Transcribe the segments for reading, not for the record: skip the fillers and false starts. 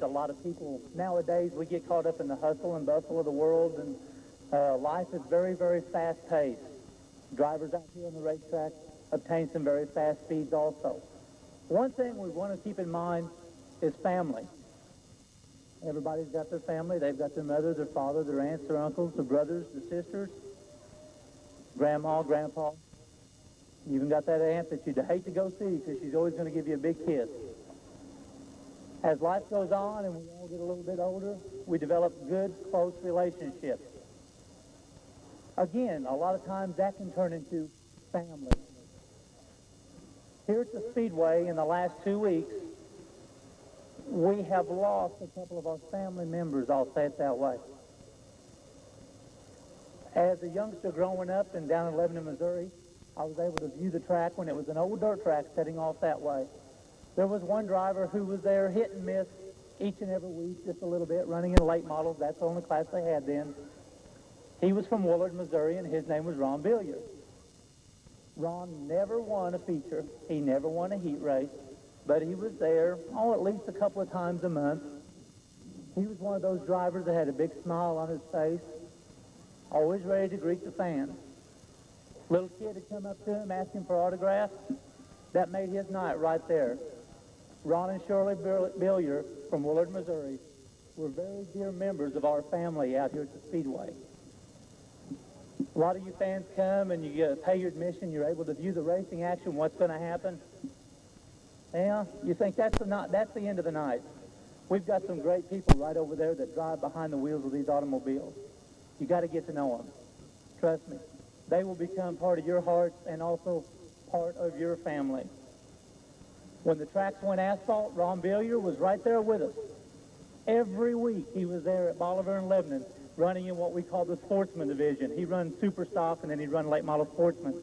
A lot of people nowadays, we get caught up in the hustle and bustle of the world, and life is very, very fast-paced. Drivers out here on the racetrack obtain some very fast speeds also. One thing we want to keep in mind is family. Everybody's got their family. They've got their mother, their father, their aunts, their uncles, their brothers, their sisters, grandma, grandpa. You even got that aunt that you'd hate to go see because she's always going to give you a big kiss. As life goes on and we all get a little bit older, we develop good, close relationships. Again, a lot of times that can turn into family. Here at the Speedway in the last 2 weeks, we have lost a couple of our family members, I'll say it that way. As a youngster growing up and down in Lebanon, Missouri, I was able to view the track when it was an old dirt track setting off that way. There was one driver who was there hit and miss each and every week, just a little bit, running in late models. That's the only class they had then. He was from Willard, Missouri, and his name was Ron Billiard. Ron never won a feature. He never won a heat race, but he was there, at least a couple of times a month. He was one of those drivers that had a big smile on his face, always ready to greet the fans. Little kid had come up to him asking for autographs. That made his night right there. Ron and Shirley Billiard from Willard, Missouri were very dear members of our family out here at the Speedway. A lot of you fans come and you pay your admission, you're able to view the racing action, what's going to happen. Yeah, you think that's the end of the night. We've got some great people right over there that drive behind the wheels of these automobiles. You got to get to know them. Trust me. They will become part of your hearts and also part of your family. When the tracks went asphalt, Ron Billiard was right there with us. Every week he was there at Bolivar and Lebanon, running in what we call the sportsman division. He runs super stock and then he'd run late model sportsman.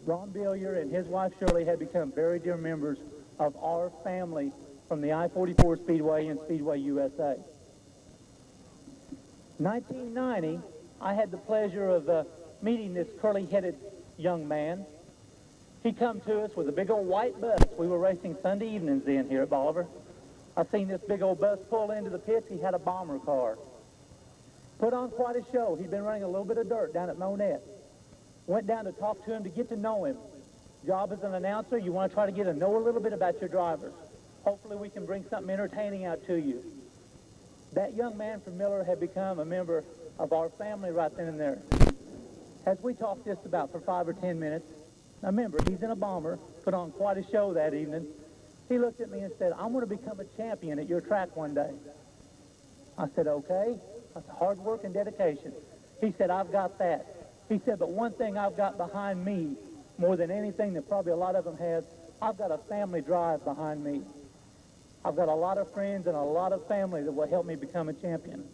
Ron Billiard and his wife Shirley had become very dear members of our family from the I-44 Speedway and Speedway USA. 1990, I had the pleasure of meeting this curly-headed young man. He come to us with a big old white bus. We were racing Sunday evenings then here at Bolivar. I seen this big old bus pull into the pits. He had a bomber car. Put on quite a show. He'd been running a little bit of dirt down at Monette. Went down to talk to him to get to know him. Job as an announcer, you want to try to get to know a little bit about your drivers. Hopefully we can bring something entertaining out to you. That young man from Miller had become a member of our family right then and there. As we talked just about for 5 or 10 minutes, now remember, he's in a bomber, put on quite a show that evening. He looked at me and said, I'm going to become a champion at your track one day. I said, okay. That's hard work and dedication. He said, I've got that. He said, but one thing I've got behind me, more than anything that probably a lot of them have, I've got a family drive behind me. I've got a lot of friends and a lot of family that will help me become a champion.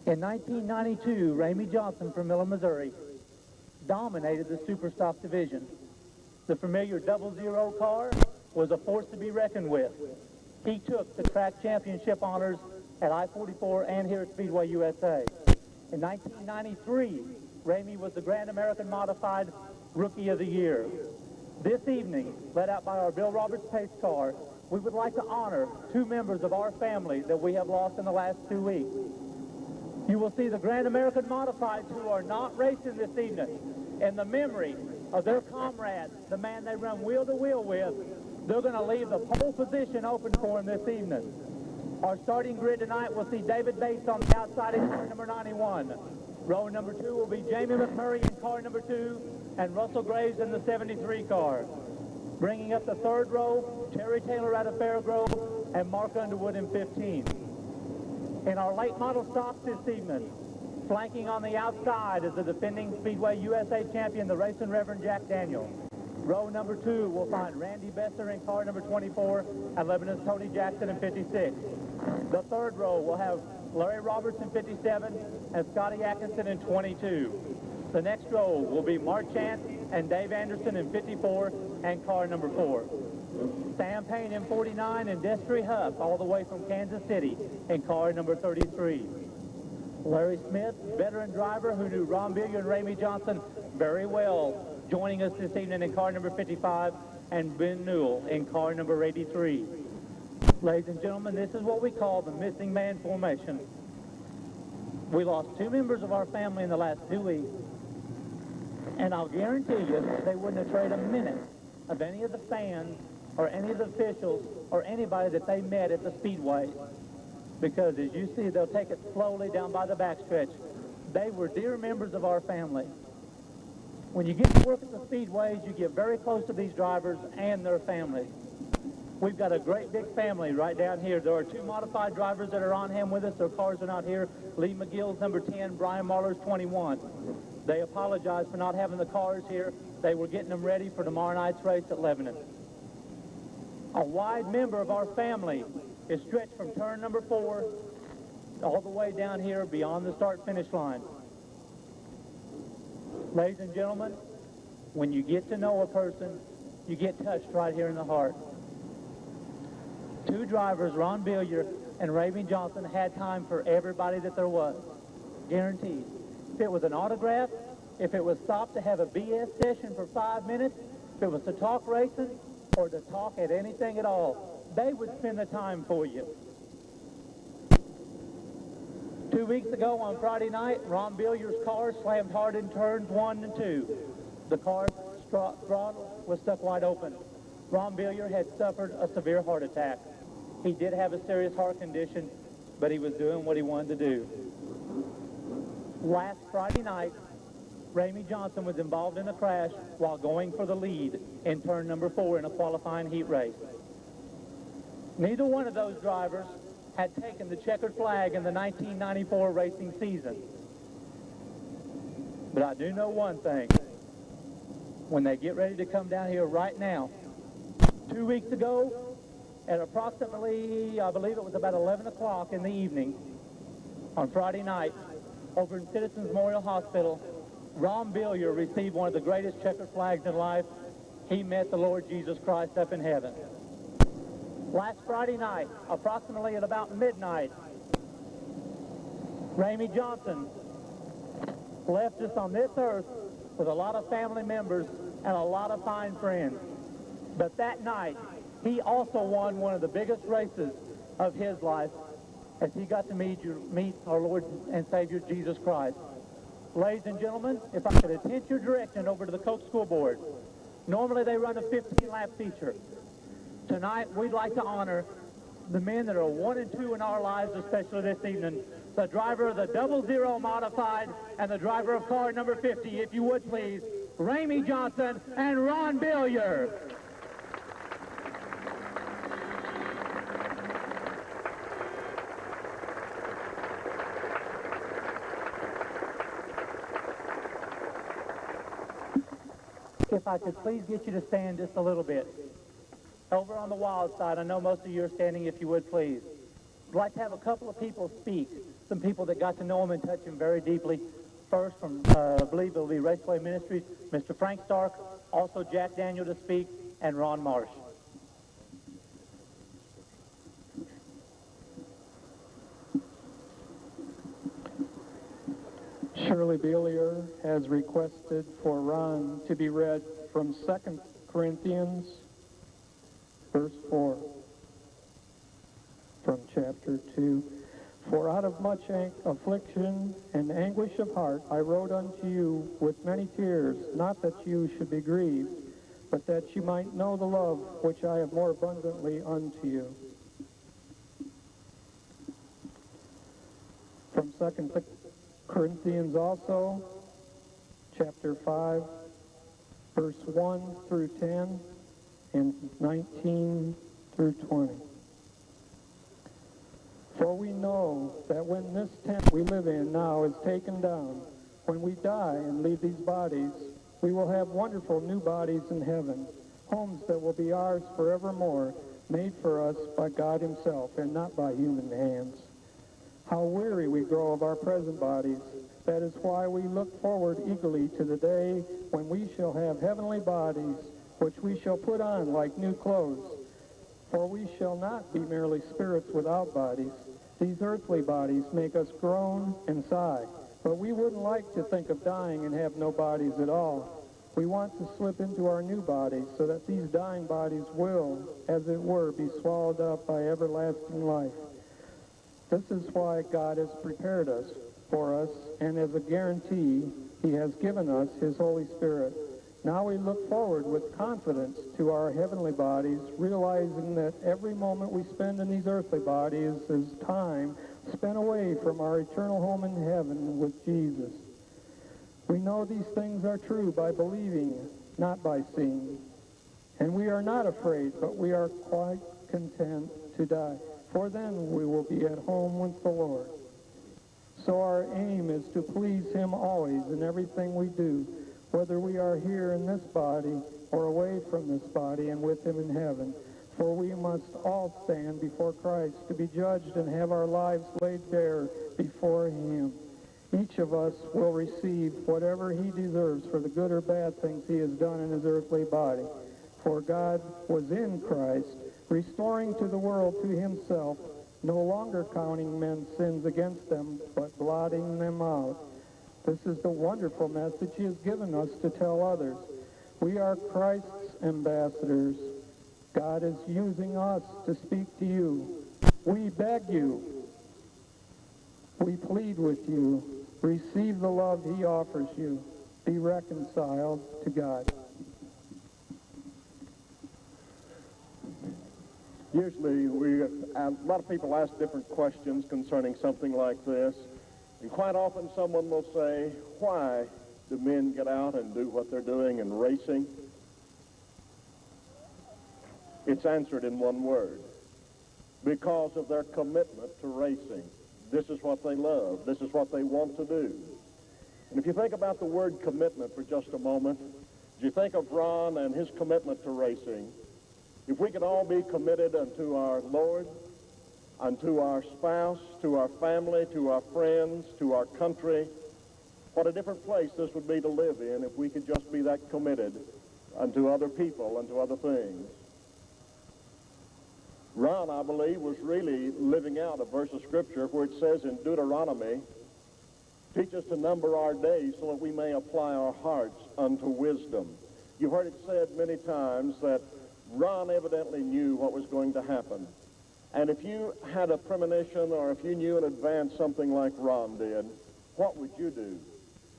In 1992, Ramey Johnson from Miller, Missouri, dominated the Superstock division. The familiar 00 car was a force to be reckoned with. He took the track championship honors at I-44 and here at Speedway USA. In 1993, Ramey was the Grand American Modified Rookie of the Year. This evening, led out by our Bill Roberts pace car, we would like to honor 2 members of our family that we have lost in the last 2 weeks. You will see the Grand American Modifieds who are not racing this evening in the memory of their comrade, the man they run wheel to wheel with. They're going to leave the pole position open for him this evening. Our starting grid tonight will see David Bates on the outside in car number 91. Row number 2 will be Jamie McMurray in car number 2 and Russell Graves in the 73 car. Bringing up the 3rd row, Terry Taylor out of Fairgrove and Mark Underwood in 15. In our late model stock this evening, flanking on the outside is the defending Speedway USA champion, the racing Reverend Jack Daniel. Row number 2 will find Randy Besser in car number 24 and Lebanon's Tony Jackson in 56. The 3rd row will have Larry Roberts in 57 and Scotty Atkinson in 22. The next row will be Mark Chance and Dave Anderson in 54 and car number 4. Sam Payne in 49 and Destry Huff all the way from Kansas City in car number 33. Larry Smith, veteran driver who knew Ron Billiard and Ramey Johnson very well, joining us this evening in car number 55, and Ben Newell in car number 83. Ladies and gentlemen, this is what we call the missing man formation. We lost 2 members of our family in the last 2 weeks, and I'll guarantee you they wouldn't have traded a minute of any of the fans or any of the officials or anybody that they met at the Speedway. Because as you see, they'll take it slowly down by the backstretch. They were dear members of our family. When you get to work at the Speedways, you get very close to these drivers and their families. We've got a great big family right down here. There are 2 modified drivers that are on hand with us. Their cars are not here. Lee McGill's number 10, Brian Marler's 21. They apologize for not having the cars here. They were getting them ready for tomorrow night's race at Lebanon. A wide member of our family is stretched from turn number 4 all the way down here beyond the start-finish line. Ladies and gentlemen, when you get to know a person, you get touched right here in the heart. 2 drivers, Ron Billiard and Ramey Johnson, had time for everybody that there was. Guaranteed. If it was an autograph, if it was stopped to have a BS session for 5 minutes, if it was to talk racing or to talk at anything at all, they would spend the time for you. 2 weeks ago on Friday night, Ron Billiard's car slammed hard in turns 1 and 2. The car's throttle was stuck wide open. Ron Billiard had suffered a severe heart attack. He did have a serious heart condition, but he was doing what he wanted to do. Last Friday night, Ramey Johnson was involved in a crash while going for the lead in turn number 4 in a qualifying heat race. Neither one of those drivers had taken the checkered flag in the 1994 racing season. But I do know one thing. When they get ready to come down here right now, 2 weeks ago, at approximately, I believe it was about 11 o'clock in the evening on Friday night, over in Citizens Memorial Hospital, Ron Billiard received one of the greatest checkered flags in life. He met the Lord Jesus Christ up in heaven. Last Friday night, approximately at about midnight, Ramey Johnson left us on this earth with a lot of family members and a lot of fine friends. But that night, he also won one of the biggest races of his life as he got to meet our Lord and Savior Jesus Christ. Ladies and gentlemen, if I could attempt your direction over to the Coke School Board. Normally they run a 15-lap feature. Tonight, we'd like to honor the men that are 1 and 2 in our lives, especially this evening. The driver of the 00 Modified and the driver of car number 50, if you would please, Ramey Johnson and Ron Billiard. If I could please get you to stand just a little bit. Over on the wild side, I know most of you are standing, if you would please. I'd like to have a couple of people speak, some people that got to know him and touch him very deeply. First, from, I believe it'll be Raceway Ministries, Mr. Frank Stark, also Jack Daniel to speak, and Ron Marsh. Shirley Billiard has requested for Ron to be read from 2 Corinthians, verse 4, from chapter 2. For out of much affliction and anguish of heart I wrote unto you with many tears, not that you should be grieved, but that you might know the love which I have more abundantly unto you. From 2 Corinthians also, chapter 5, verse 1 through 10, and 19 through 20. For we know that when this tent we live in now is taken down, when we die and leave these bodies, we will have wonderful new bodies in heaven, homes that will be ours forevermore, made for us by God himself and not by human hands. How weary we grow of our present bodies. That is why we look forward eagerly to the day when we shall have heavenly bodies, which we shall put on like new clothes. For we shall not be merely spirits without bodies, These earthly bodies make us groan and sigh, but we wouldn't like to think of dying and have no bodies at all. We want to slip into our new bodies so that these dying bodies will, as it were, be swallowed up by everlasting life. This is why God has prepared us for us, and as a guarantee, he has given us his Holy Spirit. Now we look forward with confidence to our heavenly bodies, realizing that every moment we spend in these earthly bodies is time spent away from our eternal home in heaven with Jesus. We know these things are true by believing, not by seeing. And we are not afraid, but we are quite content to die, for then we will be at home with the Lord. So our aim is to please him always in everything we do, whether we are here in this body or away from this body and with him in heaven. For we must all stand before Christ to be judged and have our lives laid bare before him. Each of us will receive whatever he deserves for the good or bad things he has done in his earthly body. For God was in Christ, restoring to the world to himself, no longer counting men's sins against them, but blotting them out. This is the wonderful message he has given us to tell others. We are Christ's ambassadors. God is using us to speak to you. We beg you. We plead with you. Receive the love he offers you. Be reconciled to God. Usually, a lot of people ask different questions concerning something like this. And quite often someone will say, why do men get out and do what they're doing in racing? It's answered in one word. Because of their commitment to racing. This is what they love. This is what they want to do. And if you think about the word commitment for just a moment, as you think of Ron and his commitment to racing, if we could all be committed unto our Lord, unto our spouse, to our family, to our friends, to our country, what a different place this would be to live in if we could just be that committed unto other people, unto other things. Ron, I believe, was really living out a verse of Scripture where it says in Deuteronomy, teach us to number our days so that we may apply our hearts unto wisdom. You've heard it said many times that Ron evidently knew what was going to happen. And if you had a premonition or if you knew in advance something like Ron did, what would you do?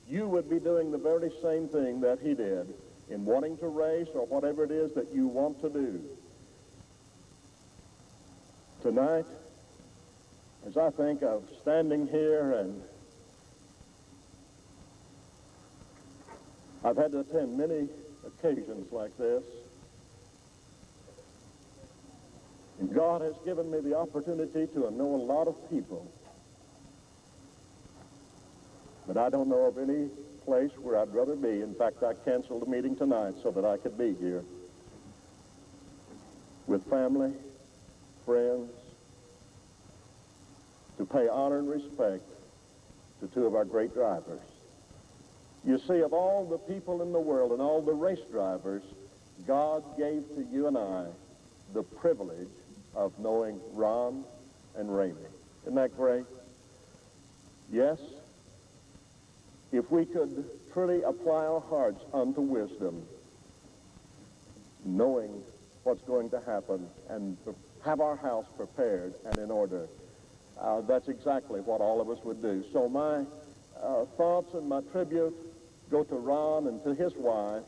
You would be doing the very same thing that he did in wanting to race or whatever it is that you want to do. Tonight, as I think of standing here, and I've had to attend many occasions like this, and God has given me the opportunity to know a lot of people. But I don't know of any place where I'd rather be. In fact, I canceled the meeting tonight so that I could be here with family, friends, to pay honor and respect to two of our great drivers. You see, of all the people in the world and all the race drivers, God gave to you and I the privilege of knowing Ron and Ramey. Isn't that great? Yes, if we could truly apply our hearts unto wisdom, knowing what's going to happen and have our house prepared and in order, that's exactly what all of us would do. So my thoughts and my tribute go to Ron and to his wife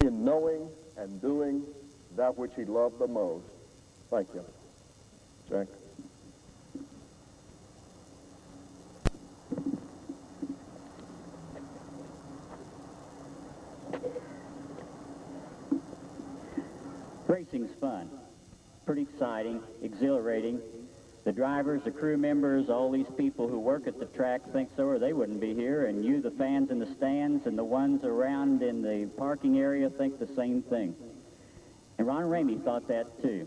in knowing and doing that which he loved the most. Thank you. Jack. Racing's fun. Pretty exciting, exhilarating. The drivers, the crew members, all these people who work at the track think so or they wouldn't be here, and you, the fans in the stands and the ones around in the parking area think the same thing. And Ron and Ramey thought that too.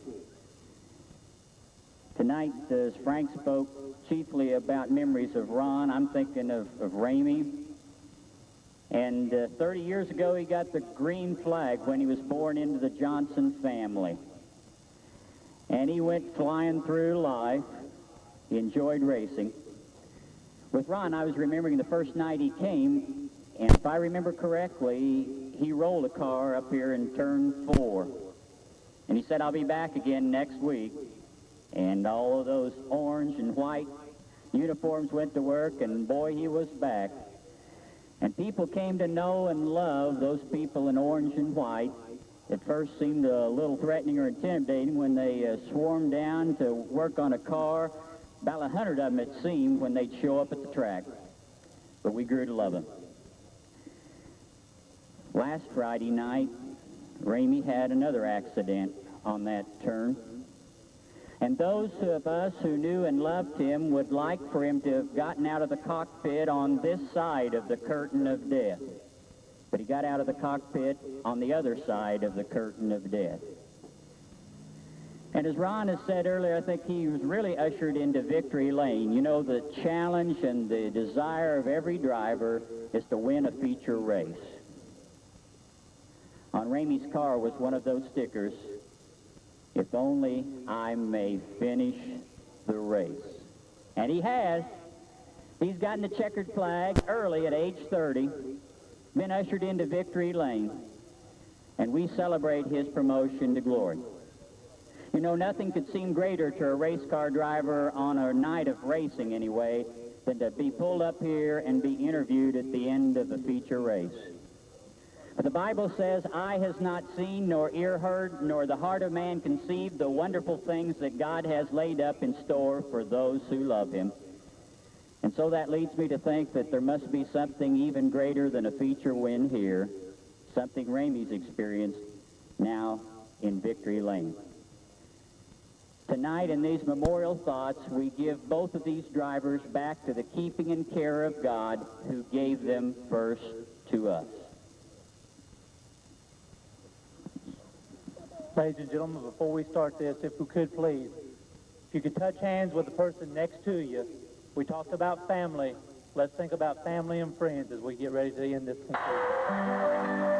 Tonight, as Frank spoke chiefly about memories of Ron, I'm thinking of Ramey. And 30 years ago, he got the green flag when he was born into the Johnson family. and he went flying through life. He enjoyed racing. With Ron, I was remembering the first night he came, and if I remember correctly, he rolled a car up here in turn 4. And he said, I'll be back again next week. And all of those orange and white uniforms went to work, and boy, he was back. And people came to know and love those people in orange and white. At first seemed a little threatening or intimidating when they swarmed down to work on a car. About 100 of them, it seemed, when they'd show up at the track. But we grew to love them. Last Friday night, Ramey had another accident on that turn. And those of us who knew and loved him would like for him to have gotten out of the cockpit on this side of the curtain of death. But he got out of the cockpit on the other side of the curtain of death. And as Ron has said earlier, I think he was really ushered into victory lane. You know, the challenge and the desire of every driver is to win a feature race. On Ramey's car was one of those stickers, "If only I may finish the race." And he has. He's gotten the checkered flag early at age 30, been ushered into victory lane, and we celebrate his promotion to glory. You know, nothing could seem greater to a race car driver on a night of racing anyway than to be pulled up here and be interviewed at the end of a feature race. But the Bible says, "Eye has not seen, nor ear heard, nor the heart of man conceived the wonderful things that God has laid up in store for those who love him." And so that leads me to think that there must be something even greater than a feature win here, something Ramey's experienced now in victory lane. Tonight, in these memorial thoughts, we give both of these drivers back to the keeping and care of God who gave them first to us. Ladies and gentlemen, before we start this, if we could please, if you could touch hands with the person next to you. We talked about family. Let's think about family and friends as we get ready to end this conclusion.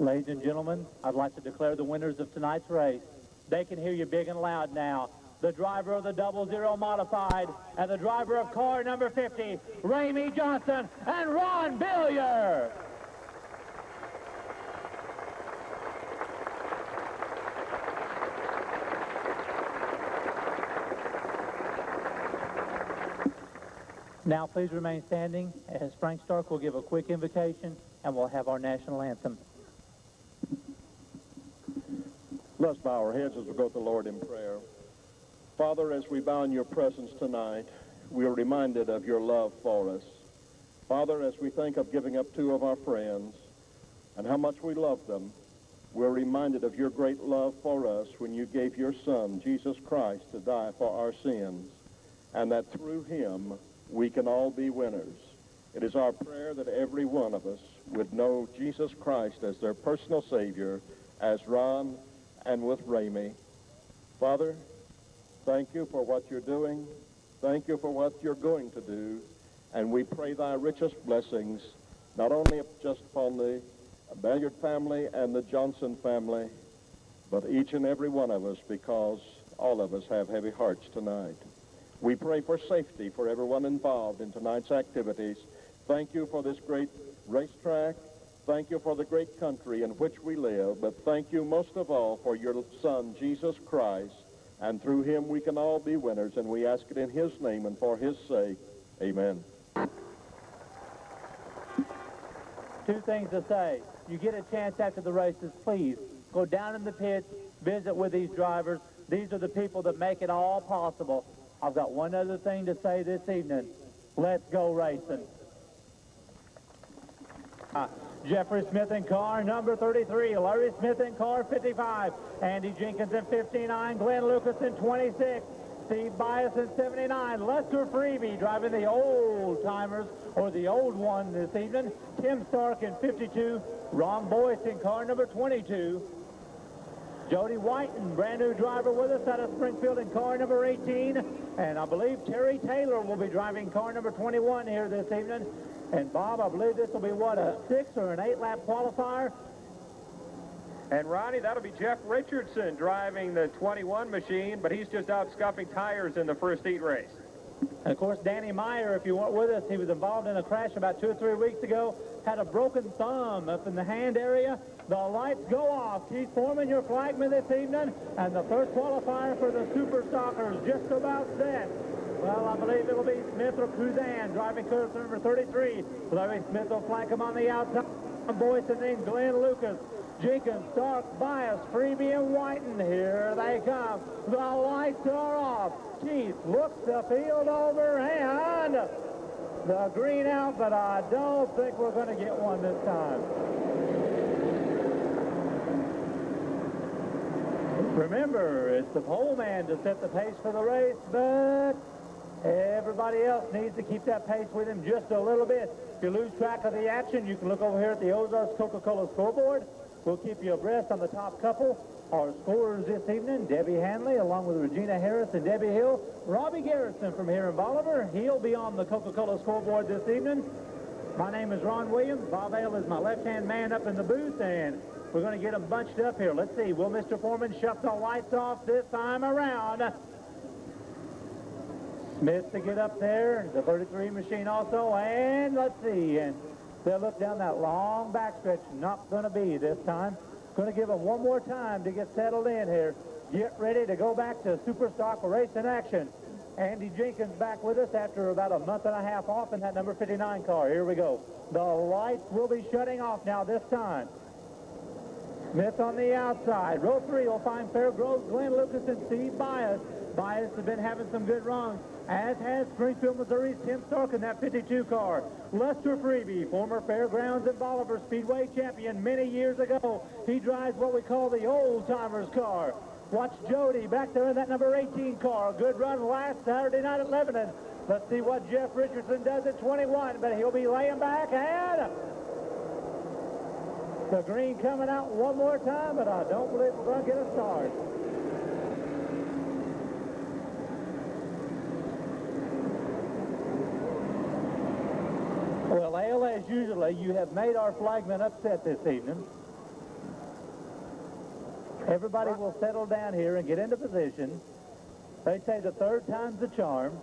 Ladies and gentlemen, I'd like to declare the winners of tonight's race. They can hear you big and loud now. The driver of the 00 Modified and the driver of car number 50, Ramey Johnson and Ron Billier. Now please remain standing as Frank Stark will give a quick invocation and we'll have our national anthem. Let's bow our heads as we go to the Lord in prayer. Father, as we bow in your presence tonight, we are reminded of your love for us. Father, as we think of giving up two of our friends and how much we love them, we're reminded of your great love for us when you gave your Son, Jesus Christ, to die for our sins, and that through him we can all be winners. It is our prayer that every one of us would know Jesus Christ as their personal Savior, as Ron and with Ramey. Father, thank you for what you're doing. Thank you for what you're going to do. And we pray thy richest blessings, not only just upon the Billiard family and the Johnson family, but each and every one of us, because all of us have heavy hearts tonight. We pray for safety for everyone involved in tonight's activities. Thank you for this great racetrack. Thank you for the great country in which we live. But thank you most of all for your Son, Jesus Christ. And through him we can all be winners. And we ask it in his name and for his sake. Amen. Two things to say. You get a chance after the races, please go down in the pits, visit with these drivers. These are the people that make it all possible. I've got one other thing to say this evening. Let's go racing. Jeffrey Smith in car number 33, Larry Smith in car 55, Andy Jenkins in 59, Glenn Lucas in 26, Steve Bias in 79, Lester Freeby driving the old timers, or the old one this evening, Tim Stark in 52, Ron Boyce in car number 22, Jody Whiten, brand new driver with us out of Springfield in car number 18. And I believe Terry Taylor will be driving car number 21 here this evening. And Bob, I believe this will be, what, a 6 or an 8-lap qualifier? And Ronnie, that'll be Jeff Richardson driving the 21 machine, but he's just out scuffing tires in the first heat race. And of course, Danny Meyer, if you weren't with us, he was involved in a crash about 2 or 3 weeks ago, had a broken thumb up in the hand area. The lights go off. Keith Foreman, your flagman this evening, and the first qualifier for the Super Stalkers just about set. Well, I believe it'll be Smith or Kuzan driving car number 33. Larry Smith will flank him on the outside. Boyce and then Glenn Lucas. Jenkins, Stark, Bias, Freeby, and Whiten. Here they come. The lights are off. Keith looks the field over and the green out, but I don't think we're going to get one this time. Remember, it's the pole man to set the pace for the race, but everybody else needs to keep that pace with him just a little bit. If you lose track of the action, you can look over here at the Ozarks Coca-Cola scoreboard. We'll keep you abreast on the top couple. Our scorers this evening, Debbie Hanley, along with Regina Harris and Debbie Hill. Robbie Garrison from here in Bolivar. He'll be on the Coca-Cola scoreboard this evening. My name is Ron Williams. Bob Hale is my left-hand man up in the booth, and we're going to get them bunched up here. Let's see. Will Mr. Foreman shut the lights off this time around? Smith to get up there, the 33 machine also, and let's see, and they'll look down that long backstretch. Not going to be this time. Going to give them one more time to get settled in here. Get ready to go back to Super Stock racing action. Andy Jenkins back with us after about a month and a half off in that number 59 car. Here we go. The lights will be shutting off now this time. Smith on the outside. Row 3 will find Fairgrove, Glenn Lucas, and Steve Bias. Bias has been having some good runs, as has Springfield, Missouri's Tim Stark in that 52 car. Lester Freeby, former Fairgrounds and Bolivar Speedway champion many years ago. He drives what we call the old-timers car. Watch Jody back there in that number 18 car. Good run last Saturday night at Lebanon. Let's see what Jeff Richardson does at 21, but he'll be laying back, and the green coming out one more time, but I don't believe we're going to get a start. Well, Ale, as usually, you have made our flagman upset this evening. Everybody will settle down here and get into position. They say the third time's the charm.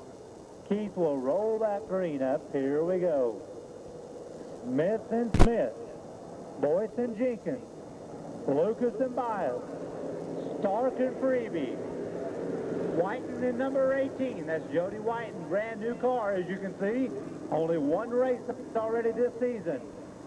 Keith will roll that green up. Here we go. Smith and Smith. Boyce and Jenkins. Lucas and Bias. Stark and Freebie. Whiten in number 18. That's Jody Whiten. Brand new car, as you can see. Only one race already this season.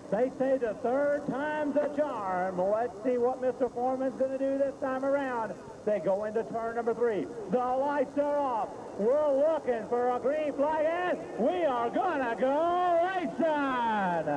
They say the third time's a charm. Let's see what Mr. Foreman's going to do this time around. They go into turn number 3. The lights are off. We're looking for a green flag, and we are going to go racing.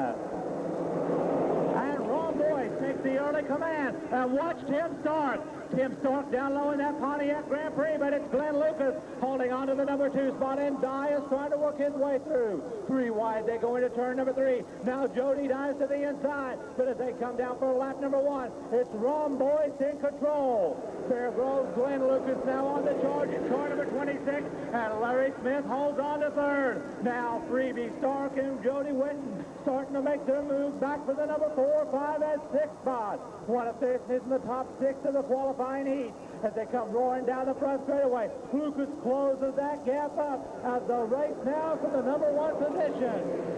And Ron Boyd takes the early command. And watch Tim Stark. Tim Stark down low in that Pontiac Grand Prix, but it's Glenn Lucas holding on to the number 2 spot, and Dye is trying to work his way through. 3 wide, they go into turn number 3. Now Jody Dye's to the inside, but as they come down for lap number 1, it's Ron Boyce in control. Fair Groves, Glenn Lucas now on the charge in car number 26, and Larry Smith holds on to 3rd. Now Freebie, Stark, and Jody Whitten starting to make their move back for the number 4, 5, and 6 spot. One of this is in the top 6 of the qualifying heat as they come roaring down the front straightaway. Lucas closes that gap up as the race now for the number 1 position.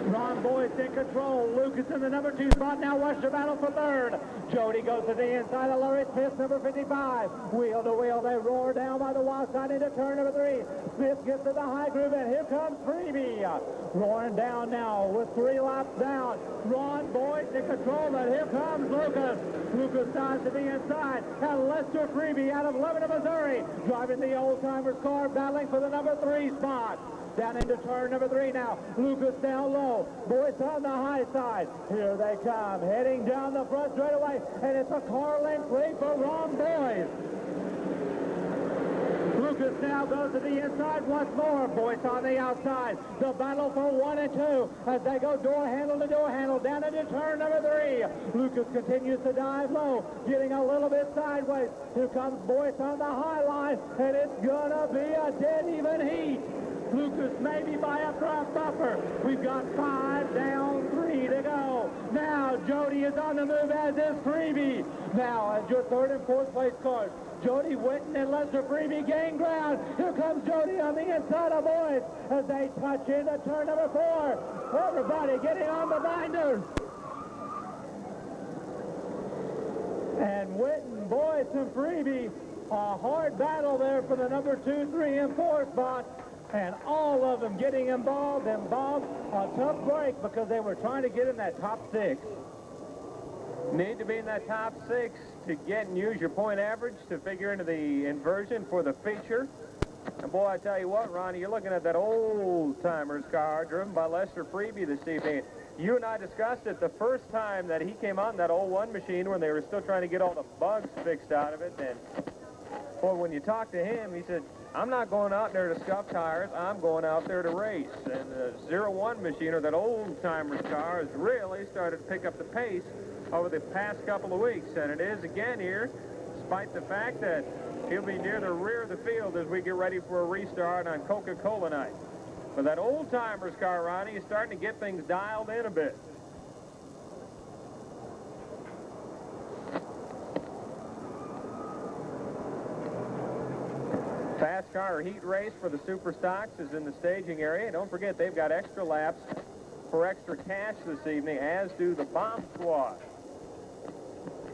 Ron Boyd's in control. Lucas in the number 2 spot. Now watch the battle for 3rd. Jody goes to the inside of Larry Smith, number 55. Wheel to wheel, they roar down by the wild side into turn number 3. Smith gets to the high groove, and here comes Freebie. Roaring down now with 3 laps down. Ron Boyd's in control, but here comes Lucas. Lucas dives to the inside, and Lester Freebie out of Lebanon, Missouri, driving the old-timers car, battling for the number 3 spot. Down into turn number 3 now. Lucas down low. Boyce on the high side. Here they come, heading down the front straightaway, and it's a car length lead for Ron Boyce. Lucas now goes to the inside once more. Boyce on the outside. The battle for 1 and 2 as they go door handle to door handle down into turn number 3. Lucas continues to dive low, getting a little bit sideways. Here comes Boyce on the high line, and it's gonna be a dead even heat. Lucas maybe by a drop buffer. We've got 5 down, 3 to go. Now Jody is on the move, as is Freebie. Now as your 3rd and 4th place cars, Jody Whitten and Lester Freebie gain ground. Here comes Jody on the inside of Boyce as they touch into turn number 4. Everybody getting on the binders. And Whitten, Boyce, and Freebie, a hard battle there for the number 2, 3, and 4 spot. And all of them getting involved, and Bob, a tough break because they were trying to get in that top 6. Need to be in that top 6 to get and use your point average to figure into the inversion for the feature. And boy, I tell you what, Ronnie, you're looking at that old-timers car driven by Lester Freebie this evening. You and I discussed it the first time that he came on that 01 machine when they were still trying to get all the bugs fixed out of it. And boy, when you talk to him, he said, I'm not going out there to scuff tires. I'm going out there to race. And the 01 machine, or that old-timers car, has really started to pick up the pace over the past couple of weeks. And it is again here, despite the fact that he'll be near the rear of the field as we get ready for a restart on Coca-Cola night. But that old-timers car, Ronnie, is starting to get things dialed in a bit. Fast car heat race for the Super Stocks is in the staging area. Don't forget, they've got extra laps for extra cash this evening, as do the Bomb Squad.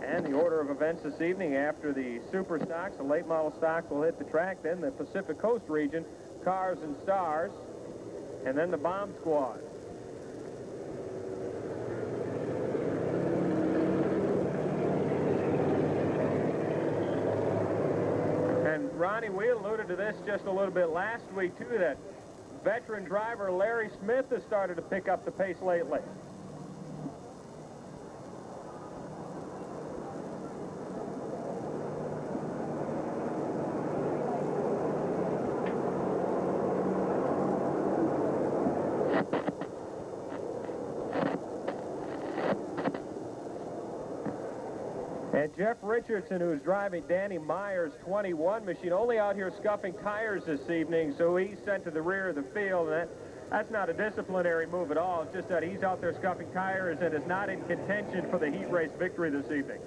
And the order of events this evening, after the Super Stocks, the late model stocks will hit the track, then the Pacific Coast region, Cars and Stars, and then the Bomb Squad. And Ronnie, we alluded to this just a little bit last week, too, that veteran driver Larry Smith has started to pick up the pace lately. And Jeff Richardson, who's driving Danny Meyer's 21 machine, only out here scuffing tires this evening, so he's sent to the rear of the field. And that's not a disciplinary move at all. It's just that he's out there scuffing tires and is not in contention for the heat race victory this evening.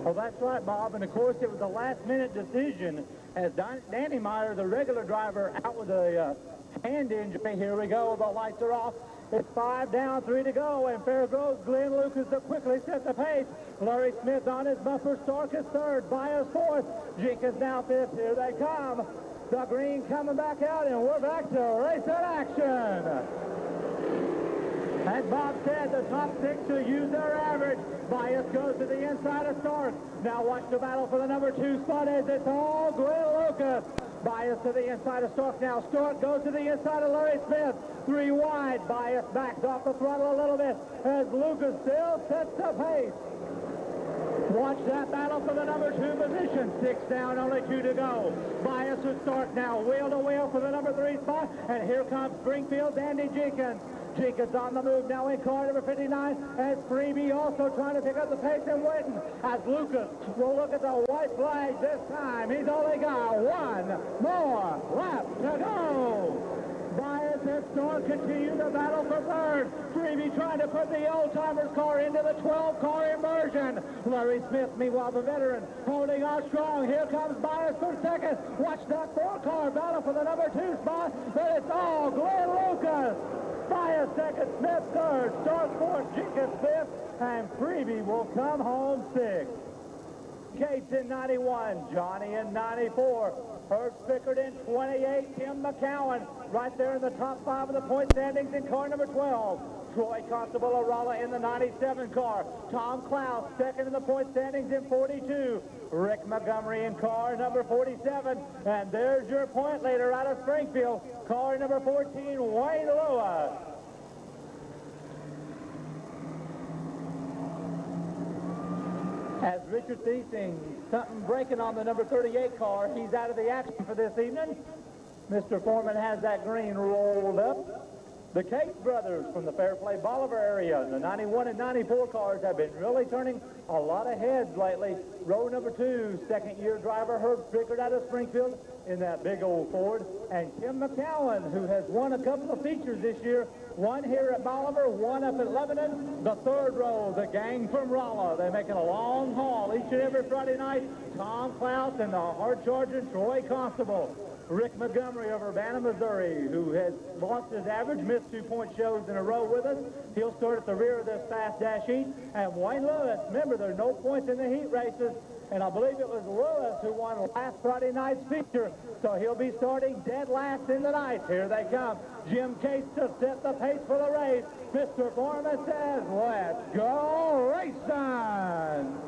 Oh, that's right, Bob. And, of course, it was a last-minute decision as Danny Meyer, the regular driver, out with a hand injury. Here we go. The lights are off. It's 5 down, 3 to go. And Fairgrove's Glenn Lucas to quickly set the pace. Larry Smith on his bumper. Stark is third. Byers fourth. Jenkins now fifth. Here they come. The green coming back out, and we're back to race in action. As Bob said, the top 6 will use their average. Bias goes to the inside of Stark. Now watch the battle for the number 2 spot as it's all Glenn Lucas. Bias to the inside of Stark now. Stark goes to the inside of Larry Smith. 3 wide. Bias backs off the throttle a little bit as Lucas still sets the pace. Watch that battle for the number 2 position. 6 down, only 2 to go. Bias with Stark now. Wheel to wheel for the number 3 spot. And here comes Springfield's Andy Jenkins. Jenkins on the move now in car number 59 as Freebie also trying to pick up the pace and waiting as Lucas will look at the white flag this time. He's only got 1 more lap to go. Bias and Storm continue the battle for third. Freebie trying to put the old-timers car into the 12-car immersion. Larry Smith, meanwhile, the veteran, holding on strong. Here comes Bias for second. Watch that 4-car battle for the number 2 spot, but it's all Glenn Lucas. Bias second, Smith third, Stark fourth, Jenkins fifth, and Freebie will come home sixth. Cates in 91, Johnny in 94, Herb Spickard in 28, Tim McCowan right there in the top 5 of the point standings in car number 12. Troy Constable Arala in the 97 car. Tom Klaus second in the point standings in 42. Rick Montgomery in car number 47. And there's your point leader out of Springfield, car number 14, Wayne Lewis. As Richard Thiesing, something breaking on the number 38 car. He's out of the action for this evening. Mr. Foreman has that green rolled up. The Cates brothers from the Fairplay Bolivar area, the 91 and 94 cars have been really turning a lot of heads lately. Row number 2, second-year driver Herb Spickard out of Springfield in that big old Ford. And Tim McCowan, who has won a couple of features this year, one here at Bolivar, one up at Lebanon. The third row, the gang from Rolla. They're making a long haul each and every Friday night. Tom Klaus and the hard-charging Troy Constable. Rick Montgomery of Urbana, Missouri, who has lost his average, missed 2-point shows in a row with us. He'll start at the rear of this fast dash heat. And Wayne Lewis, remember, there's no points in the heat races. And I believe it was Lewis who won last Friday night's feature. So he'll be starting dead last in the night. Here they come. Jim Cates to set the pace for the race. Mr. Foreman says, let's go racing.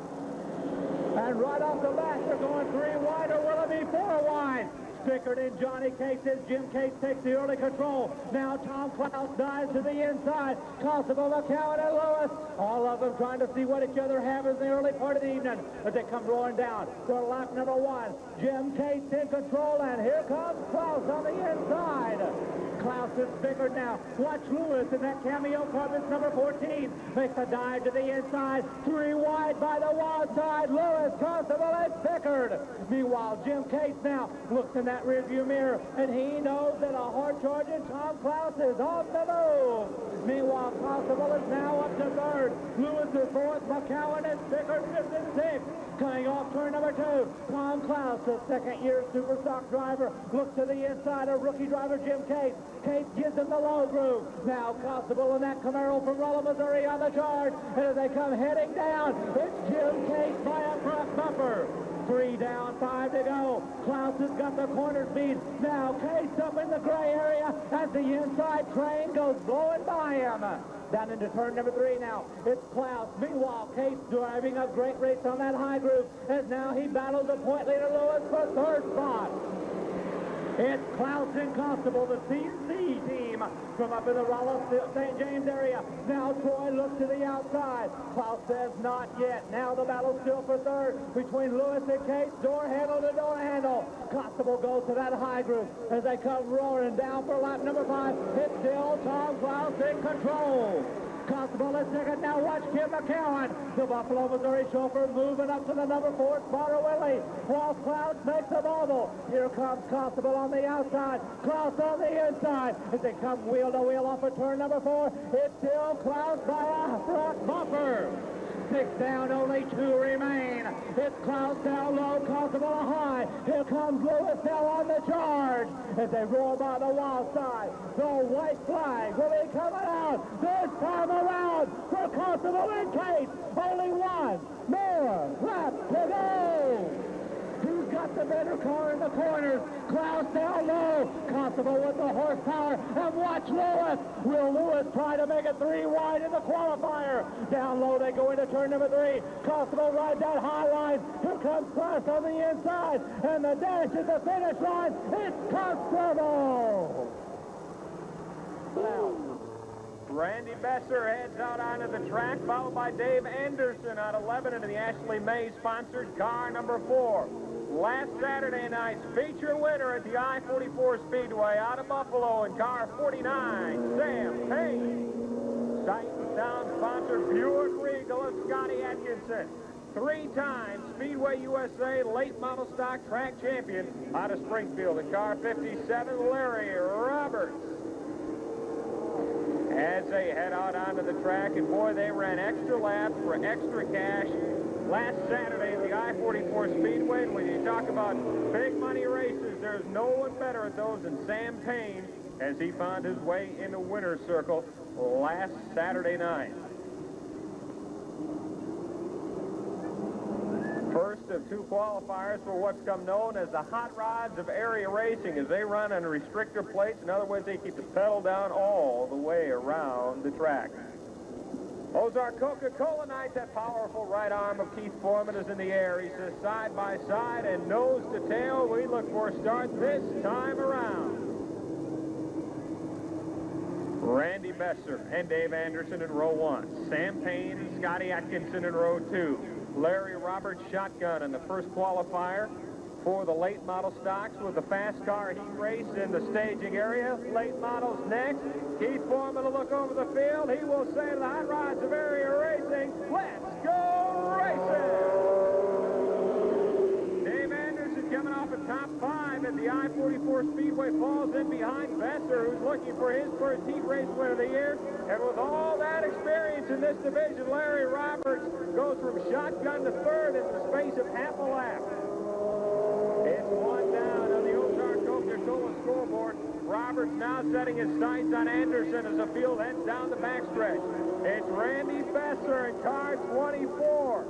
And right off the bat, they're going 3 wide, or will it be 4 wide? Spickard and Johnny Cates as Jim Cates takes the early control. Now Tom Klaus dives to the inside. Constable McCowan and Lewis. All of them trying to see what each other have in the early part of the evening as they come roaring down. For lap number 1, Jim Cates in control, and here comes Klaus on the inside. Klaus and Spickard now. Watch Lewis in that cameo car. That's number 14. Makes a dive to the inside. 3 wide by the wild side. Lewis, Constable, and Spickard. Meanwhile, Jim Cates now looks in that rearview mirror, and he knows that a hard-charging Tom Klaus is on the move. Meanwhile, Constable is now up to third. Lewis is fourth. McCowan and Spickard fifth and sixth. Coming off turn number 2, Tom Klaus, the second-year super stock driver, looks to the inside of rookie driver Jim Cates. Cates gives him the low groove. Now Constable in that Camaro from Rolla, Missouri on the charge. And as they come heading down, it's Jim Cates by a front bumper. 3 down, 5 to go. Klaus has got the corner speed. Now Cates up in the gray area as the inside train goes blowing by him. Down into turn number 3 now. It's Klaus. Meanwhile, Cates driving a great race on that high groove as now he battles the point leader Lewis for third spot. It's Klaus and Constable, the C&C team from up in the Rolla, St. James area. Now Troy looks to the outside. Klaus says not yet. Now the battle's still for third between Lewis and Cates, door handle to door handle. Constable goes to that high group as they come roaring down for lap number 5. It's still Tom Klaus in control. Constable is second. Now watch Kim McCowan, the Buffalo, Missouri chauffeur, moving up to the number 4 spot of Willie. While Klaus makes a bubble. Here comes Constable on the outside. Klaus on the inside. As they come wheel to wheel off of turn number 4, it's still Klaus by a front bumper. 6 down, only 2 remain. It's Klaus down low, Constable high. Here comes Lewis now on the charge as they roll by the wild side. The white flag will be coming out this time around for Constable and Case. Only one more lap to go. Who's got the better car in the corners? Klaus down low. Constable with the horsepower. And watch Lewis. Will Lewis try to make it 3 wide in the qualifier? Down low they go into turn number 3. Constable rides that high line. Here comes Klaus on the inside. And the dash at the finish line. It's Constable. Randy Besser heads out onto the track, followed by Dave Anderson out of Lebanon in the Ashley May sponsored car number 4. Last Saturday night's feature winner at the I-44 Speedway out of Buffalo in car 49, Sam Payne. Sight and sound sponsor Buick Regal of Scotty Atkinson. 3-time Speedway USA late model stock track champion out of Springfield in car 57, Larry Roberts. As they head out onto the track, and boy, they ran extra laps for extra cash last Saturday at the I-44 Speedway. And when you talk about big money races, there's no one better at those than Sam Payne as he found his way into winner's circle last Saturday night. First of 2 qualifiers for what's come known as the Hot Rods of Area Racing as they run on restrictor plates. In other words, they keep the pedal down all the way around the track. Ozark Coca-Cola Night, that powerful right arm of Keith Foreman is in the air. He says side by side and nose to tail. We look for a start this time around. Randy Besser and Dave Anderson in row 1. Sam Payne and Scotty Atkinson in row 2. Larry Roberts shotgun in the first qualifier for the late model stocks with the fast car heat race in the staging area. Late models next. Keith Foreman will look over the field. He will say to the Hot Rods of Area Racing, let's go racing! Dave Anderson coming off a top 5 at the I-44 Speedway falls in behind Besser, who's looking for his first heat race win of the year. And with all that experience in this division, Larry Roberts goes from shotgun to third in the space of half a lap. It's 1 down on the Ozark Coca-Cola scoreboard. Roberts now setting his sights on Anderson as the field heads down the backstretch. It's Randy Besser in car 24.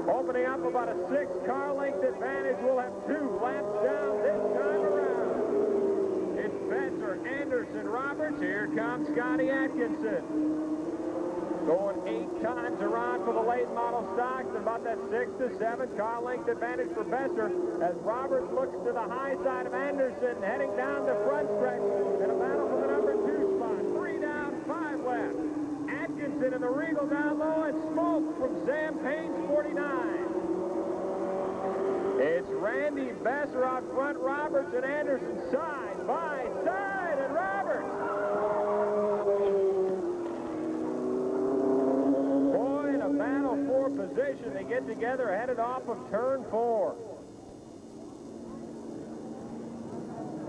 Opening up about a 6-car length advantage. We'll have 2 laps down this time around. It's Besser, Anderson, Roberts. Here comes Scotty Atkinson. Going 8 times around for the late model stocks, and about that 6 to 7 car length advantage for Besser as Roberts looks to the high side of Anderson, heading down the front stretch in a battle for the number 2 spot. 3 down, 5 left. Atkinson in the Regal down low, and smoke from Sam Payne's 49. It's Randy Besser out front, Roberts and Anderson side by side, and Roberts. Boy, in a battle for position, they get together headed off of turn 4.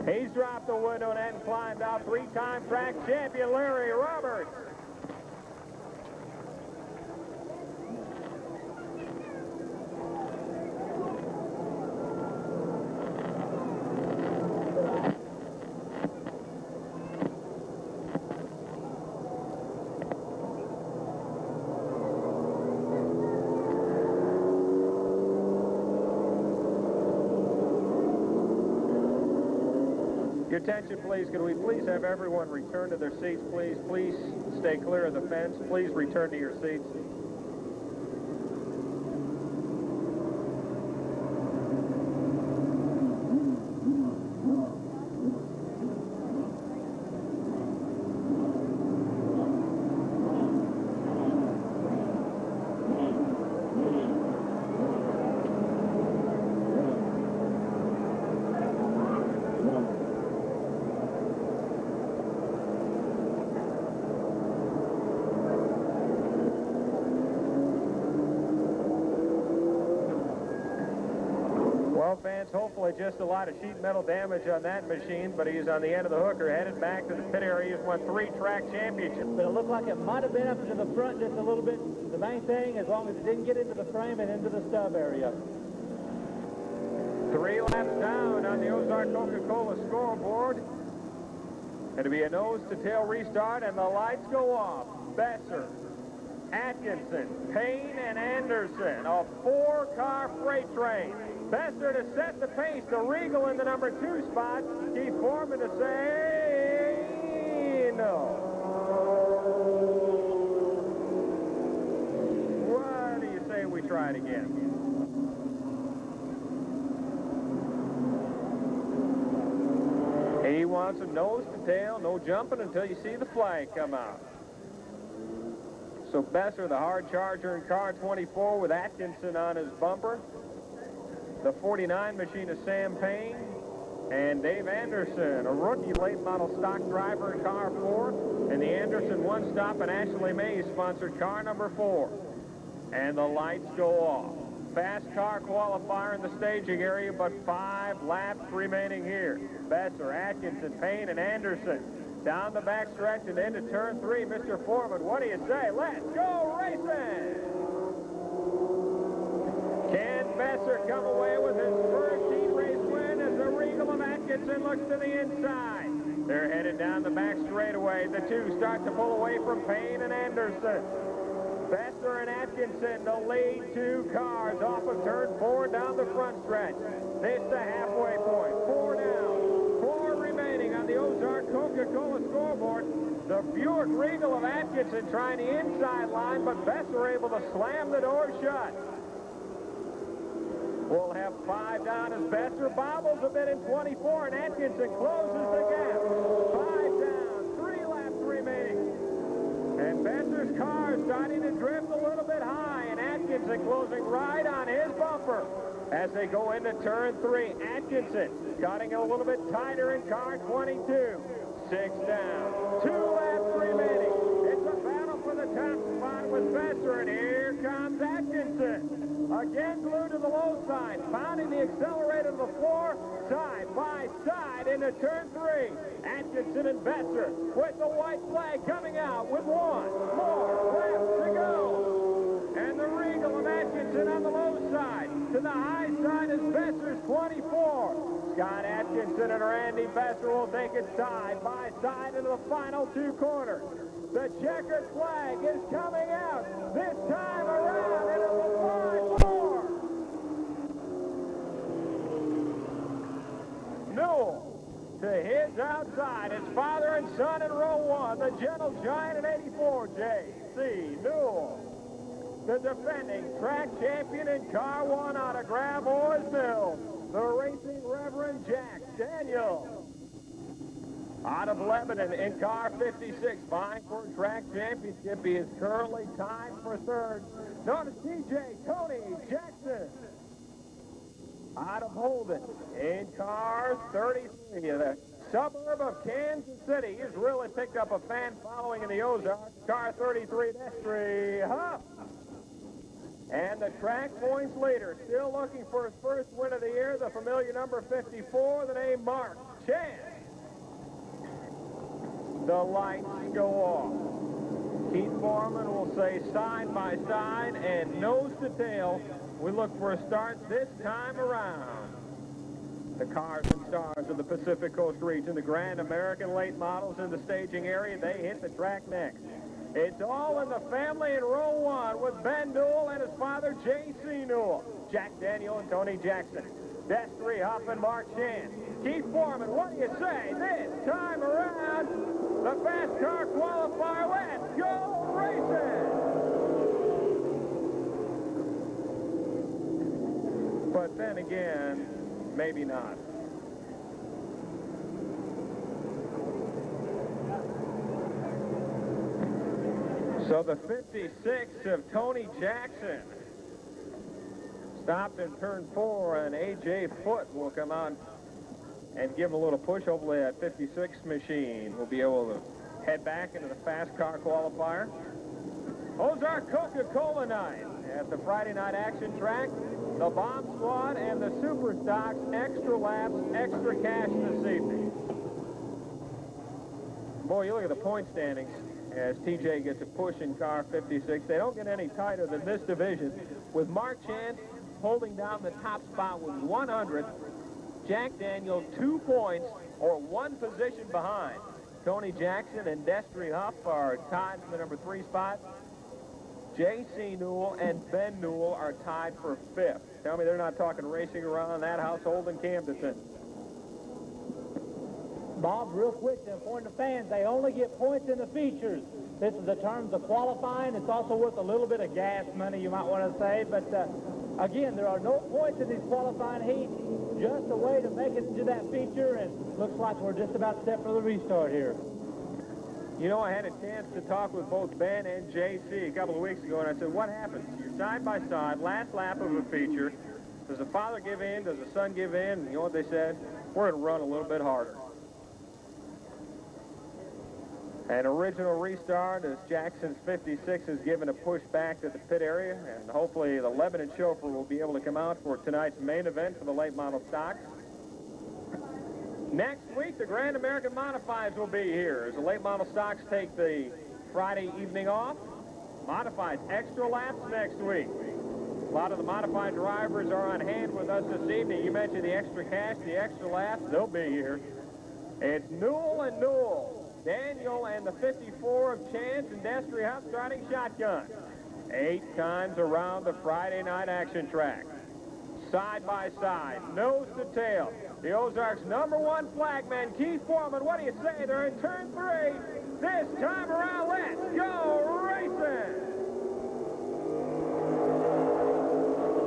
He's dropped the window net and climbed out. 3-time track champion Larry Roberts. Your attention, please. Could we please have everyone return to their seats, please? Please stay clear of the fence. Please return to your seats. Well, fans, hopefully just a lot of sheet metal damage on that machine, but he's on the end of the hooker, headed back to the pit area. He's won 3 track championships. But it looked like it might have been up into the front just a little bit. The main thing, as long as it didn't get into the frame and into the stub area. 3 laps down on the Ozark Coca-Cola scoreboard. It'll be a nose-to-tail restart, and the lights go off. Besser, Atkinson, Payne, and Anderson, a 4-car freight train. Besser to set the pace, the Regal in the number 2 spot. Keith Foreman to say no. What do you say we try it again? He wants a nose to tail, no jumping until you see the flag come out. So Besser, the hard charger in car 24 with Atkinson on his bumper. The 49 machine is Sam Payne. And Dave Anderson, a rookie late model stock driver in car 4. And the Anderson one-stop and Ashley Mays sponsored car number 4. And the lights go off. Fast car qualifier in the staging area, but 5 laps remaining here. Besser, Atkinson, Payne, and Anderson down the back stretch and into turn 3. Mr. Foreman, what do you say? Let's go racing! Can Besser come away with his first heat race win as the Regal of Atkinson looks to the inside? They're headed down the back straightaway. The 2 start to pull away from Payne and Anderson. Besser and Atkinson, the lead 2 cars off of turn 4 down the front stretch. This the halfway point. 4 down. 4 remaining on the Ozark Coca-Cola scoreboard. The Buick Regal of Atkinson trying the inside line, but Besser able to slam the door shut. We'll have 5 down as Besser bobbles a bit in 24, and Atkinson closes the gap. 5 down, 3 laps remaining. And Besser's car is starting to drift a little bit high, and Atkinson closing right on his bumper as they go into turn 3. Atkinson cutting a little bit tighter in car 22. 6 down, 2 laps remaining. It's a battle for the top spot with Besser, and here comes Atkinson. Again glued to the low side, pounding the accelerator to the floor, side by side into turn 3. Atkinson and Besser with the white flag coming out with 1 more lap to go. And the Regal of Atkinson on the low side. To the high side is Besser's 24. Scott Atkinson and Randy Besser will take it side by side into the final 2 corners. The checkered flag is coming out this time around into the 5-4. Newell to his outside. His father and son in row 1. The gentle giant in 84, J.C. Newell. The defending track champion in car 1 out of Gravois Mill. The racing Reverend Jack Daniel. Out of Lebanon in car 56, vying for a track championship. He is currently tied for 3rd. Known as TJ Tony Jackson. Out of Holden in car 33, the suburb of Kansas City. He's really picked up a fan following in the Ozarks. Car 33, Destry Huff. And the track points leader, still looking for his first win of the year, the familiar number 54, the name Mark Chan. The lights go off. Keith Foreman will say side by side and nose to tail. We look for a start this time around. The cars and stars of the Pacific Coast region, the Grand American late models in the staging area, they hit the track next. It's all in the family in row 1 with Ben Newell and his father, J.C. Newell. Jack Daniel and Tony Jackson. Destry Huff and Mark Chan. Keith Foreman, what do you say? This time around, the fast car qualifier. Let's go racing! But then again, maybe not. So the 56 of Tony Jackson stopped in turn 4, and A.J. Foote will come on and give him a little push. Hopefully that 56 machine will be able to head back into the fast car qualifier. Ozark Coca-Cola night at the Friday night action track. The Bomb Squad and the Super Stocks, extra laps, extra cash this evening. Boy, you look at the point standings as TJ gets a push in car 56. They don't get any tighter than this division, with Mark Chance holding down the top spot with 100. Jack Daniel 2 points, or 1 position behind. Tony Jackson and Destry Huff are tied for the number 3 spot. J.C. Newell and Ben Newell are tied for 5th. Tell me they're not talking racing around that household in Camdenton. Bob, real quick to inform the fans, they only get points in the features. This is the terms of qualifying. It's also worth a little bit of gas money, you might want to say. But, again, there are no points in these qualifying heats. Just a way to make it to that feature, and looks like we're just about set for the restart here. You know, I had a chance to talk with both Ben and JC a couple of weeks ago, and I said, what happens? You're side by side, last lap of a feature. Does the father give in? Does the son give in? And you know what they said? We're going to run a little bit harder. An original restart as Jackson's 56 is given a push back to the pit area, and hopefully the Lebanon chauffeur will be able to come out for tonight's main event for the late model stocks. Next week, the Grand American Modifieds will be here as the late model stocks take the Friday evening off. Modifieds extra laps next week. A lot of the modified drivers are on hand with us this evening. You mentioned the extra cash, the extra laps. They'll be here. It's Newell and Newell. Daniel and the 54 of Chance and Destry Huff starting shotgun. 8 times around the Friday night action track. Side by side, nose to tail. The Ozarks' #1 flagman, Keith Foreman. What do you say? They're in turn 3. This time around, let's go racing!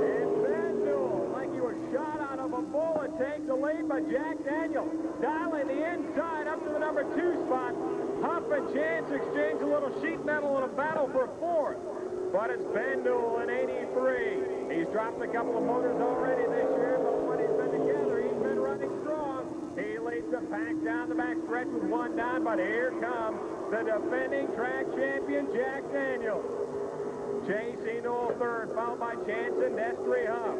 And Ben Newell, like he was shot out of a bullet, takes the lead, but Jack Daniel dialing the inside up to the number 2 spot. Huff and Chance exchange a little sheet metal in a battle for 4th. But it's Ben Newell in 83. He's dropped a couple of motors already this year, but when he's been together, he's been running strong. He leads the pack down the back stretch with 1 down, but here comes the defending track champion, Jack Daniel. J.C. Newell 3rd, followed by Chance and Destry Huff.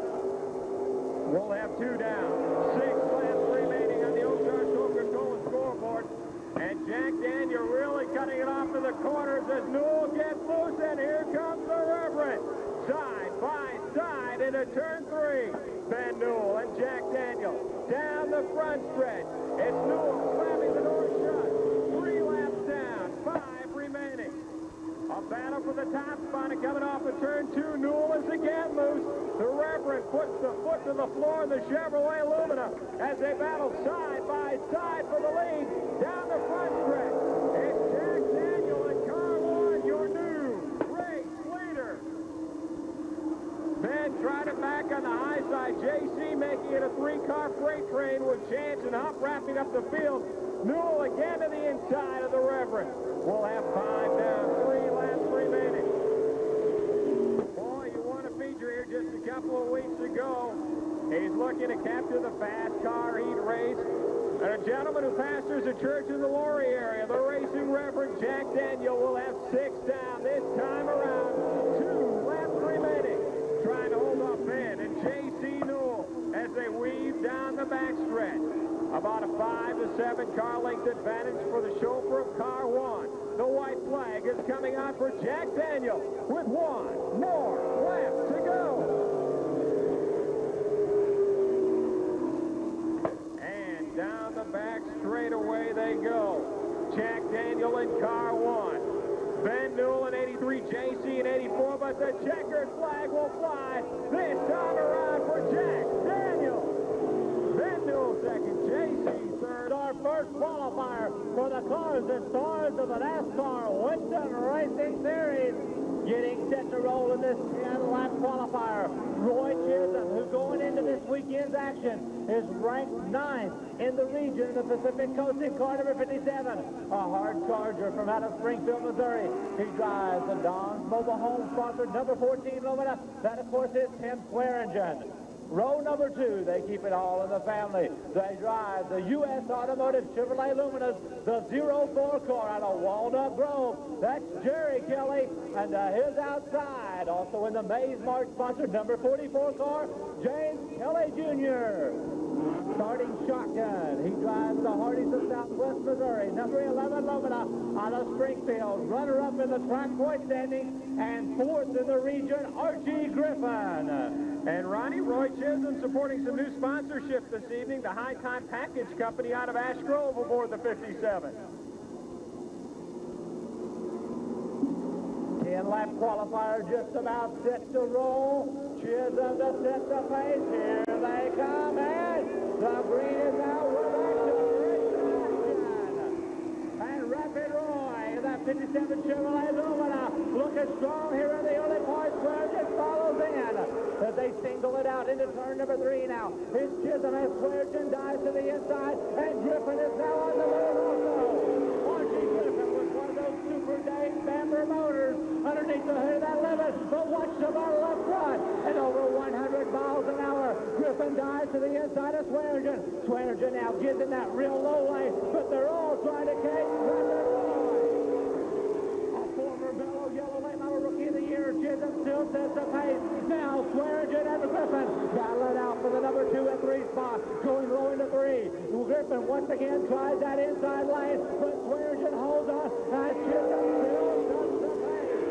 We'll have 2 down. 6 laps remaining on the Ozarks Coca-Cola scoreboard. And Jack Daniel really cutting it off to the corners as Newell gets loose, and here comes the Reverend. Side by side into turn 3. Ben Newell and Jack Daniel down the front stretch. It's Newell slamming the door shut. 3 laps down, 5 remaining. A battle for the top spot, and coming off of turn 2, Newell is again loose. The Reverend puts the foot to the floor in the Chevrolet Lumina as they battle side by side for the lead down the front stretch. It's Jack Daniel and car 1, your new race leader. Ben tried it back on the high side. JC making it a 3-car freight train with Chance and Huff wrapping up the field. Newell again to the inside of the Reverend. We'll have 5 down, 3 laps remaining. Boy, you won a feature here just a couple of weeks ago. He's looking to capture the fast car heat race. And a gentleman who pastors a church in the Laurie area, the racing Reverend Jack Daniel, will have 6 down this time around. 2 laps remaining. Trying to hold off Ben and J.C. Newell as they weave down the backstretch. About a 5 to 7 car length advantage for the chauffeur of car 1. The white flag is coming out for Jack Daniel with 1 more lap to go. And down the back straightaway they go. Jack Daniel in car 1. Ben Newell in 83, JC in 84, but the checkered flag will fly this time around for Jack Daniel. Ben Newell second, JC third. Our first qualifier for the cars and stars of the NASCAR Winston Racing Series. Getting set to roll in this 10-lap qualifier. Roy Chisholm, who's going into this weekend's action, is ranked 9th in the region in the Pacific Coast in car number 57. A hard charger from out of Springfield, Missouri. He drives the Don's Mobile Home sponsored number 14 Lumina. That, of course, is Tim Swearingen. Row number 2, they keep it all in the family. They drive the U.S. Automotive Chevrolet Luminas, the 04 car out of Walnut Grove. That's Jerry Kelly, and his outside, also in the Mays Mart sponsored number 44 car, James Kelly Jr. Starting shotgun, he drives the Hardees of Southwest Missouri, number 11 Lumina out of Springfield, runner-up in the track point standings, and 4th in the region, Archie Griffin. And Ronnie, Roy Chisholm supporting some new sponsorship this evening, the High Time Package Company out of Ash Grove aboard the 57. 10-lap qualifier just about set to roll. Chisholm to set the pace. Here they come, and the green is out with action. And Rapid Roy, that 57 Chevrolet Lumina, looking strong here in the early part. Swearengin follows in as they single it out into turn number 3 now. It's Chisholm as Swearengin dives to the inside, and Griffin is now on the lead also. Archie Griffin with one of those Super Dave Bamber motors underneath the hood of that limit, but watch the battle up front, and over 100 miles an hour. Griffin dives to the inside of Swearengin. Swearengin now gets in that real low lane, but they're all trying to catch Rapid Roy. A former Bellow Yellow Late Model Rookie of the Year, Chisholm still sets the pace. Now Swearengin and Griffin battle it out for the number 2 and 3 spot, going low into 3. Griffin once again tries that inside lane, but Swearengin holds on, and Chisholm still sets the pace.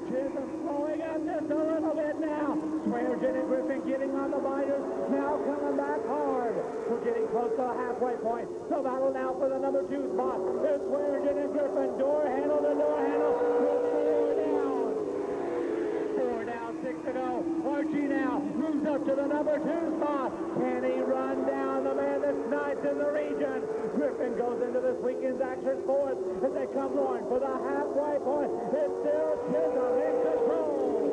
Chisholm slowing up just a little bit now. Swearengin and Griffin getting on the binders, now coming back hard. We're getting close to the halfway point. The battle now for the number 2 spot. It's Swearengin and Griffin, door handle to door handle. Four down, 6 to go. Archie now moves up to the number 2 spot. Can he run down the man that's ninth in the region? Griffin goes into this weekend's action 4th as they come on for the halfway point. It's still Chisholm in control.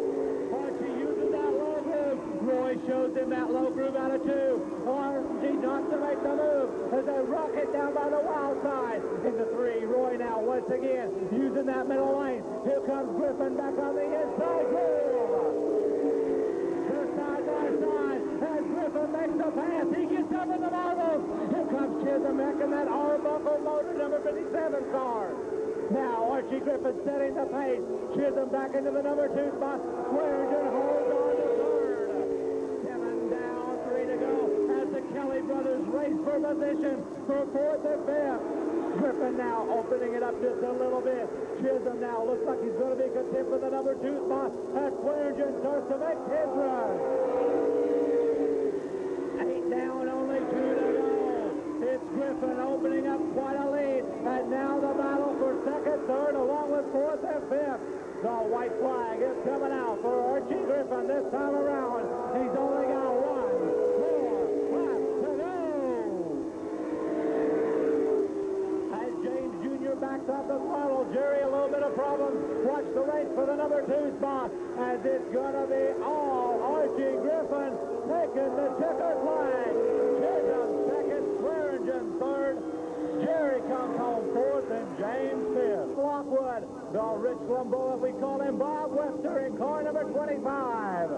Archie uses that low groove. Roy shows him that low groove out of 2. Archie not to make the move as they rock it down by the wild side. Into 3. Roy now once again using that middle lane. Here comes Griffin back on the inside groove. Side by side as Griffin makes the pass. He gets up in the marbles. Here comes Chisholm back in that Arbuckle motor number 57 car. Now Archie Griffin setting the pace. Chisholm back into the number 2 spot. Swearengin holds on to 3rd. 7 down, 3 to go as the Kelly brothers race for position for 4th and 5th. Griffin now opening it up just a little bit. Chisholm now looks like he's going to be content for the number 2 spot as Swearengin starts to make his run. 8 down, only 2 to go. It's Griffin opening up quite a lead, and now the battle for 2nd, 3rd, along with 4th and 5th. The white flag is coming out for Archie Griffin this time around. He's only got 1 more lap to go. As James Jr. backs off the throttle, Jerry, a little bit of problems. Watch the race for the number 2 spot, as it's going to be all Archie Griffin taking the checkered flag. Chisholm 2nd, Swearengin 3rd. Jerry comes home 4th, and James 5th. Lockwood, the Rich Lumbo, we call him Bob Webster in car number 25.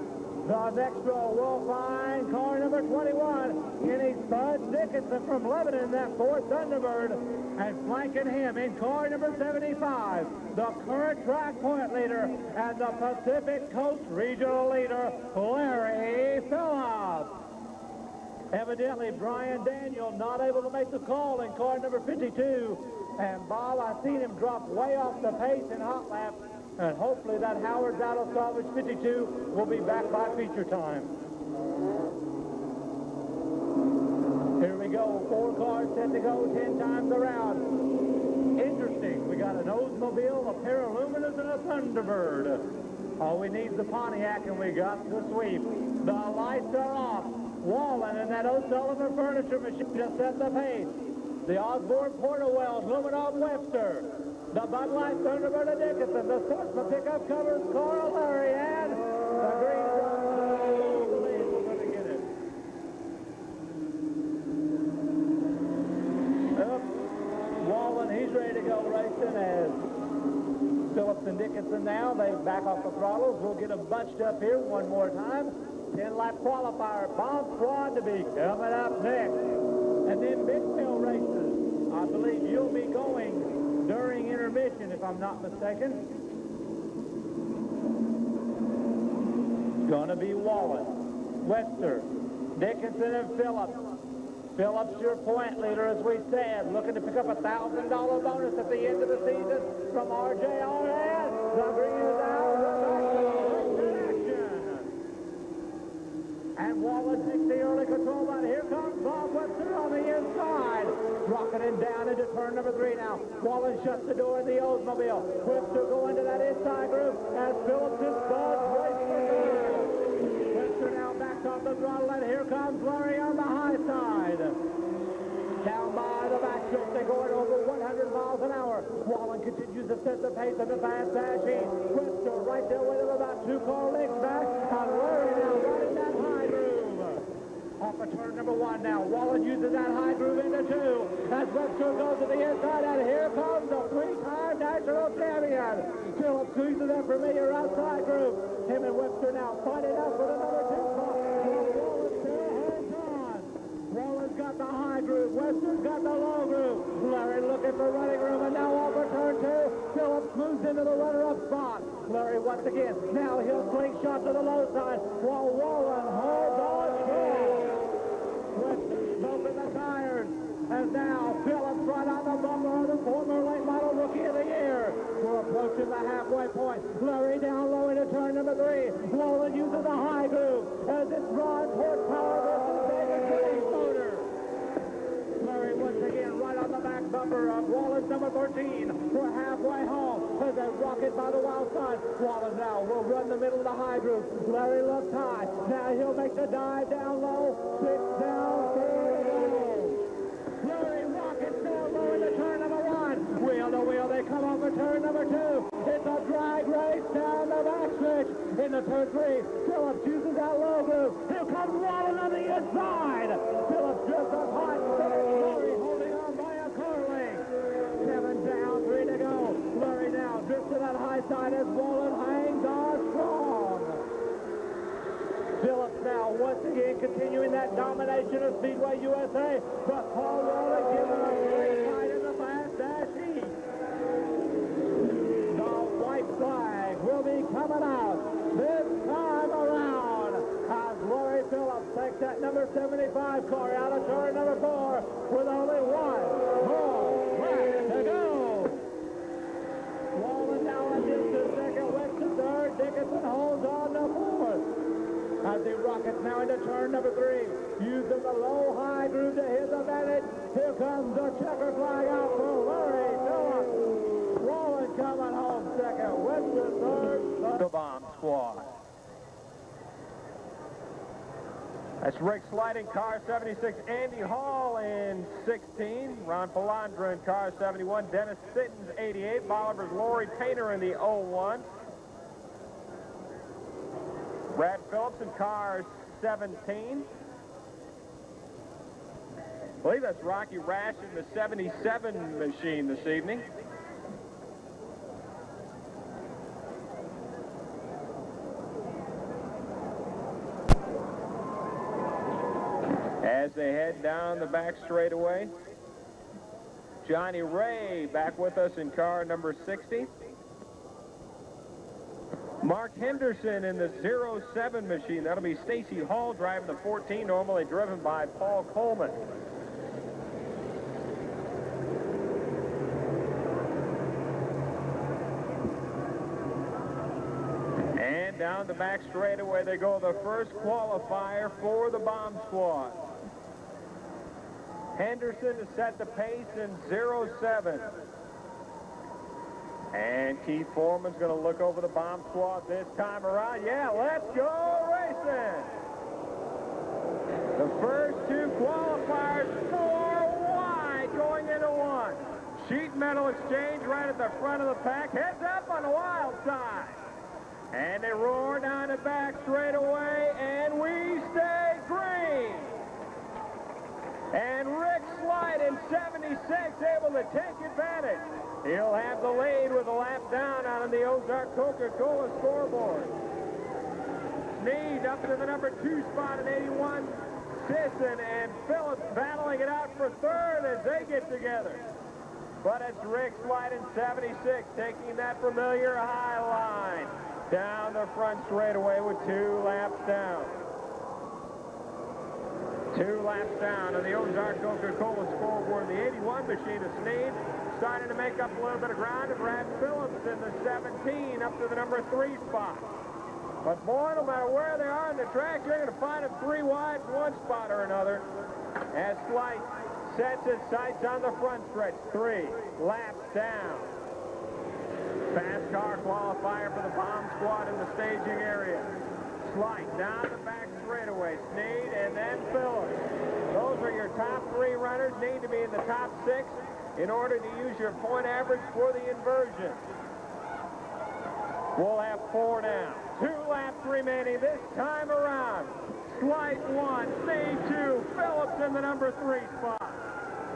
The next row will find car number 21, Kenny Spud Dickinson from Lebanon, that 4th Thunderbird. And flanking him in car number 75, the current track point leader and the Pacific Coast Regional leader, Larry Phillips. Evidently, Brian Daniel not able to make the call in car number 52. And Bob, I've seen him drop way off the pace in hot lap. And hopefully that Howard's out of salvage 52 will be back by feature time. Here we go, 4 cars set to go 10 times around. Interesting, we got an Oldsmobile, a pair of Luminas, and a Thunderbird. All we need is the Pontiac, and we got the sweep. The lights are off. Wallen and that O'Sullivan furniture machine just set the pace. The Osborne Porterwell, Luminov Webster. The Bud Light Thunderbird of Dickinson. The Sportsman pickup covers Carl Larry, and the green truck knows the lead. We're going to get it. Up. Wallen, he's ready to go racing as Phillips and Dickinson now. They back off the throttles. We'll get them bunched up here one more time. 10-lap qualifier. Bomb Squad to be coming up next. And then midfield races. I believe you'll be going during intermission, if I'm not mistaken. It's going to be Wallace, Webster, Dickinson, and Phillips. Phillips, your point leader, as we said, looking to pick up a $1,000 bonus at the end of the season from RJRS. The green is out. And Wallace takes the early control, but here comes Bob Webster on the inside. Rocketing down into turn number 3 now. Wallace shuts the door in the Oldsmobile. Webster going to that inside group as Phillips is buzzed right for third. Webster now backs off the throttle, and here comes Larry on the high side. Down by the back stretch, they're going over 100 miles an hour. Wallen continues to set the pace in the fast machine. Webster right there with him about 2 car lengths back. And Larry now running that high groove. Off of turn number 1 now. Wallen uses that high groove into 2. As Webster goes to the inside, and here comes the 3-time national champion. Phillips squeezes that familiar outside groove. Him and Webster now fighting out for the number 2 spot. Wallen's got the high groove. Webster's got the low groove. Larry looking for running room, and now over turn 2. Phillips moves into the runner-up spot. Larry once again. Now he'll slingshot to the low side while Wallen holds on strong. Webster's smoking the tires. And now Phillips right on the bumper of the former late model rookie of the year. We're approaching the halfway point. Larry down low into turn number 3. Wallen uses the high groove as it's Ron horsepower versus David Gray's motor. Larry once again right on the back bumper of Wallen's number 13. We're halfway home as they rocket by the wild side. Wallen now will run the middle of the high groove. Larry looks high. Now he'll make the dive down low. 6 down, 4 to go. Larry rockets down low into turn number 1. Wheel to wheel, they come over turn number 2. It's a drag race down the backstretch into turn 3. Phillips uses that low groove. Here comes Wallen on the inside. Phillips drifts up high. Larry holding on by a car length. 7 down, 3 to go. Larry now drifts to that high side as Wallen hangs on strong. Phillips now once again continuing that domination of Speedway USA, but Paul Wallen giving a great fight in the fast dash heat. The white flag will be coming out this time around as Larry Phillips takes that number 75 car out of turn number 4 with only 1 more lap to go. Wallen now in distance second, Webster third, Dickinson holds on to 4th. As he rockets now into turn number 3. Using the low-high groove to his advantage. Here comes the checker flag out for Larry Phillips. Wallen coming home second. Webster third. The Bomb Squad. That's Rick Sliding, car 76. Andy Hall in 16. Ron Palandra in car 71. Dennis Sittons, 88. Bolivar's Lori Painter in the 01. Brad Phillips in car 17. I believe that's Rocky Rash in the 77 machine this evening. As they head down the back straightaway, Johnny Ray back with us in car number 60. Mark Henderson in the 07 machine. That'll be Stacy Hall driving the 14, normally driven by Paul Coleman. And down the back straightaway they go, the first qualifier for the Bomb Squad. Henderson to set the pace in 07. And Keith Foreman's going to look over the Bomb Squad this time around. Yeah, let's go racing. The first 2 qualifiers, 4 wide going into 1. Sheet metal exchange right at the front of the pack. Heads up on the wild side. And they roar down the back straight away, and we stay green. And Rick Slide in 76 able to take advantage. He'll have the lead with a lap down on the Ozark Coca-Cola scoreboard. Sneed up to the number 2 spot in 81. Sisson and Phillips battling it out for third as they get together. But it's Rick Slight in 76 taking that familiar high line down the front straightaway with 2 laps down. 2 laps down on the Ozark Coca-Cola scoreboard. The 81 machine of Sneed starting to make up a little bit of ground to Brad Phillips in the 17 up to the number 3 spot. But boy, no matter where they are on the track, you're going to find them 3 wide in one spot or another. As Slight sets his sights on the front stretch. 3 laps down. Fast car qualifier for the bomb squad in the staging area. Slight down the back straightaway. Sneed and then Phillips. Those are your top 3 runners. Need to be in the top 6 in order to use your point average for the inversion. We'll have 4 now. 2 laps remaining this time around. Slight 1, Sneed 2, Phillips in the number 3 spot.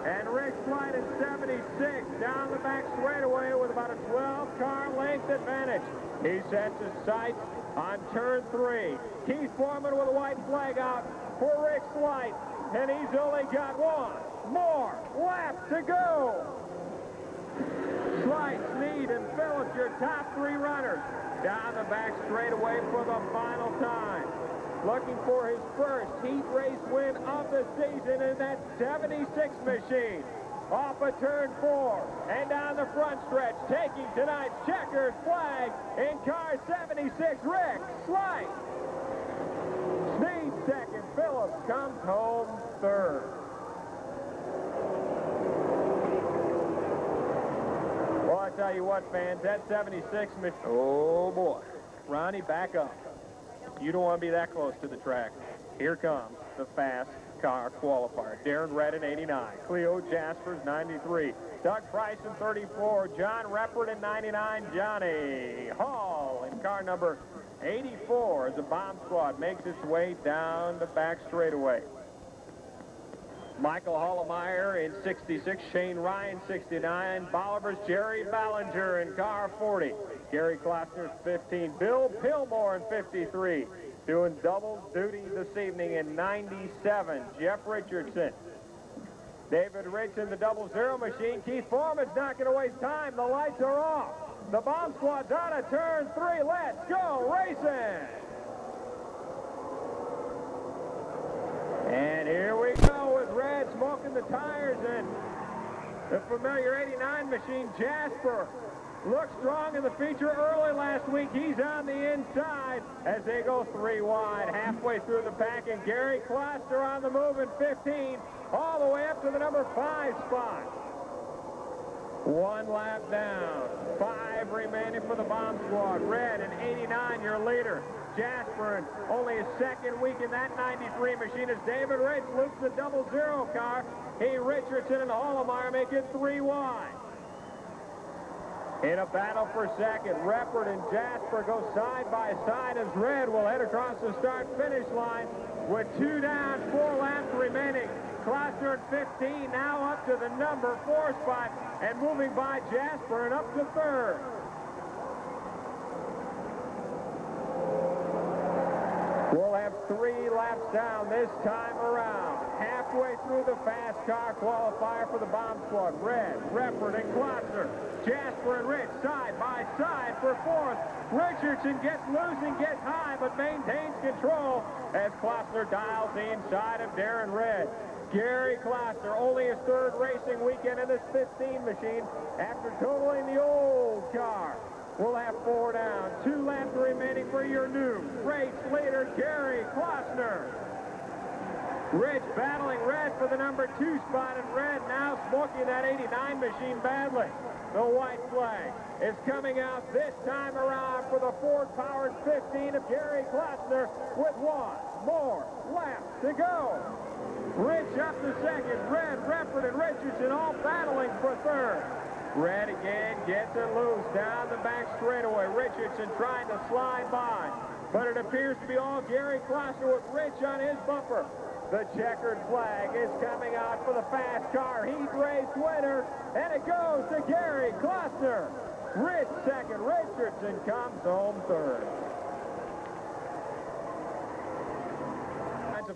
And Rick Slight in 76 down the back straightaway with about a 12-car length advantage. He sets his sights on turn 3. Keith Foreman with a white flag out for Rick Slight. And he's only got 1 more lap to go. Slight, Sneed, and Phillips, your top 3 runners, down the back straightaway for the final time. Looking for his first heat race win of the season in that 76 machine. Off of turn 4 and down the front stretch, taking tonight's checkered flag in car 76, Rick Slight. Sneed second, Phillips comes home third. Well, I tell you what, fans, that 76 machine, oh boy. Ronnie, back up. You don't want to be that close to the track. Here comes the fast car qualifier. Darren Redd in 89. Cleo Jaspers, 93. Doug Price in 34. John Reppert in 99. Johnny Hall in car number 84 as the bomb squad makes its way down the back straightaway. Michael Hollemeyer in 66. Shane Ryan, 69. Bolivar's Jerry Ballinger in car 40. Gary Klossner's 15. Bill Pillmore in 53. Doing double duty this evening in 97. Jeff Richardson. David Rich in the 00 machine. Keith Foreman's not going to waste time. The lights are off. The bomb squad's out of turn 3. Let's go racing. And here we go with Red smoking the tires and the familiar 89 machine, Jasper. Looked strong in the feature early last week. He's on the inside as they go 3 wide halfway through the pack. And Gary Kloster on the move in 15 all the way up to the number 5 spot. 1 lap down. 5 remaining for the bomb squad. Red in 89, your leader. Jasper in only his second week in that 93 machine as David Rich loops the 00 car. He, Richardson, and Hollemeyer make it 3 wide. In a battle for second, Reppert and Jasper go side by side as Red will head across the start-finish line with 2 down, 4 laps remaining. Kloster at 15, now up to the number 4 spot and moving by Jasper and up to 3rd. We'll have 3 laps down this time around. Halfway through the fast car qualifier for the bomb squad. Red, Reppert, and Kloster. Jasper and Rich side by side for 4th. Richardson gets loose and gets high, but maintains control as Kloster dials the inside of Darren Red. Gary Kloster, only his 3rd racing weekend in this 15 machine after totaling the old car. We'll have 4 down. 2 laps remaining for your new race leader, Gary Kloster. Rich battling Red for the number 2 spot, and Red now smoking that 89 machine badly. The white flag is coming out this time around for the Ford-powered 15 of Gary Kloster with 1 more lap to go. Rich up to 2nd. Red, Reppert, and Richardson all battling for 3rd. Red again gets it loose down the back straightaway. Richardson trying to slide by, but it appears to be all Gary Kloster with Rich on his bumper. The checkered flag is coming out for the fast car heat race winner, and it goes to Gary Kloster. Rich 2nd, Richardson comes home 3rd.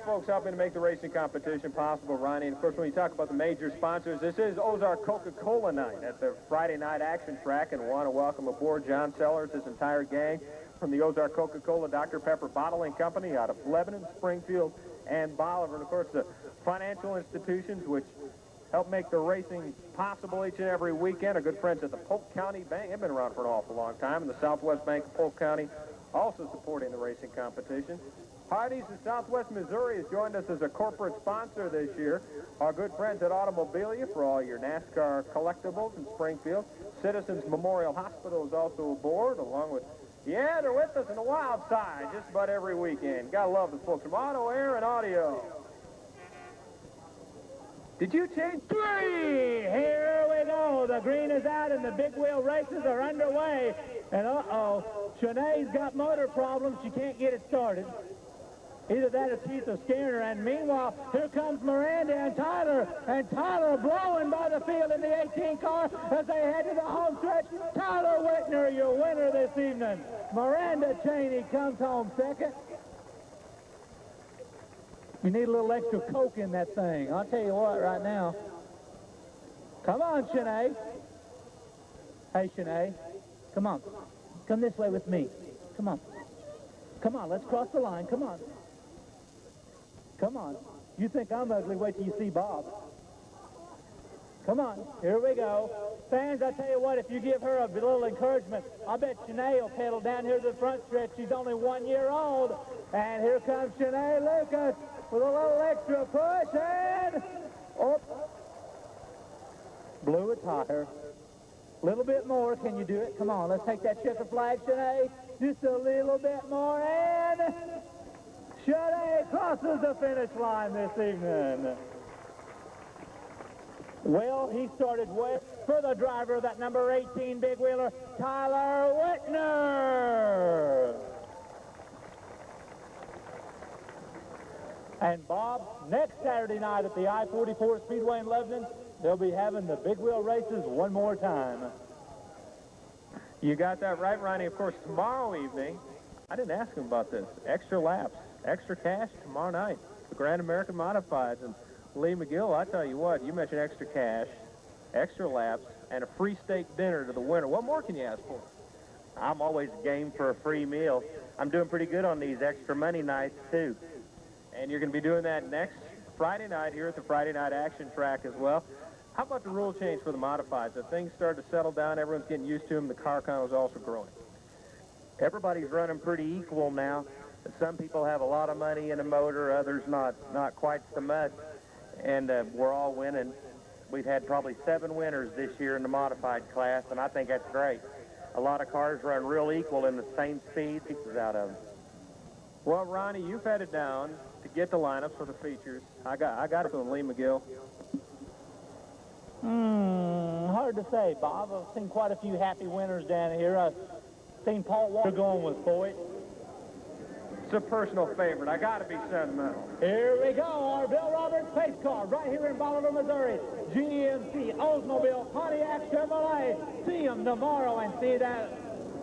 folks helping to make the racing competition possible, Ronnie. And of course, when you talk about the major sponsors, this is Ozark Coca-Cola night at the Friday night action track, and want to welcome aboard John Sellers, his entire gang from the Ozark Coca-Cola Dr. Pepper Bottling Company out of Lebanon, Springfield, and Bolivar. And of course, the financial institutions which help make the racing possible each and every weekend. Our good friends at the Polk County Bank have been around for an awful long time, and the Southwest Bank of Polk County also supporting the racing competition. Hardee's in Southwest Missouri has joined us as a corporate sponsor this year. Our good friends at Automobilia for all your NASCAR collectibles in Springfield. Citizens Memorial Hospital is also aboard, along with, yeah, they're with us in the wild side just about every weekend. Gotta love the folks from Auto, Air, and Audio. Did you change? 3, here we go. The green is out and the big wheel races are underway. And uh-oh, Shanae's got motor problems. She can't get it started. Either that or Keith are scaring her. And meanwhile, here comes Miranda and Tyler. And Tyler blowing by the field in the 18 car as they head to the home stretch. Tyler Whitner, your winner this evening. Miranda Cheney comes home second. You need a little extra Coke in that thing. I'll tell you what right now. Come on, Shanae. Hey, Shanae. Come on. Come this way with me. Come on. Come on, let's cross the line. Come on. Come on. You think I'm ugly, wait till you see Bob. Come on. Here we go. Fans, I tell you what, if you give her a little encouragement, I bet Shanae will pedal down here to the front stretch. She's only 1 year old. And here comes Shanae Lucas with a little extra push and... Oh. Blew a tire. A little bit more. Can you do it? Come on, let's take that checker flag, Shanae. Just a little bit more, and Shanae crosses the finish line this evening. Well, he started way for the driver of that number 18 big wheeler, Tyler Whitner. And Bob, next Saturday night at the I-44 Speedway in Lebanon, they'll be having the big wheel races one more time. You got that right, Ronnie. Of course, tomorrow evening, I didn't ask him about this, extra laps, extra cash tomorrow night. The Grand American Modifieds. And Lee McGill, I tell you what, you mentioned extra cash, extra laps, and a free steak dinner to the winner. What more can you ask for? I'm always game for a free meal. I'm doing pretty good on these extra money nights, too. And you're going to be doing that next Friday night here at the Friday night action track as well. How about the rule change for the Modifieds? As things started to settle down, everyone's getting used to them, the car count is also growing. Everybody's running pretty equal now. Some people have a lot of money in a motor, others not quite so much. And we're all winning. We've had probably 7 winners this year in the modified class, and I think that's great. A lot of cars run real equal in the same speed out of them. Well, Ronnie, you've headed down to get the lineups for the features. I got it from Lee McGill. Hard to say, Bob. I've seen quite a few happy winners down here. I've seen Paul Walker going with Foyt. It's a personal favorite. I got to be sentimental. Here we go, our Bill Roberts pace car right here in Bolivar, Missouri. GMC, Oldsmobile, Pontiac, Chevrolet. See them tomorrow and see that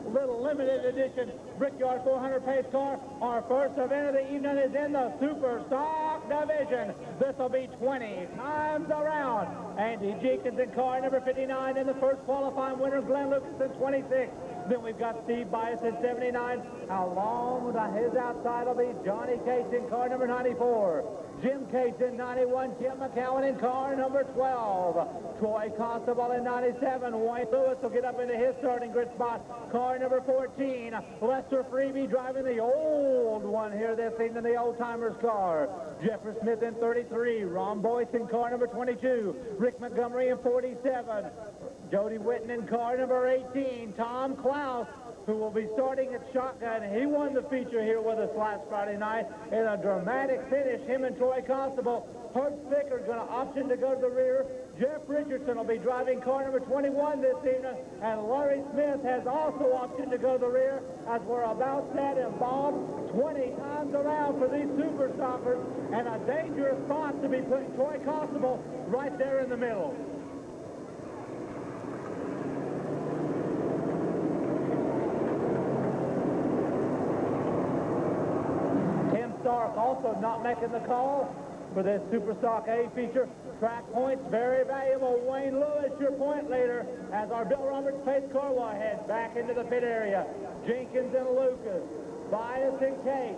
little limited edition Brickyard 400 pace car. Our first event of the evening is in the Super Stock Division. This will be 20 times around. Andy Jenkins in car number 59 in the first qualifying winner, Glenn Lucas in 26. Then we've got Steve Bias in 79. Along with his outside will be Johnny Cates in car number 94. Jim Cates in 91. Kim McCowan in car number 12. Troy Constable in 97. Wayne Lewis will get up into his starting grid spot. Car number 14. Lester Freebie driving the old one here this evening, the old-timers car. Jeffrey Smith in 33. Ron Boyce in car number 22. Rick Montgomery in 47. Jody Whitten in car number 18. Tom Klaus, who will be starting at shotgun. He won the feature here with us last Friday night in a dramatic finish. Him and Troy Constable. Herb Spicker is going to option to go to the rear. Jeff Richardson will be driving car number 21 this evening. And Larry Smith has also optioned to go to the rear as we're about set and Bob 20 times around for these super stoppers. And a dangerous spot to be putting Troy Constable right there in the middle. Park also not making the call for this Super Stock A feature. Track points, very valuable. Wayne Lewis, your point leader, as our Bill Roberts pace car heads back into the pit area. Jenkins and Lucas, Bias and Case.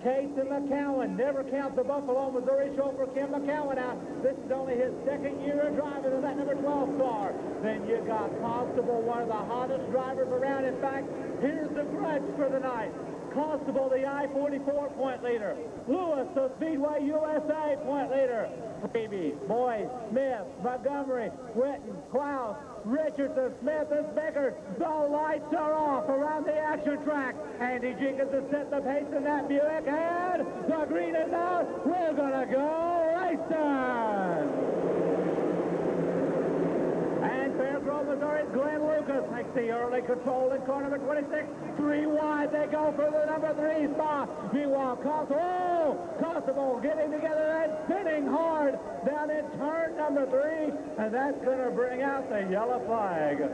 Case and McCowan. Never count the Buffalo, Missouri show for Kim McCowan out. This is only his second year of driving in that number 12 car. Then you got Constable, one of the hottest drivers around. In fact, here's the grudge for the night. Constable, the I-44 point leader. Lewis, the Speedway USA point leader. Freebie, Boyd, Smith, Montgomery, Witten, Klaus, Richardson, Smith, and Becker. The lights are off around the action track. Andy Jenkins has set the pace in that Buick, and the green is out. We're gonna go racing. And Fairgrove, Missouri's Glenn Lucas takes the early control in car number 26. 3 wide, they go for the number 3 spot. Meanwhile, Constable getting together and spinning hard down in turn number 3. And that's going to bring out the yellow flag.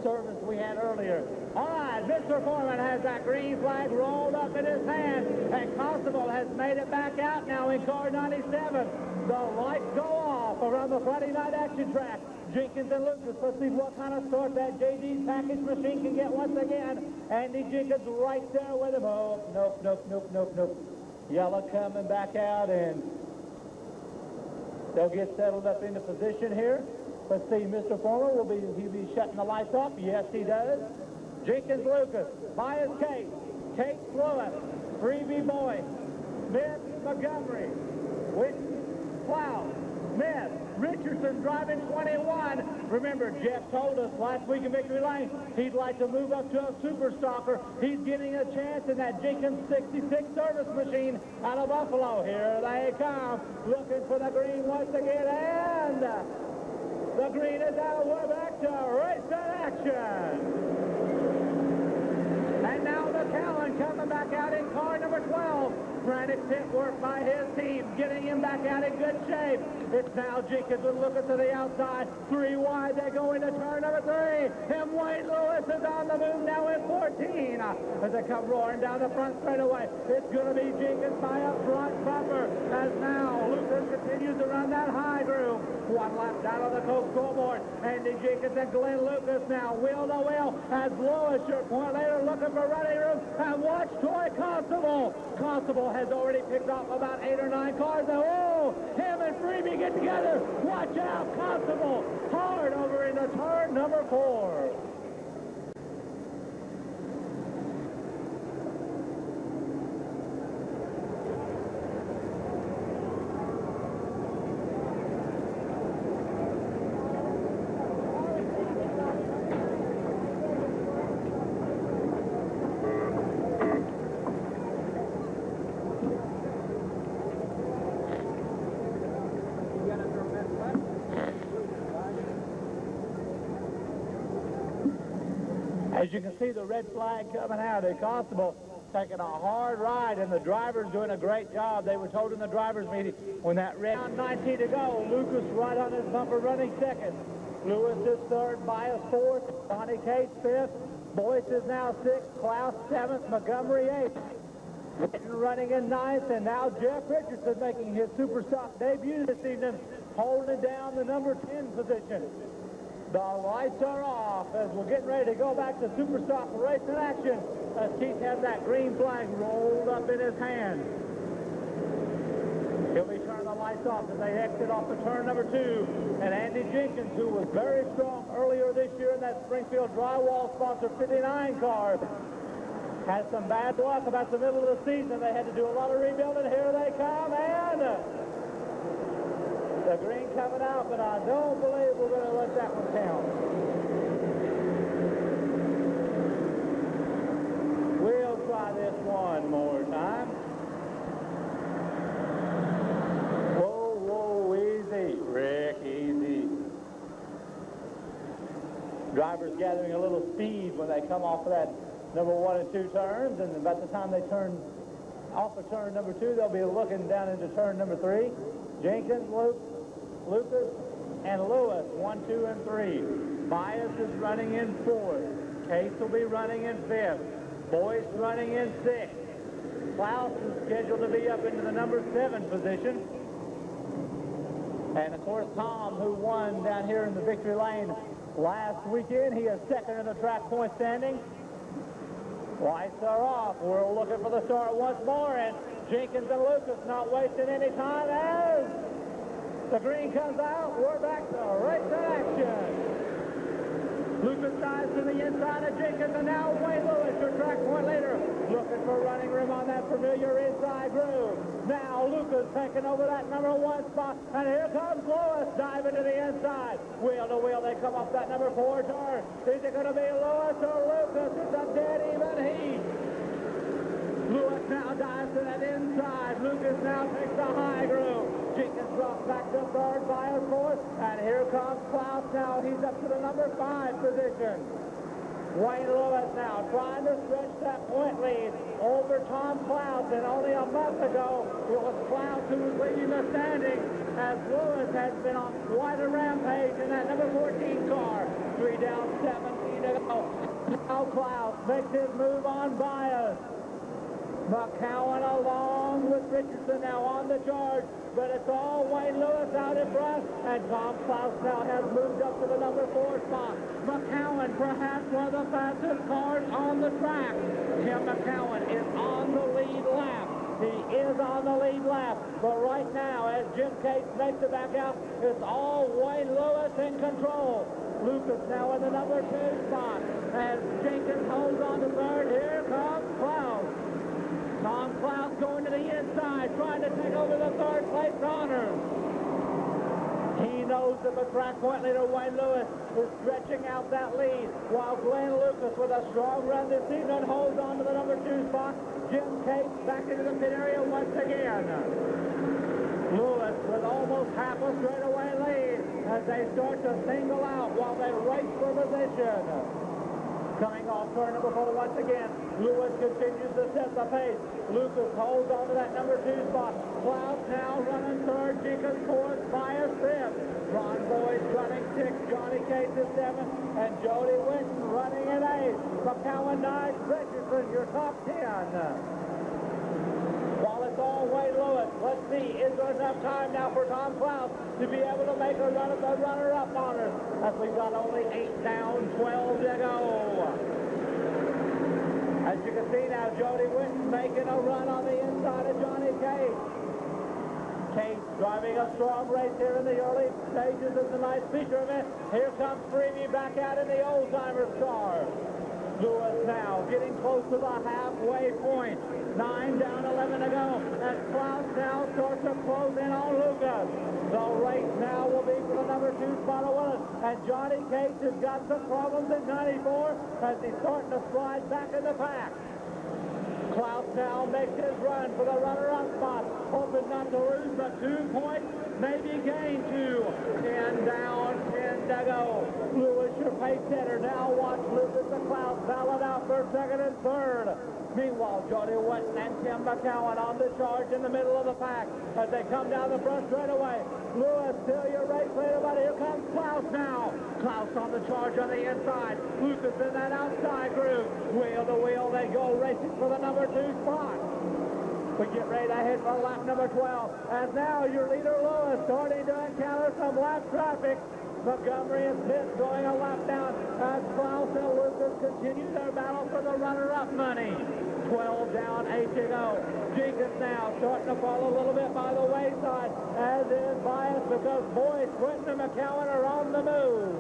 Service we had earlier. All right, Mr. Foreman has that green flag rolled up in his hand, and Constable has made it back out now in car 97. The lights go off around the Friday night action track. Jenkins and Lucas, let's see what kind of start that JD's package machine can get once again. Andy Jenkins right there with him. Oh, nope. Yellow coming back out, and they'll get settled up into position here. Let's see, Mr. Foreman, he'll be shutting the lights off. Yes, he does. Jenkins, Lucas, Bias, Case, Case, Lewis, Freebie, Boyd, Smith, Montgomery, Whitten, Klaus, Smith, Richardson driving 21. Remember, Jeff told us last week in Victory Lane he'd like to move up to a super stalker. He's getting a chance in that Jenkins 66 service machine out of Buffalo. Here they come, looking for the green once again, and the green is out. We're back to race action. And now McCowan coming back out in car number 12. Frantic pit work by his team, getting him back out in good shape. It's now Jenkins looking to the outside. 3 wide, they go into turn number 3. And Wayne Lewis is on the move now in 14. As they come roaring down the front straightaway, it's going to be Jenkins by a front bumper. As now Lucas continues to run that high groove. 1 lap down on the Coke scoreboard. Andy Jenkins and Glenn Lucas now wheel to wheel as Lewis, your point leader, looking for running room. And watch Troy Constable. Constable has already picked up about 8 or 9 cars. And him and Freebie get together. Watch out, Constable. Hard over into turn number 4. As you can see, the red flag coming out. The Constable taking a hard ride, and the driver's doing a great job. They were told in the driver's meeting when that red 19 to go. Lucas right on his bumper running second. Lewis is third, Bias fourth, Bonnie Case fifth, Boyce is now sixth, Klaus seventh, Montgomery eighth. Witten running in ninth, and now Jeff Richardson making his super stock debut this evening, holding down the number 10 position. The lights are off as we're getting ready to go back to super stock racing action as Keith has that green flag rolled up in his hand. He'll be turning the lights off as they exit off of turn number 2. And Andy Jenkins, who was very strong earlier this year in that Springfield Drywall sponsor 59 car, had some bad luck about the middle of the season. They had to do a lot of rebuilding. Here they come, and the green coming out, but I don't believe we're going to let that one count. We'll try this one more time. Whoa, whoa, easy, Rick, easy. Drivers gathering a little speed when they come off of that number 1 and 2 turns, and about the time they turn off of turn number 2, they'll be looking down into turn number 3. Jenkins, Lucas, and Lewis, 1, 2, and 3. Bias is running in 4th. Case will be running in 5th. Boyce running in 6th. Klaus is scheduled to be up into the number 7 position. And, of course, Tom, who won down here in the victory lane last weekend, he is second in the track point standing. Lights are off. We're looking for the start once more, and Jenkins and Lucas not wasting any time as the green comes out. We're back to race action. Lucas dives to the inside of Jenkins, and now Wayne Lewis, your track point leader, looking for running room on that familiar inside groove. Now Lucas taking over that number 1 spot, and here comes Lewis diving to the inside. Wheel to wheel, they come off that number 4 turn. Is it going to be Lewis or Lucas? It's a dead even heat. Lewis now dives to that inside. Lucas now takes the high groove. Jenkins drops back to 3rd by a 4th. And here comes Klaus now. He's up to the number 5 position. Wayne Lewis now trying to stretch that point lead over Tom Klaus. And only a month ago, it was Klaus who was leading the standing, as Lewis has been on quite a rampage in that number 14 car. 3 down, 17 to go. Now Klaus makes his move on Bias. McCowan along with Richardson now on the charge, but it's all Wayne Lewis out in front, and Tom Klaus now has moved up to the number 4 spot. McCowan, perhaps one of the fastest cars on the track. Tim McCowan is on the lead lap. He is on the lead lap, but right now, as Jim Cates makes it back out, it's all Wayne Lewis in control. Lucas now in the number 2 spot, as Jenkins holds on to 3rd. Here comes Klaus. Tom Klaus going to the inside, trying to take over the 3rd place honors. He knows that the track point leader, Wayne Lewis, is stretching out that lead, while Glenn Lucas, with a strong run this evening, holds on to the number 2 spot. Jim Cates back into the pit area once again. Lewis with almost half a straightaway lead as they start to single out while they race for position. Coming off turn number 4 once again, Lewis continues to set the pace. Lucas holds on to that number 2 spot. Klaus now running 3rd, Jenkins 4th, Bias 5th. Ron Boyce running 6th, Johnny Cates is 7th, and Jody Winton running in 8th. McCowan 9th, Richardson, your top 10. While it's all Wayne Lewis, let's see, is there enough time now for Tom Klaus to be able to make a run at the runner-up honors, as we've got only 8 down, 12 to go. As you can see now, Jody Winton making a run on the inside of Johnny Cates. Cates driving a strong race here in the early stages of tonight's feature event. Here comes Freebie back out in the old-timers car. Lewis now getting close to the halfway point. 9 down, 11 to go. And Klaus now starts to close in on Lucas. The race now will be for the number 2 spot of Willis. And Johnny Cates has got some problems in 94 as he's starting to slide back in the pack. Klaus now makes his run for the runner-up spot, hoping not to lose, but 2 points, maybe gain 2. 10 down, 10 to go. Lewis, your pace setter. Now watch Lucas and Klaus battle it out for 2nd and 3rd. Meanwhile, Jody Winton and Tim McCowan on the charge in the middle of the pack as they come down the front straightaway. Lewis, still your race leader, but here comes Klaus now. Klaus on the charge on the inside. Lucas in that outside groove. Wheel to wheel, they go racing for the number 2 spot. We get ready to head for lap number 12. And now your leader, Lewis, starting to encounter some lap traffic. Montgomery and Pitt going a lap down as Klaus and Lucas continue their battle for the runner-up money. 12 down, 8 to go. Jenkins now starting to fall a little bit by the wayside, as is Bias, because Boyce, Quinton, and McCowan are on the move.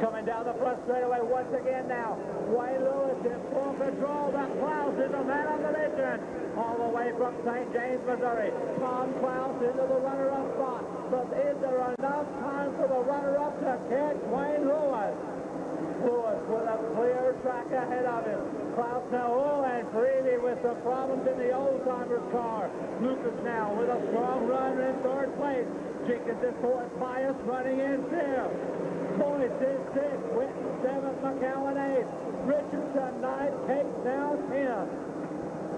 Coming down the front straightaway once again now. Wayne Lewis in full control. That Klaus is the man on the mission. All the way from St. James, Missouri. Tom Klaus into the runner-up spot. But is there enough time for the runner-up to catch Wayne Lewis? Lewis with a clear track ahead of him. Klaus now, and Freebie with some problems in the old-timers car. Lucas now with a strong run in third place. Jenkins is fourth, Bias running in fifth. Boyce is sixth, Whitten seventh, McCowan eighth. Richardson ninth, Cake now 10th.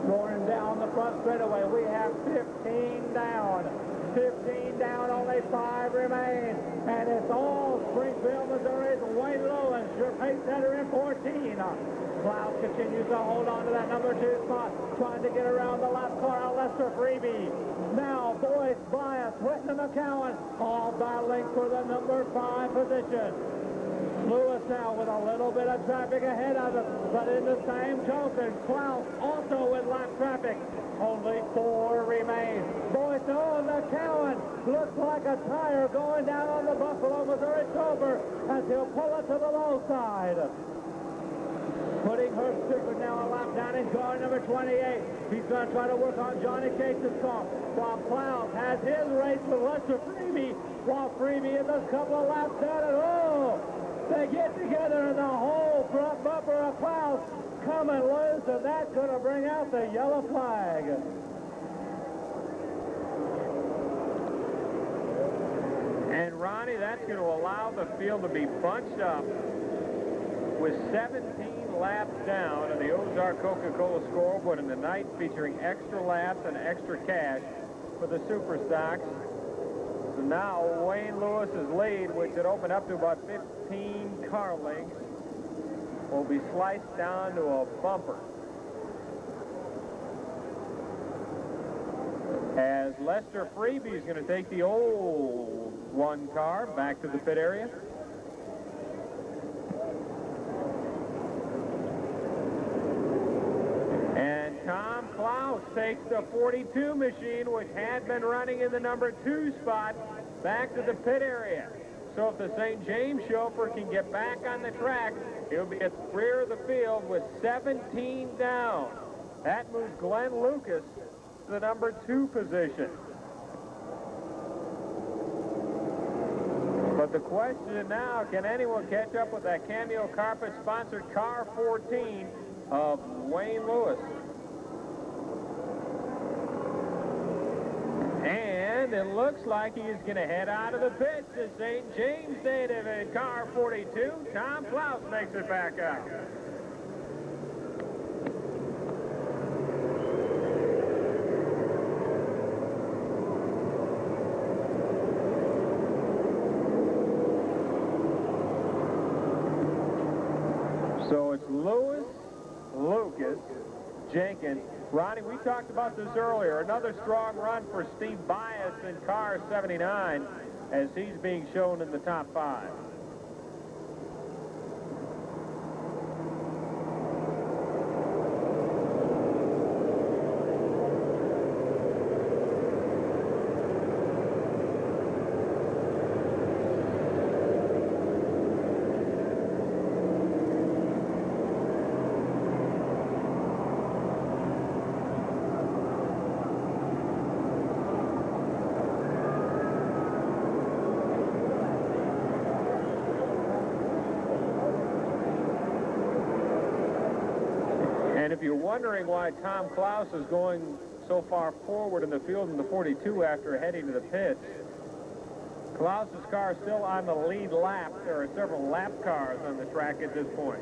Roaring down the front straightaway, we have 15 down. 15 down, only 5 remain. And it's all Springfield, Missouri's Wayne Lewis, your pace setter in 14. Klaus continues to hold on to that number 2 spot, trying to get around the last car out, Lester Freebie. Now, Boyce, Bias, Whitten, and McCowan, all battling for the number 5 position. Lewis now with a little bit of traffic ahead of him, but in the same token, Klaus also with lap traffic. Only 4 remain. Boyce, McCowan looks like a tire going down on the Buffalo, Missouri Toper as he'll pull it to the low side. Putting her Stewart now a lap down in car number 28. He's going to try to work on Johnny Case's car, while Klaus has his race with Lester Freebie, while Freebie is a couple of laps down, and they get together and the whole front bumper of Klaus coming loose, and that's going to bring out the yellow flag. And Ronnie, that's going to allow the field to be bunched up with 17 laps down in the Ozark Coca-Cola scoreboard in the night, featuring extra laps and extra cash for the super stocks. So now Wayne Lewis's lead, which had opened up to about 15 car lengths, will be sliced down to a bumper. As Lester Freebie is going to take the old 1 car back to the pit area. And Tom Klaus takes the 42 machine, which had been running in the number 2 spot, back to the pit area. So if the St. James chauffeur can get back on the track, he'll be at the rear of the field with 17 down. That moves Glenn Lucas to the number 2 position. But the question now, can anyone catch up with that Cameo Carpet sponsored car 14 of Wayne Lewis? And it looks like he's going to head out of the pits. The St. James native in car 42. Tom Klaus makes it back out. So it's Lewis, Lucas, Jenkins. Ronnie, we talked about this earlier. Another strong run for Steve Bias in car 79 as he's being shown in the top 5. And if you're wondering why Tom Klaus is going so far forward in the field in the 42 after heading to the pits, Klaus's car is still on the lead lap. There are several lap cars on the track at this point.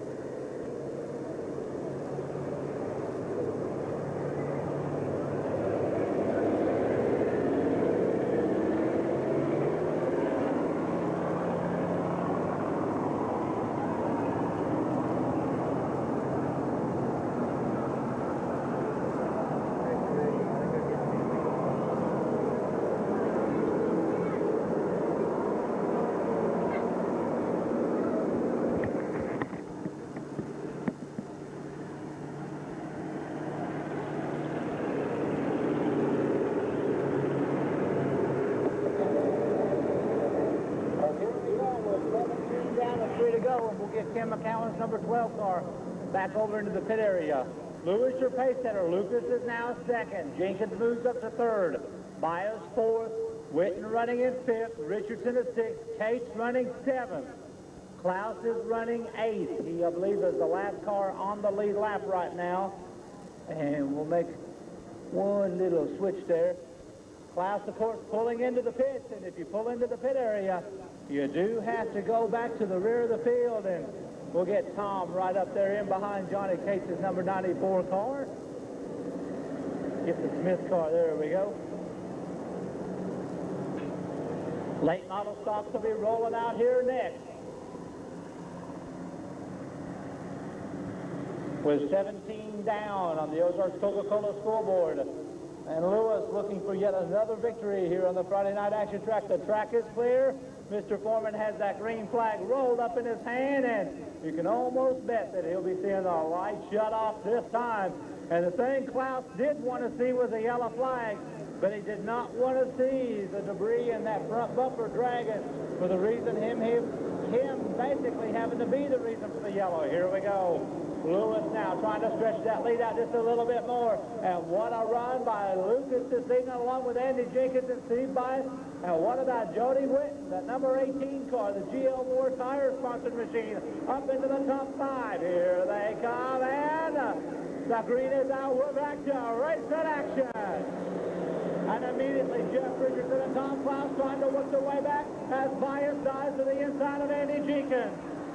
get Kim McCowan's number 12 car back over into the pit area. Lewis, your pace setter. Lucas is now second. Jenkins moves up to third. Bias fourth. Witten running in fifth. Richardson is sixth. Cates running seventh. Klaus is running eighth. He, I believe, is the last car on the lead lap right now. And we'll make one little switch there. Klaus, of course, pulling into the pits. And if you pull into the pit area, you do have to go back to the rear of the field. And we'll get Tom right up there in behind Johnny Cates' number 94 car. Get the Smith car. There we go. Late model stocks will be rolling out here next. With 17 down on the Ozarks Coca-Cola scoreboard. And Lewis looking for yet another victory here on the Friday night action track. The track is clear. Mr. Foreman has that green flag rolled up in his hand, and you can almost bet that he'll be seeing the light shut off this time. And the thing Klaus did want to see was a yellow flag, but he did not want to see the debris in that front bumper dragging for the reason him basically having to be the reason for the yellow. Here we go. Lewis now trying to stretch that lead out just a little bit more. And what a run by Lucas this evening along with Andy Jenkins and Steve Bias. And what about Jody Witten, that number 18 car, the GL Moore tire sponsored machine, up into the top five. Here they come, and the green is out. We're back to race set action. And immediately Jeff Richardson and Tom Klaus trying to work their way back as Bias dives to the inside of Andy Jenkins.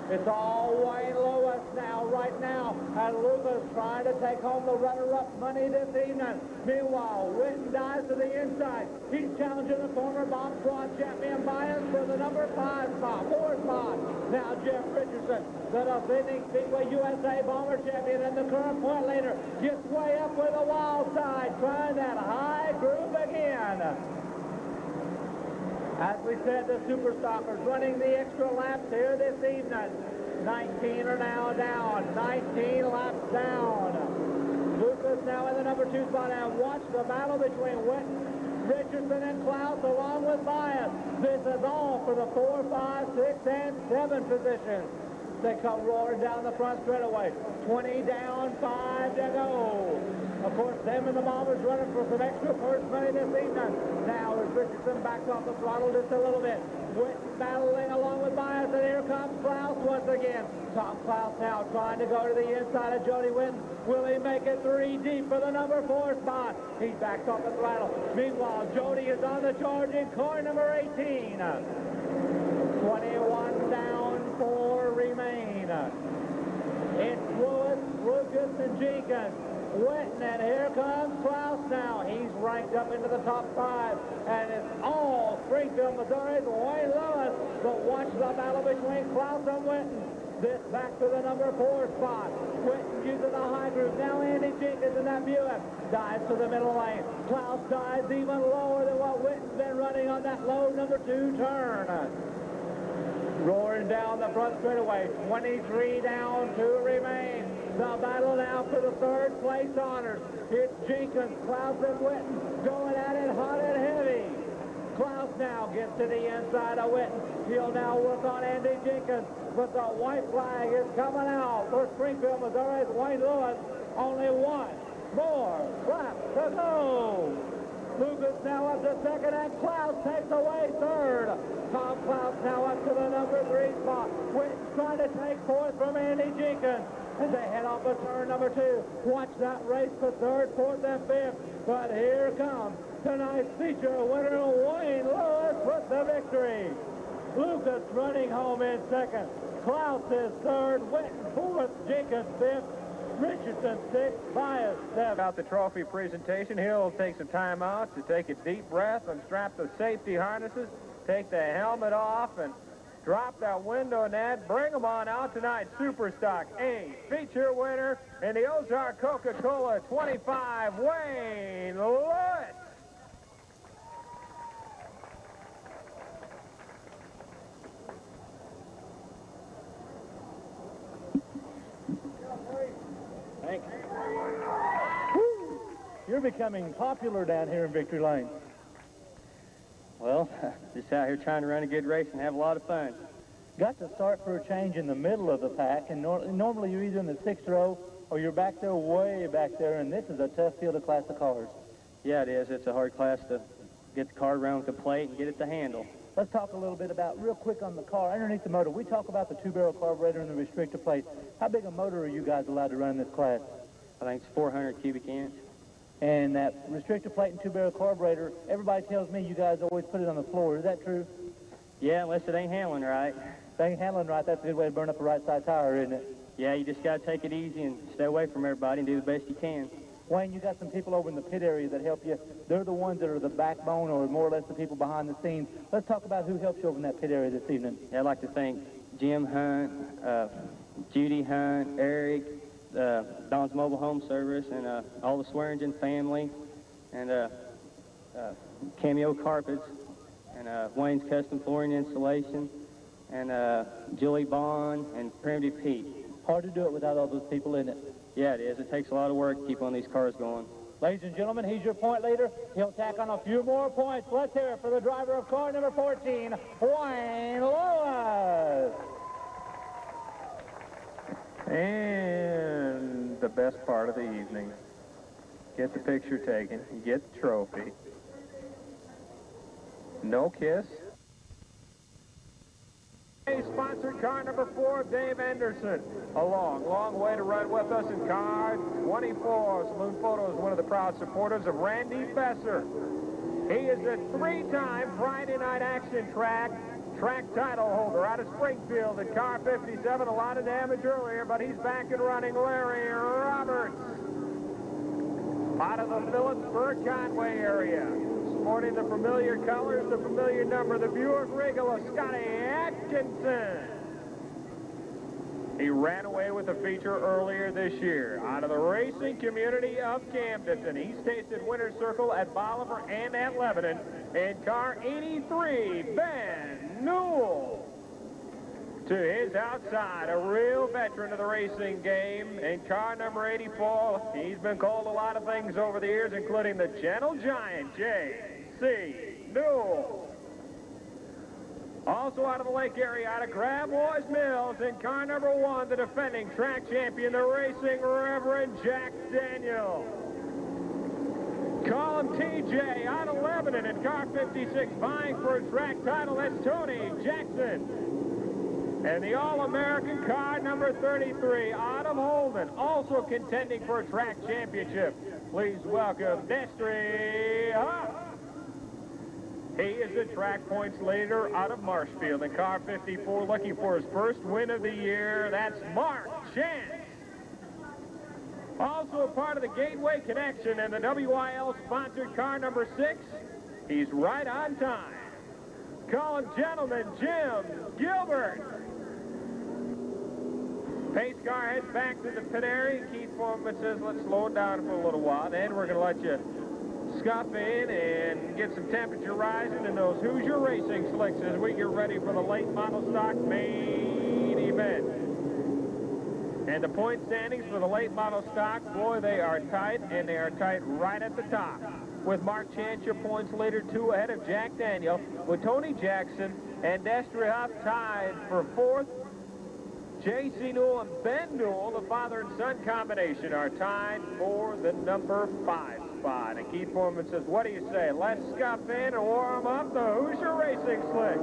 It's all Wayne Lewis now, right now, and Lucas trying to take home the runner-up money this evening. Meanwhile, Witten dives to the inside. He's challenging the former Bob Squad champion Bias for the number 4 spot. Now Jeff Richardson, the defending Speedway USA Bomber champion and the current point leader, gets way up with the wild side, trying that high groove again. As we said, the Super Stockers running the extra laps here this evening. 19 are now down. 19 laps down. Lucas now in the number 2 spot, and watch the battle between Witten, Richardson, and Klaus along with Bias. This is all for the 4, 5, 6, and 7 positions. They come roaring down the front straightaway. 20 down, 5 to go. Of course, them and the Bombers running for some extra purse money this evening. Now as Richardson backs off the throttle just a little bit. Witten battling along with Bias, and here comes Klaus once again. Tom Klaus now trying to go to the inside of Jody Witten. Will he make it 3 deep for the number 4 spot? He backs off the throttle. Meanwhile, Jody is on the charge in car number 18. 21 down, 4 remain. It's Lewis, Lucas, and Jenkins. Witten, and here comes Klaus now. He's ranked up into the top 5, and it's all Springfield, Missouri's Wayne Lewis. But watch the battle between Klaus and Witten. This back to the number 4 spot. Witten using the high groove. Now Andy Jenkins in that Buick dives to the middle lane. Klaus dives even lower than what Witten's been running on that low number 2 turn. Roaring down the front straightaway. 23 down, 2 remain. The battle now for the 3rd place honors. It's Jenkins, Klaus, and Witten going at it hot and heavy. Klaus now gets to the inside of Witten. He'll now work on Andy Jenkins, but the white flag is coming out for Springfield, Missouri's Wayne Lewis. Only 1 more lap to go. Lucas now up to 2nd, and Klaus takes away 3rd. Tom Klaus now up to the number 3 spot. Witten's trying to take 4th from Andy Jenkins as they head off of turn number 2. Watch that race for 3rd, 4th, and 5th. But here comes tonight's feature winner, Wayne Lewis, with the victory. Lucas running home in 2nd. Klaus is 3rd. Witten 4th. Jenkins 5th. Richardson 6th, Bias 7th. About the trophy presentation, he'll take some time out to take a deep breath, unstrap the safety harnesses, take the helmet off, and drop that window net. Bring them on out tonight. Super Stock A feature winner in the Ozark Coca-Cola 25, Wayne Lewis. Thank you. Woo! You're becoming popular down here in Victory Lane. Well, just out here trying to run a good race and have a lot of fun. Got to start for a change in the middle of the pack, and normally you're either in the 6th row or you're back there, way back there, and this is a tough field of class of cars. Yeah, it is. It's a hard class to get the car around with the plate and get it to handle. Let's talk a little bit about, real quick on the car, underneath the motor. We talk about the 2-barrel carburetor and the restrictor plate. How big a motor are you guys allowed to run in this class? I think it's 400 cubic inch. And that restrictor plate and 2-barrel carburetor, everybody tells me you guys always put it on the floor. Is that true? Yeah, unless it ain't handling right. If it ain't handling right, that's a good way to burn up a right side tire, isn't it? Yeah, you just got to take it easy and stay away from everybody and do the best you can. Wayne, you got some people over in the pit area that help you. They're the ones that are the backbone, or more or less the people behind the scenes. Let's talk about who helps you over in that pit area this evening. Yeah, I'd like to thank Jim Hunt, Judy Hunt, Eric, Don's Mobile Home Service, and all the Swearingen family, and Cameo Carpets, and Wayne's Custom Flooring Installation, and Julie Bond, and Primitive Pete. Hard to do it without all those people in it. Yeah, it is. It takes a lot of work to keep one of these cars going. Ladies and gentlemen, he's your point leader. He'll tack on a few more points. Let's hear it for the driver of car number 14, Wayne Lewis. And the best part of the evening. Get the picture taken, get the trophy. No kiss. Sponsored car number 4, Dave Anderson. A long way to run with us in car 24. Saloon Photo is one of the proud supporters of Randy Besser. He is a 3-time Friday Night Action track title holder out of Springfield in car 57. A lot of damage earlier, but he's back and running. Larry Roberts out of the Phillipsburg Conway area. Sporting the familiar colors, the familiar number, the Buick Regal of Scotty Atkinson. He ran away with the feature earlier this year. Out of the racing community of Camden, he's tasted winner's circle at Bolivar and at Lebanon. In car 83, Ben Newell. To his outside, a real veteran of the racing game. In car number 84, he's been called a lot of things over the years, including the Gentle Giant, J.C. Newell. Also out of the lake area, out of Gravois Mills, in car number 1, the defending track champion, the racing Reverend Jack Daniel. Call him TJ out of Lebanon in car 56, vying for a track title. That's Tony Jackson. And the All-American car number 33, out of Holden, also contending for a track championship. Please welcome Destry Huff. He is the track points leader out of Marshfield in car 54, looking for his first win of the year. That's Mark Chance. Also a part of the Gateway Connection and the WIL-sponsored car number 6. He's right on time. Call him Gentleman Jim Gilbert. Pace car heads back to the pit area. Keith Foreman says, let's slow it down for a little while. Then we're going to let you scuff in and get some temperature rising in those Hoosier Racing slicks as we get ready for the late model stock main event. And the point standings for the late model stock, boy, they are tight, and they are tight right at the top. With Mark Chance, your points leader, 2 ahead of Jack Daniel, with Tony Jackson and Destry Huff tied for 4th. J.C. Newell and Ben Newell, the father and son combination, are tied for the number 5 spot. And Keith Foreman says, what do you say? Let's scuff in and warm up the Hoosier Racing Slick.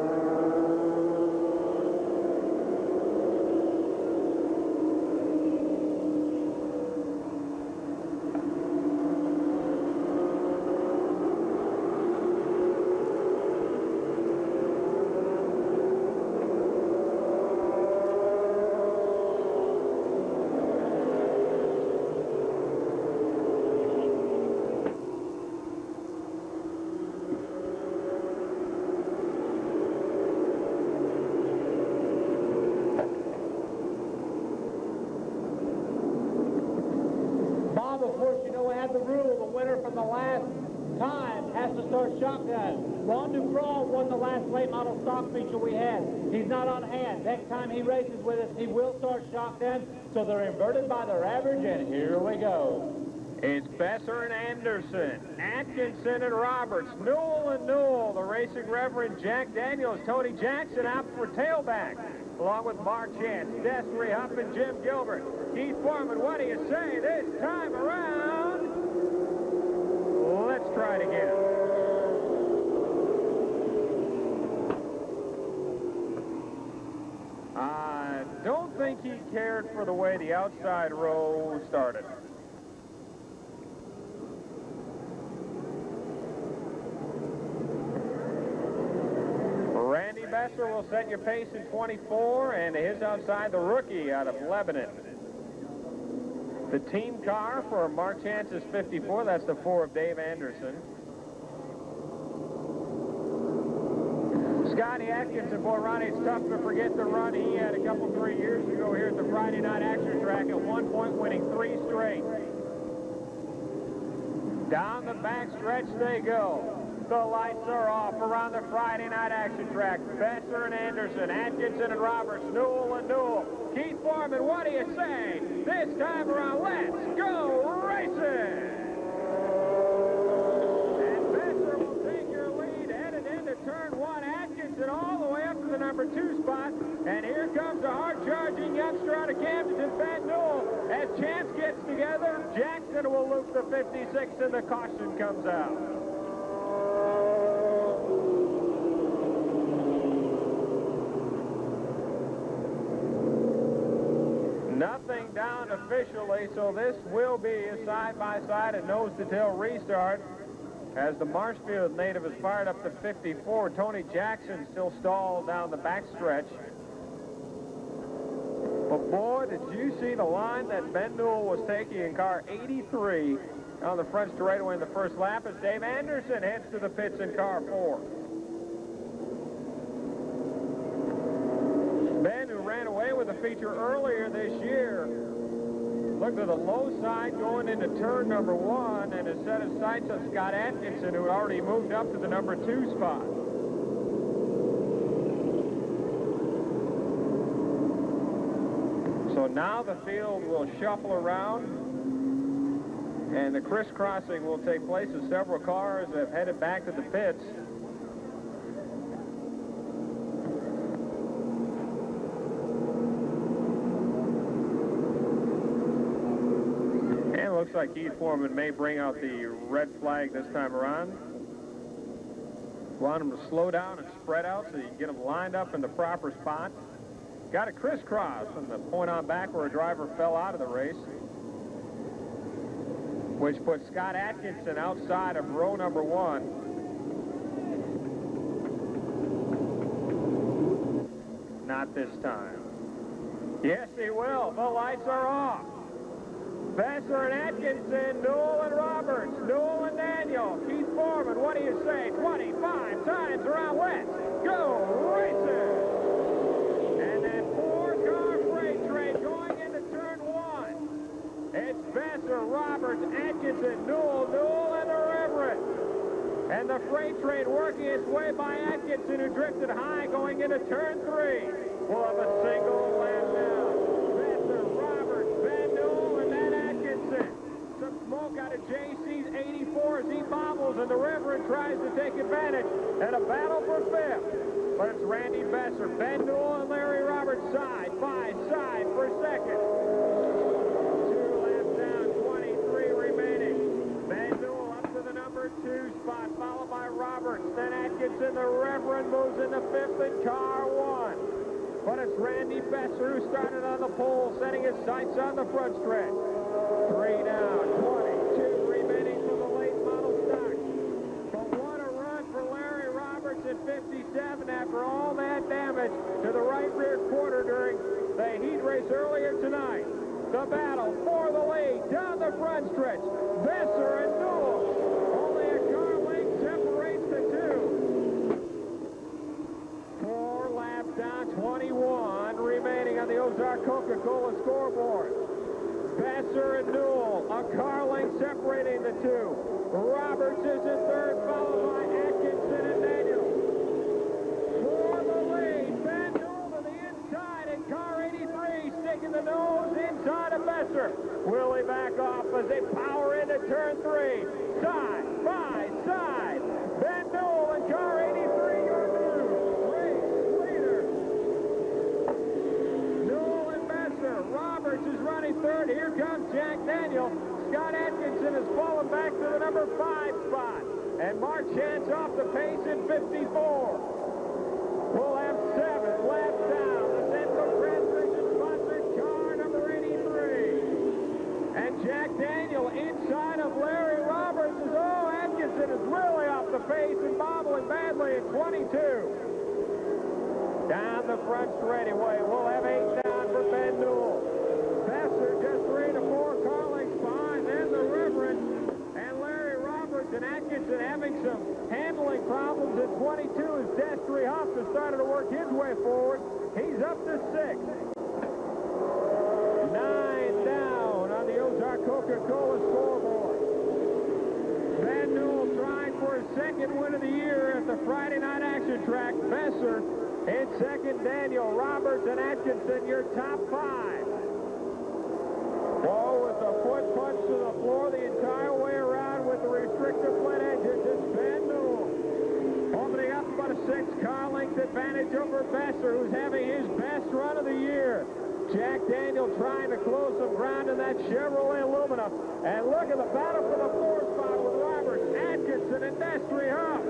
Late model stock feature we had. He's not on hand. Next time he races with us, he will start shotgun, so they're inverted by their average, and here we go. It's Besser and Anderson, Atkinson and Roberts, Newell and Newell, the Racing Reverend Jack Daniels, Tony Jackson out for tailback, along with Mark Chance, Desiree Huff, and Jim Gilbert. Keith Foreman, what do you say this time around? Let's try it again. I don't think he cared for the way the outside row started. Randy Besser will set your pace in 24, and his outside the rookie out of Lebanon. The team car for Mark Chance's 54, that's the 4 of Dave Anderson. Scotty Atkinson, boy, Ronnie, it's tough to forget the run he had a couple, 3 years ago here at the Friday Night Action Track, at one point winning 3 straight. Down the back stretch they go. The lights are off around the Friday Night Action Track. Besser and Anderson, Atkinson and Roberts, Newell and Newell. Keith Foreman, what do you say? This time around, let's go racing! And Besser will take your lead, headed into turn 1. Atkinson all the way up to the number 2 spot. And here comes a hard-charging youngster out of Camden, Ben Newell. As Chance gets together, Jackson will loop the 56 and the caution comes out. Nothing down officially, so this will be a side-by-side and nose-to-tail restart as the Marshfield native is fired up to 54. Tony Jackson still stalled down the backstretch. But boy, did you see the line that Ben Newell was taking in car 83 on the front straightaway in the first lap as Dave Anderson heads to the pits in car 4. Ben, who ran away with the feature earlier this year, looked to the low side going into turn number 1 and has set his sights on Scott Atkinson, who had already moved up to the number 2 spot. So now the field will shuffle around, and the crisscrossing will take place as several cars have headed back to the pits. Looks like Keith Foreman may bring out the red flag this time around. Want him to slow down and spread out so you can get them lined up in the proper spot. Got a crisscross from the point on back where a driver fell out of the race, which puts Scott Atkinson outside of row number 1. Not this time. Yes, he will. The lights are off. Besser and Atkinson, Newell and Roberts, Newell and Daniel, Keith Foreman, what do you say? 25 times around, let's go racing! And that 4-car freight train going into turn 1. It's Besser, Roberts, Atkinson, Newell, and the Reverend. And the freight train working its way by Atkinson, who drifted high going into turn 3. We'll have a single lap now. Some smoke out of JC's 84 as he bobbles, and the Reverend tries to take advantage, and a battle for 5th. But it's Randy Besser, Ben Newell, and Larry Roberts side by side for 2nd. 2 laps down, 23 remaining. Ben Newell up to the number 2 spot, followed by Roberts. Then Atkinson, the Reverend, moves into 5th in car 1. But it's Randy Besser who started on the pole, setting his sights on the front stretch. 3 down, 22 remaining for the late model stock. But what a run for Larry Roberts at 57 after all that damage to the right rear quarter during the heat race earlier tonight. The battle for the lead down the front stretch. Besser and Newell. Only a car length separates the 2. 4 laps down, 21 remaining on the Ozark Coca-Cola scoreboard. Besser and Newell, a car length separating the 2. Roberts is in 3rd, followed by Atkinson and Daniel. For the lead, Ben Newell to the inside in car 83, sticking the nose inside of Besser. Will he back off as they power into falling back to the number 5 spot. And Marchand's off the pace in 54. We'll have 7 laps down. The Central Transmission sponsored car number 83. And Jack Daniel inside of Larry Roberts is, Atkinson is really off the pace and bobbling badly at 22. Down the front straightaway, we'll have 8 down for Ben Newell. Besser just 3 to 4 car lengths behind. Then the Reverend and Larry Roberts and Atkinson having some handling problems at 22 as Destry Huff has started to work his way forward. He's up to 6. 9 down on the Ozark Coca-Cola scoreboard. Ben Newell trying for his second win of the year at the Friday night action track. Besser in second, Daniel, Roberts, and Atkinson, your top 5. Whoa, with a foot punch to the floor the entire way around with the restrictor plate engines. It's Ben Newell opening up about a 6-car length advantage over Besser, who's having his best run of the year. Jack Daniel trying to close some ground in that Chevrolet Lumina. And look at the battle for the 4 spot with Roberts, Atkinson, and Destry Huff.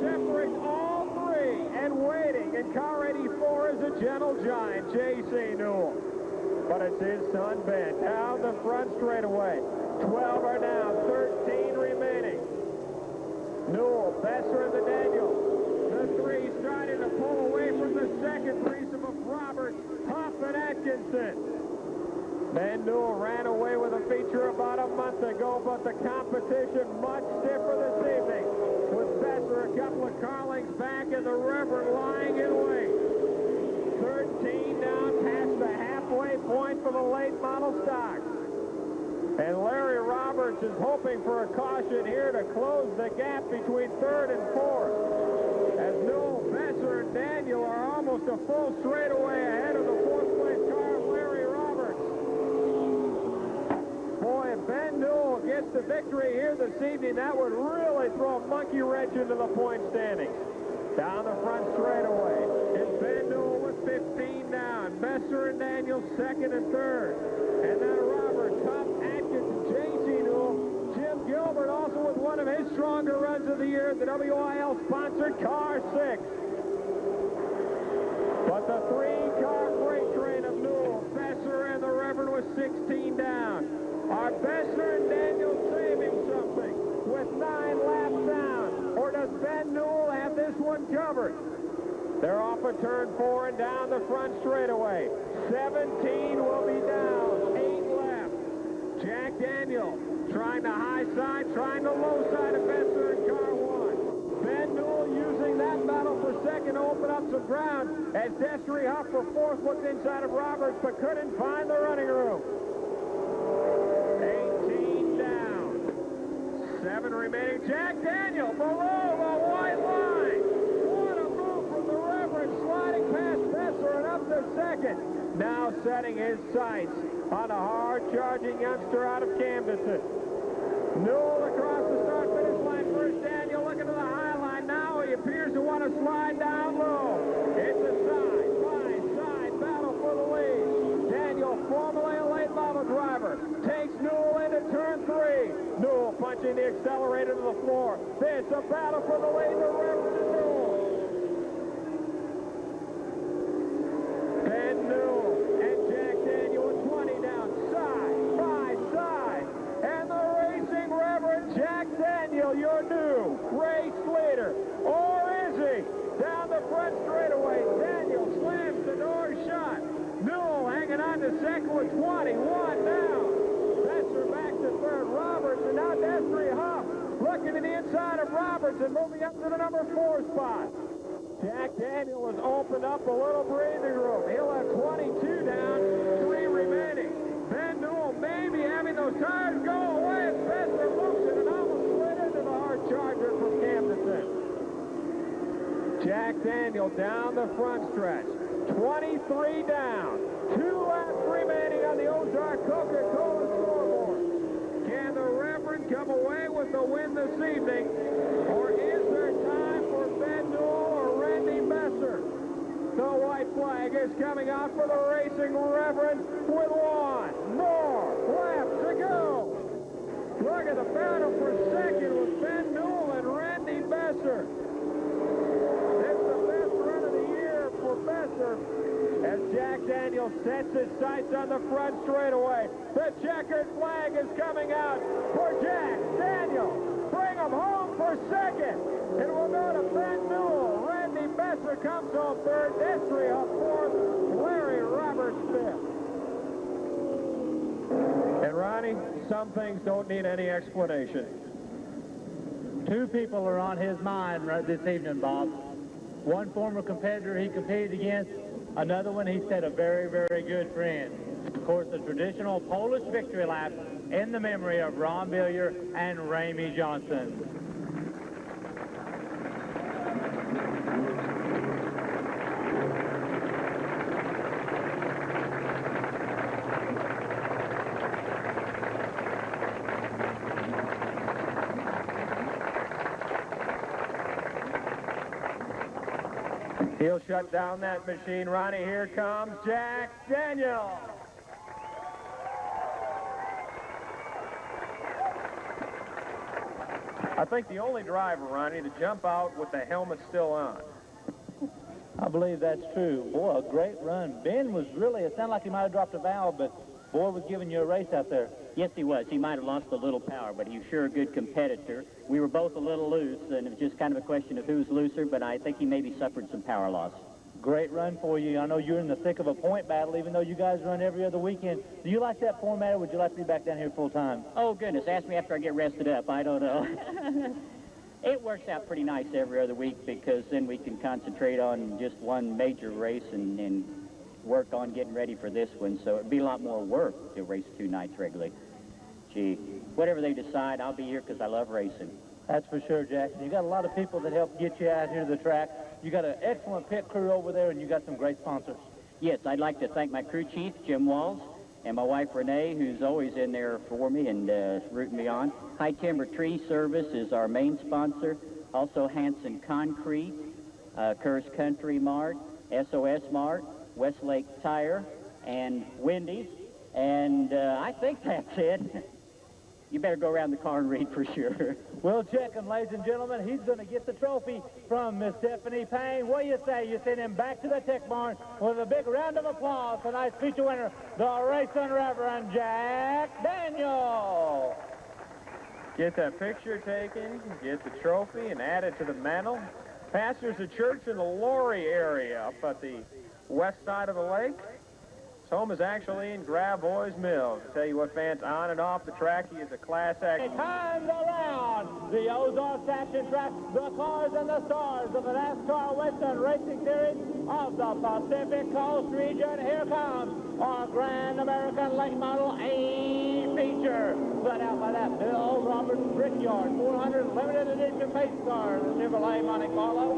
Separates all 3 and waiting in car 84 is a gentle giant, J.C. Newell. But it's his son, Ben, down the front straightaway. 12 are down, 13 remaining. Newell, Besser, and the Daniel. The 3 starting to pull away from the second threesome of Roberts, Huff, and Atkinson. Ben Newell ran away with a feature about a month ago, but the competition much stiffer this evening. With Besser a couple of car lengths back and the Reverend lying in wait. 13 down past the halfway point for the late model stocks. And Larry Roberts is hoping for a caution here to close the gap between 3rd and 4th. As Newell, Besser, and Daniel are almost a full straightaway ahead of the 4th place car of Larry Roberts. Boy, if Ben Newell gets the victory here this evening, that would really throw a monkey wrench into the point standings. Down the front straightaway is Ben Newell with 15 down. Besser and Daniel 2nd and 3rd. And then Roberts, Huff, Atkins, J.C. Newell. Jim Gilbert also with one of his stronger runs of the year, the WIL-sponsored car 6. But the 3-car freight train of Newell, Besser, and the Reverend with 16 down. Are Besser and Daniel saving something with 9 laps down? Or does Ben Newell have this one covered? They're off of turn 4 and down the front straightaway. 17 will be down. 8 left. Jack Daniel trying the high side, trying the low side of Besser in car 1. Ben Newell using that battle for second to open up some ground as Destry Huff for 4th looked inside of Roberts but couldn't find the running room. 18 down. 7 remaining. Jack Daniel below the white line. What a move from the Reverend, sliding past Besser and up to 2nd. Now setting his sights on a hard-charging youngster out of Camdenton. Newell across the start-finish line. First Daniel looking to the high line. Now he appears to want to slide down low. It's a side-by-side battle for the lead. Daniel, formerly a late model driver, takes Newell into turn 3. Newell punching the accelerator to the floor. It's a battle for the lead. The Reverend and Newell. Ben Newell and Jack Daniel with 20 down, side by side. And the racing Reverend Jack Daniel, your new race leader. Or is he? Down the front straightaway, Daniel slams the door shut. Newell hanging on to 2nd with 21 down. Besser back to 3rd. Roberts and now Destry Huff looking to the inside of Roberts and moving up to the number 4 spot. Jack Daniel has opened up a little breathing room. He'll have 22 down, 3 remaining. Ben Newell maybe having those tires go away as Besser moves it and almost slid into the hard charger from Camdenton. Jack Daniel down the front stretch. 23 down. 2 laps remaining on the Ozark Coca-Cola scoreboard. Can the Reverend come away with the win this evening? Or is there time for Ben Newell or Randy Besser? The white flag is coming out for the racing Reverend with 1 more lap at the battle for second with Ben Newell and Randy Besser. It's the best run of the year for Besser as Jack Daniels sets his sights on the front straightaway. The checkered flag is coming out for Jack Daniels. Bring him home for second. It will go to Ben Newell. Randy Besser comes home third. Estrie on fourth. Larry Roberts fifth. And Ronnie, some things don't need any explanation. Two people are on his mind right this evening, Bob. One former competitor he competed against, another one he said a very, very good friend. Of course, the traditional Polish victory lap in the memory of Ron Billier and Ramey Johnson. He'll shut down that machine, Ronnie. Here comes Jack Daniels. I think the only driver, Ronnie, to jump out with the helmet still on. I believe that's true. Boy, a great run. Ben was really, it sounded like he might have dropped a valve, but boy was giving you a race out there. Yes, he was. He might have lost a little power, but he was sure a good competitor. We were both a little loose, and it was just kind of a question of who's looser, but I think he maybe suffered some power loss. Great run for you. I know you're in the thick of a point battle, even though you guys run every other weekend. Do you like that format, or would you like to be back down here full time? Oh, goodness. Ask me after I get rested up. I don't know. It works out pretty nice every other week because then we can concentrate on just one major race and work on getting ready for this one. So it'd be a lot more work to race 2 nights regularly. Gee, whatever they decide, I'll be here because I love racing. That's for sure, Jackson. You got a lot of people that help get you out here to the track. You got an excellent pit crew over there, and you got some great sponsors. Yes, I'd like to thank my crew chief, Jim Walls, and my wife, Renee, who's always in there for me and rooting me on. High Timber Tree Service is our main sponsor. Also Hanson Concrete, Kerr's Country Mart, SOS Mart, Westlake Tire, and Wendy's. And I think that's it. You better go around the car and read for sure. We'll check him, ladies and gentlemen. He's going to get the trophy from Miss Stephanie Payne. What do you say? You send him back to the tech barn with a big round of applause. Tonight's feature winner, the Racing Reverend Jack Daniels. Get that picture taken, get the trophy, and add it to the mantle. Pastors a church in the Laurie area up at the west side of the lake. His home is actually in Gravois Mills. I tell you what, fans, on and off the track, he is a class act. Times around the Ozarks Action Track, the cars and the stars of the NASCAR Western Racing Series of the Pacific Coast region. Here comes our Grand American Late Model A feature, led out by that Bill Roberts Brickyard 400 limited edition pace car, the Chevrolet Monte Carlo.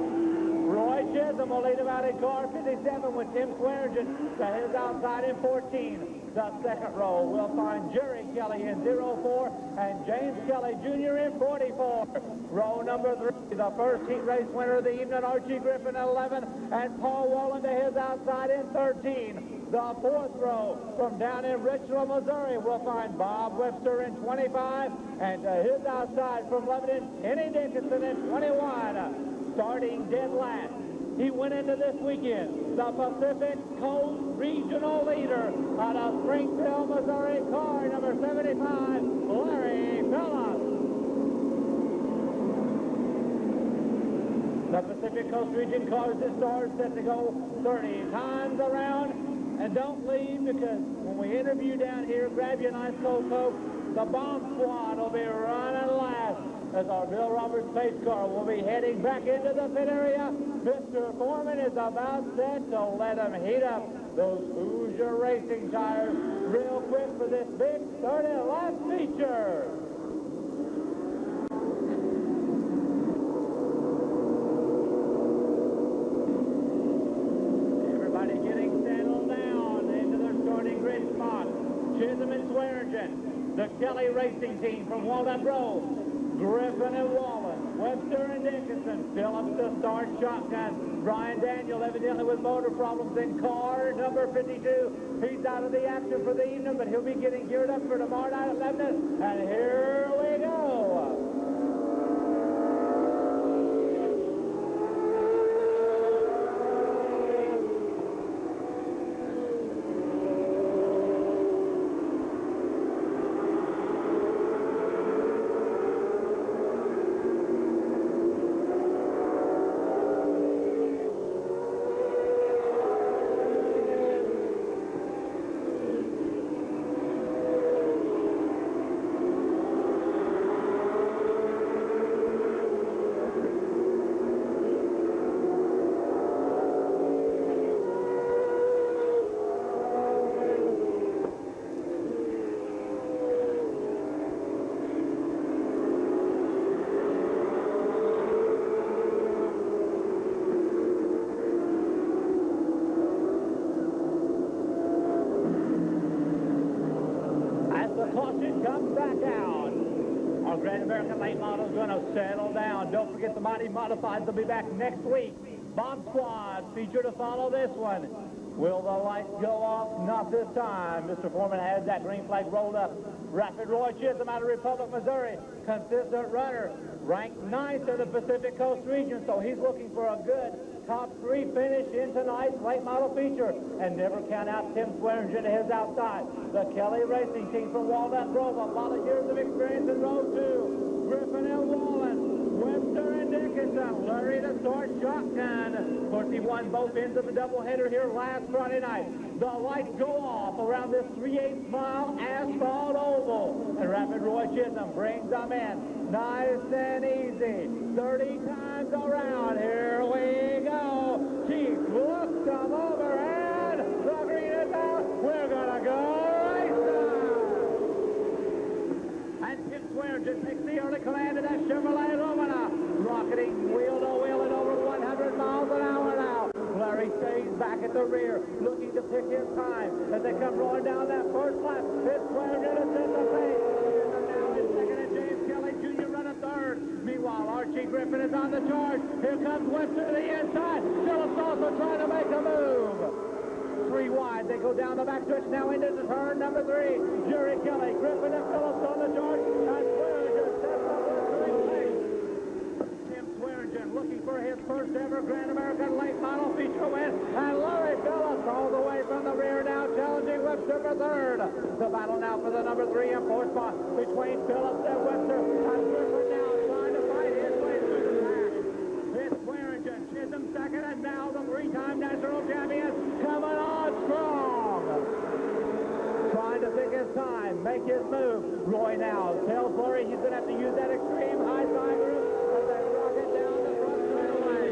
Roy Chisholm will lead about in car 57 with Tim Swearingen to his outside in 14. The second row will find Jerry Kelly in 04 and James Kelly Jr. in 44. Row number 3, the first heat race winner of the evening, Archie Griffin at 11 and Paul Wallen to his outside in 13. The fourth row from down in Richland, Missouri will find Bob Webster in 25 and to his outside from Lebanon, Kenny Dickinson in 21. Starting dead last, he went into this weekend, the Pacific Coast Regional Leader out of Springfield, Missouri, car number 75, Larry Phillips. The Pacific Coast Region cars this star set to go 30 times around. And don't leave, because when we interview down here, grab you a nice cold Coke. The bomb squad will be running last as our Bill Roberts pace car will be heading back into the pit area. Mr. Foreman is about set to let him heat up those Hoosier racing tires real quick for this big third and last feature. Everybody getting settled down into their starting grid spot. Chisholm and Swearingen, the Kelly Racing Team from Walnut Grove. Griffin and Wallen, Webster and Dickinson, Phillips to start shotgun. Brian Daniel evidently with motor problems in car number 52. He's out of the action for the evening, but he'll be getting geared up for tomorrow night at Lebanon. And here we go. American late model is going to settle down. Don't forget the Mighty Modifieds will be back next week. Bomb Squad feature to follow this one. Will the lights go off? Not this time. Mr. Foreman has that green flag rolled up. Rapid Roy Chisholm out of Republic, Missouri. Consistent runner. Ranked 9th in the Pacific Coast region, so he's looking for a good top 3 finish in tonight's late model feature. And never count out Tim Swearingen to his outside. The Kelly Racing Team from Walnut Grove. A lot of years of experience in row 2. Griffin and Wallen, Webster and Dickinson. Larry to start shotgun. Of course, he won both ends of the doubleheader here last Friday night. The lights go off around this 3/8 mile asphalt oval. And Rapid Roy Chisholm brings them in. Nice and easy. 30 times around. Here we go. Chief looks them over and the green is out. We're going to go racing. And Tim Swearingen takes the early command of that Chevrolet Lumina. Rocketing wheel to wheel at over 100 miles an hour now. Larry stays back at the rear, looking to pick his time as they come rolling down that first lap. It's Swearingen to set the pace. Now in second and James Kelly Jr. running third. Meanwhile, Archie Griffin is on the charge. Here comes Webster to the inside. Phillips also trying to make a move. 3 wide. They go down the back stretch now into the turn number 3. Jerry Kelly, Griffin and Phillips on the charge. And Swearingen sets up the third pace. Tim Swearingen looking for his first ever Grand American late model feature win. And Larry Phillips all the way from the rear now challenging Webster for third. The battle now for the number 3 and 4 spot between Phillips and Webster. And Griffin now trying to fight his way through the pack. It's Swearingen, Chisholm second, and now the 3-time national champion coming on strong. Trying to pick his time, make his move. Roy now tells Larry he's going to have to use that extreme high side group as they rocket down the front straightaway.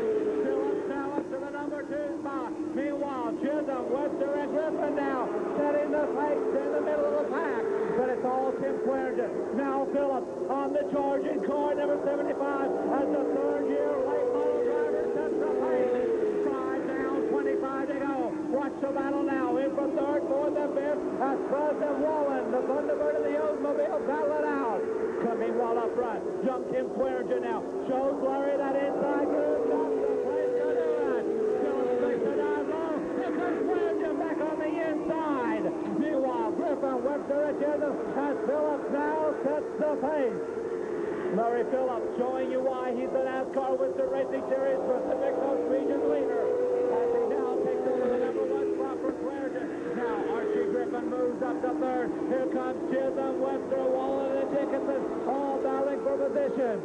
Phillips now up to the number 2 spot. Meanwhile, Chisholm, Webster, and Griffin now setting the pace in the middle of the pack. But it's all Tim Swearingen. Now Phillips on the charge in car number 75 as the third-year late model driver sets the pace. 5 down, 25 to go. Watch the battle now. In from third, fourth, and fifth. As Buzz and Wallen, the Thunderbird and the Oldsmobile battle it out. Coming well up front. Young Tim Swearingen now shows Larry that inside groove. Not the place to do it. Phillips makes a dive low. Here comes Swearingen back on the inside. Meanwhile, Griffin, Webster, and Chisholm as Phillips now sets the pace. Larry Phillips showing you why he's the NASCAR Winston Racing Series Pacific Coast Region leader. As he now takes over the number 1 spot for Swearingen. Now Archie Griffin moves up to third. Here comes Chisholm, Webster, Wallen, and Dickinson, all battling for position.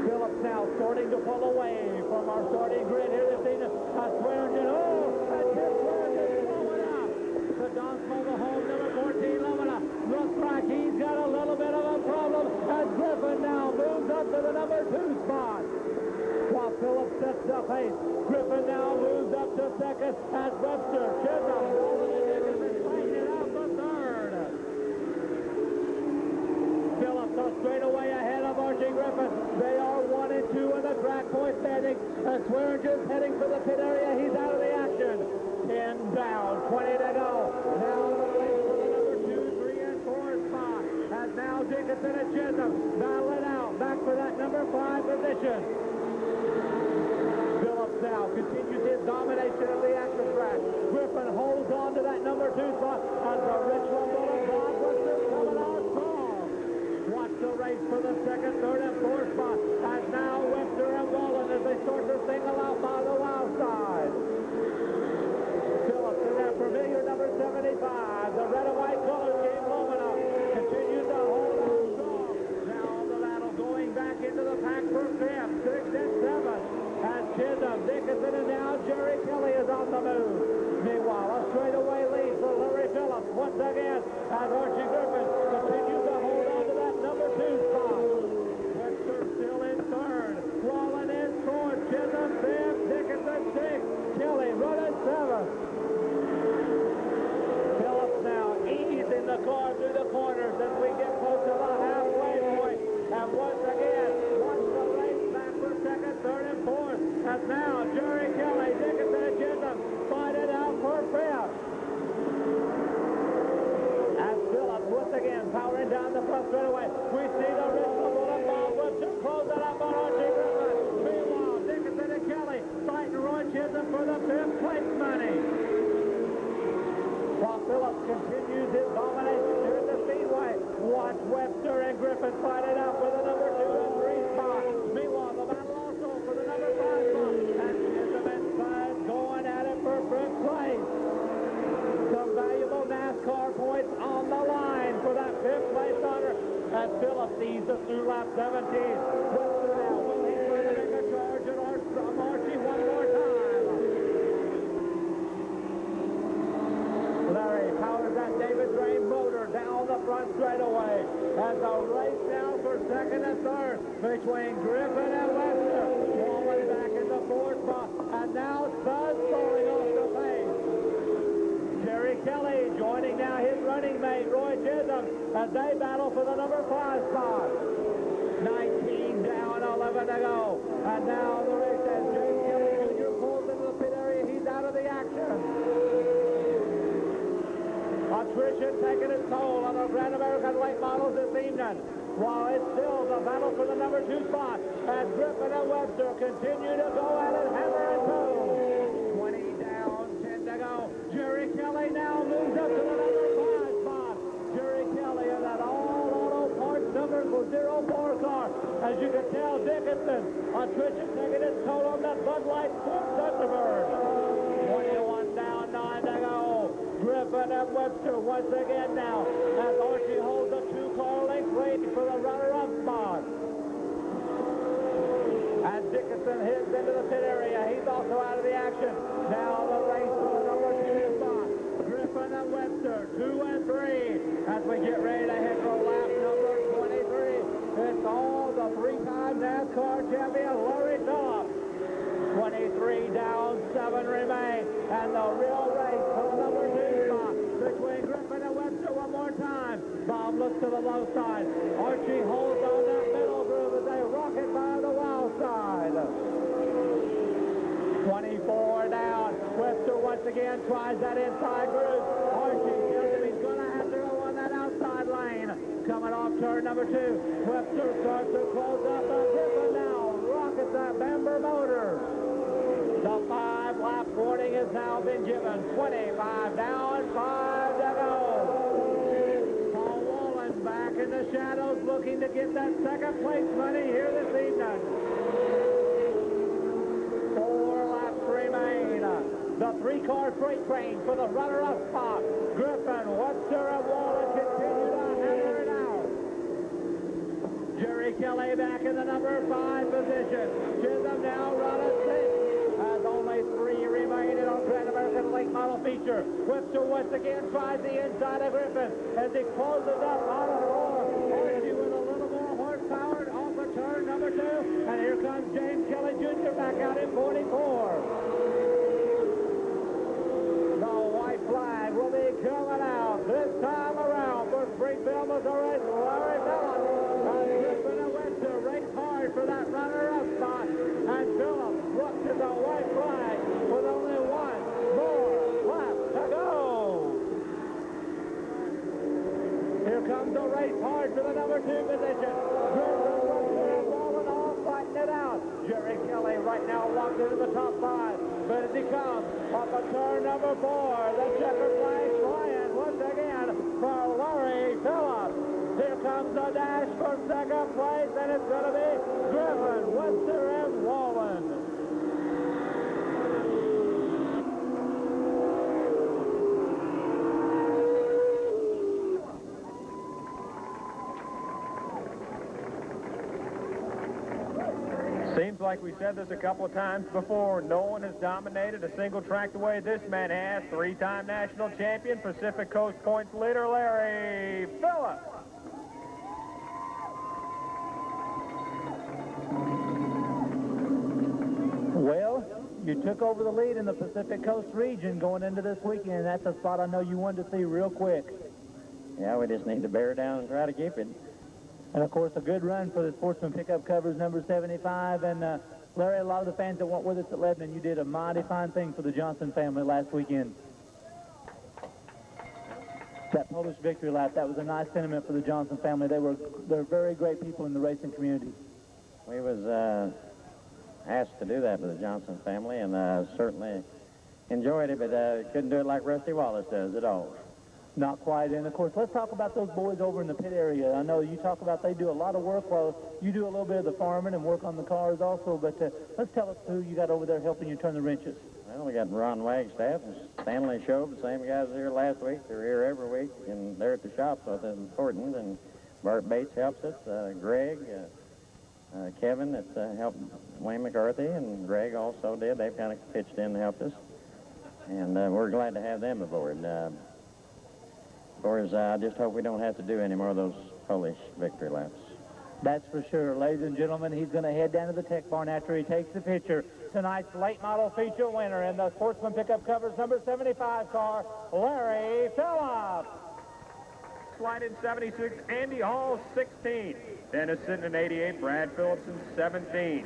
Phillips now starting to pull away from our starting grid here this evening. Swearingen, and Tim Swearingen blowing up. The Don's Mobile Home number 14 Lumina. Looks like he's got a little bit of a problem as Griffin now moves up to the number 2 spot. While Phillips sets the pace, Griffin now moves up to second as Webster, Chisholm, Wallen, and Dickinson fighting out the third. Phillips are straight away ahead of Archie Griffin. They are 1 and 2 in the track point standing. And Swearingen's heading for the pit area. He's out of the action. 10 down, 20 to go. Now the race for the number 2, 3, and 4 spot. As now Dickinson and Chisholm battle it out. Back for that number 5 position. Phillips now continues his domination of the action track. Griffin holds on to that number 2 spot as the Richland Boulevard Webster coming on strong. Watch the race for the second, third, and 4th spot. As now Webster and Wallen as they start to single out by the wild side. Phillips in that familiar number 75. The red and white color scheme Lumina continues to hold on strong. Now the battle going back into the pack for 5th, 6th, and 7th. As Chisholm, Dickinson, and now Jerry Kelly is on the move. Meanwhile, a straightaway lead for Larry Phillips once again as Archie Griffin continues to hold on to that number 2 spot. Webster still in third. Wallen in fourth. Chisholm 5th. Dickinson 6th. Kelly running 7th. Phillips now easing the car through the corners as we get close to the halfway point. And once again, watch the race back for second, third, and 4th. As now Jerry Kelly, Dickinson, and Chisholm fight it out for 5th. As Phillips once again powering down the front straightaway. We see the Richland Boulevard continues his domination here at the Speedway. Watch Webster and Griffin fight it out for the number 2 and 3 spot. Meanwhile, the battle also for the number 5 spot. And Chisholm and Spud going at it for fifth place. Some valuable NASCAR points on the line for that fifth place honor as Phillips sees us through lap 17. Webster now, will he try to make a charge at Archie one more time? Larry powers that David Ray motor down the front straightaway as a race now for second and third between Griffin and Webster. Wallen back in the fourth spot, and now Spud's falling off the pace. Jerry Kelly joining now his running mate, Roy Chisholm, as they battle for the number 5 spot. 19 down, 11 to go. And now the race as James Kelly Jr. pulls into the pit area. He's out of the action. Attrition taking its toll on the Grand American late models this evening. While it's still the battle for the number 2 spot as Griffin and Webster continue to go at it hammer and toe. 20 down, 10 to go. Jerry Kelly now moves up to the number 5 spot. Jerry Kelly in that all-auto parts number 04 car. As you can tell, Dickinson, attrition taking its toll on that Bud Light Thunderbird. 21 down, 9 to go. Griffin and Webster once again now as Archie holds a 2-car length lead for the runner-up spot. As Dickinson heads into the pit area, he's also out of the action. Now the race for the number 2 spot. Griffin and Webster, 2 and 3. As we get ready to head for lap number 23, it's all the 3-time NASCAR champion, Larry Phillips. 23 down, 7 remain. And the real race for the number 2 spot between Griffin and Webster one more time. Bob looks to the low side. Archie holds on that middle groove as they rocket by the wild side. 24 down. Webster once again tries that inside groove. Archie tells him he's going to have to go on that outside lane. Coming off turn number 2. Webster starts to close up on Griffin now. Rockets that Bamber motor. The 5-lap warning has now been given. 25 down, 5 to go. Paul Wallen back in the shadows looking to get that second place money here this evening. 4 laps remain. The 3-car freight train for the runner-up spot. Griffin, Webster, and Wallen continue to hammer it out. Jerry Kelly back in the number 5 position. Chisholm now running 6. As only 3 remain in our Grand American late model feature. Webster once again tries the inside of Griffin as he closes up on a roar. Archie with a little more horsepower off of turn number 2. And here comes James Kelly Jr. back out in 44. The white flag will be coming out this time around for Springfield, Missouri. Larry Phillips. Griffin and Webster race hard for that runner-up spot. And Phillips looks at the white flag with only 1 more lap to go. Here comes the race hard for the number 2 position. Griffin, Webster, and Wallen all fighting it out. Jerry Kelly right now locked into the top 5. But as he comes off of turn number 4, the checkered flag flying once again for Larry Phillips. Here comes the dash for second place, and it's going to be Griffin, Webster, and Wallen. Seems like we said this a couple of times before. No one has dominated a single track the way this man has. 3-time national champion, Pacific Coast points leader, Larry Phillips. Well, you took over the lead in the Pacific Coast region going into this weekend. That's a spot I know you wanted to see real quick. Yeah, we just need to bear down and try to keep it. And, of course, a good run for the Sportsman Pickup Covers number 75. And, Larry, a lot of the fans that went with us at Lebanon, you did a mighty fine thing for the Johnson family last weekend. That Polish victory lap, that was a nice sentiment for the Johnson family. They're very great people in the racing community. We was asked to do that with the Johnson family, and certainly enjoyed it, but couldn't do it like Rusty Wallace does at all. Not quite. And, of course, let's talk about those boys over in the pit area. I know you talk about they do a lot of work while you do a little bit of the farming and work on the cars also. But let's tell us who you got over there helping you turn the wrenches. Well, we got Ron Wagstaff and Stanley Show, the same guys here last week. They're here every week, and they're at the shop, so that's important. And Bart Bates helps us, Greg, Kevin that helped Wayne McCarthy, and Greg also did. They've kind of pitched in and helped us. And we're glad to have them aboard. Of course, I just hope we don't have to do any more of those Polish victory laps. That's for sure. Ladies and gentlemen, he's going to head down to the tech barn after he takes the picture. Tonight's late model feature winner in the Sportsman Pickup Covers number 75 car, Larry Phillips. Slide in 76, Andy Hall, 16. Dennis Sitton in 88, Brad Phillips in 17.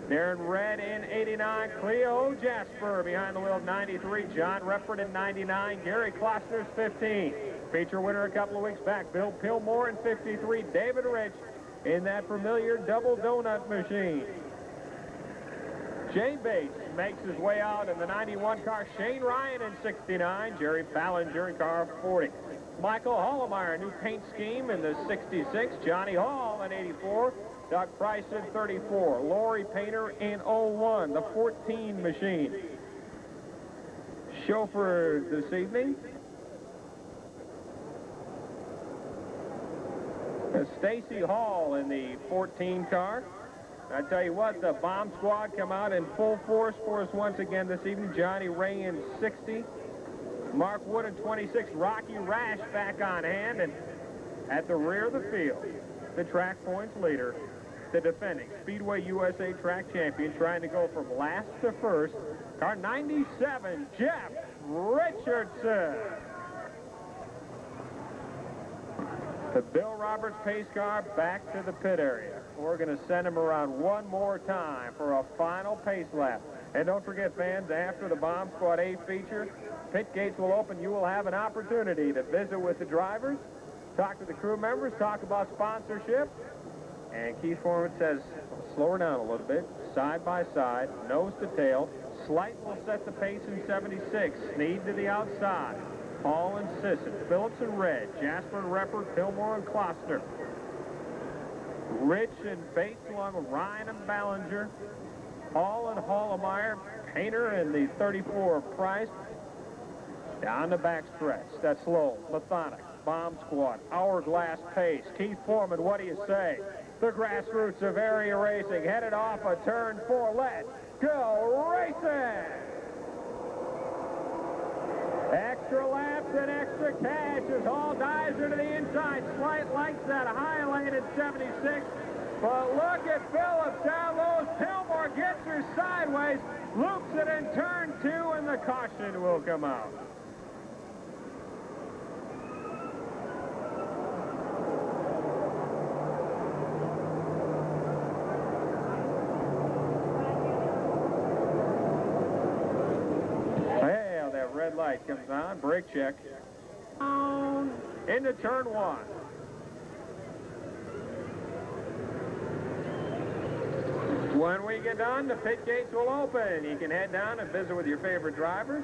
Darren Red in 89, Cleo Jasper behind the wheel 93, John Reppert in 99, Gary Klossner's 15. Feature winner a couple of weeks back, Bill Pillmore in 53, David Rich in that familiar double donut machine. Jay Bates makes his way out in the 91 car, Shane Ryan in 69, Jerry Ballinger in car 40. Michael Hollemeyer, new paint scheme in the 66, Johnny Hall in 84, Doug Price in 34, Lori Painter in 01, the 14 machine. Chauffeur this evening, Stacy Hall in the 14 car. I tell you what, the bomb squad come out in full force for us once again this evening. Johnny Ray in 60, Mark Wood in 26, Rocky Rash back on hand, and at the rear of the field, the track points leader, the defending Speedway USA track champion, trying to go from last to first, car 97, Jeff Richardson. The Bill Roberts pace car back to the pit area. We're going to send him around one more time for a final pace lap. And don't forget, fans, after the Bomb Squad A feature, pit gates will open. You will have an opportunity to visit with the drivers, talk to the crew members, talk about sponsorship. And Keith Foreman says, slow her down a little bit, side by side, nose to tail. Slight will set the pace in 76. Sneed to the outside. Hall and Sisson, Phillips and Red, Jasper and Reppert, Fillmore and Klossner. Rich and Bates along with Ryan and Ballinger. Hall and Hollemeyer, Painter and the 34 Price. Down the back stretch. That's slow, methodic, bomb squad, hourglass pace. Keith Foreman, what do you say? The grassroots of area racing headed off a turn 4. Let's go racing! Extra laps and extra cash as Hall dives into the inside. Slight likes that high lane at 76. But look at Phillips down low. Pillmore gets her sideways, loops it in turn 2, and the caution will come out. Red light comes on, brake check. Into turn 1. When we get done, the pit gates will open. You can head down and visit with your favorite drivers.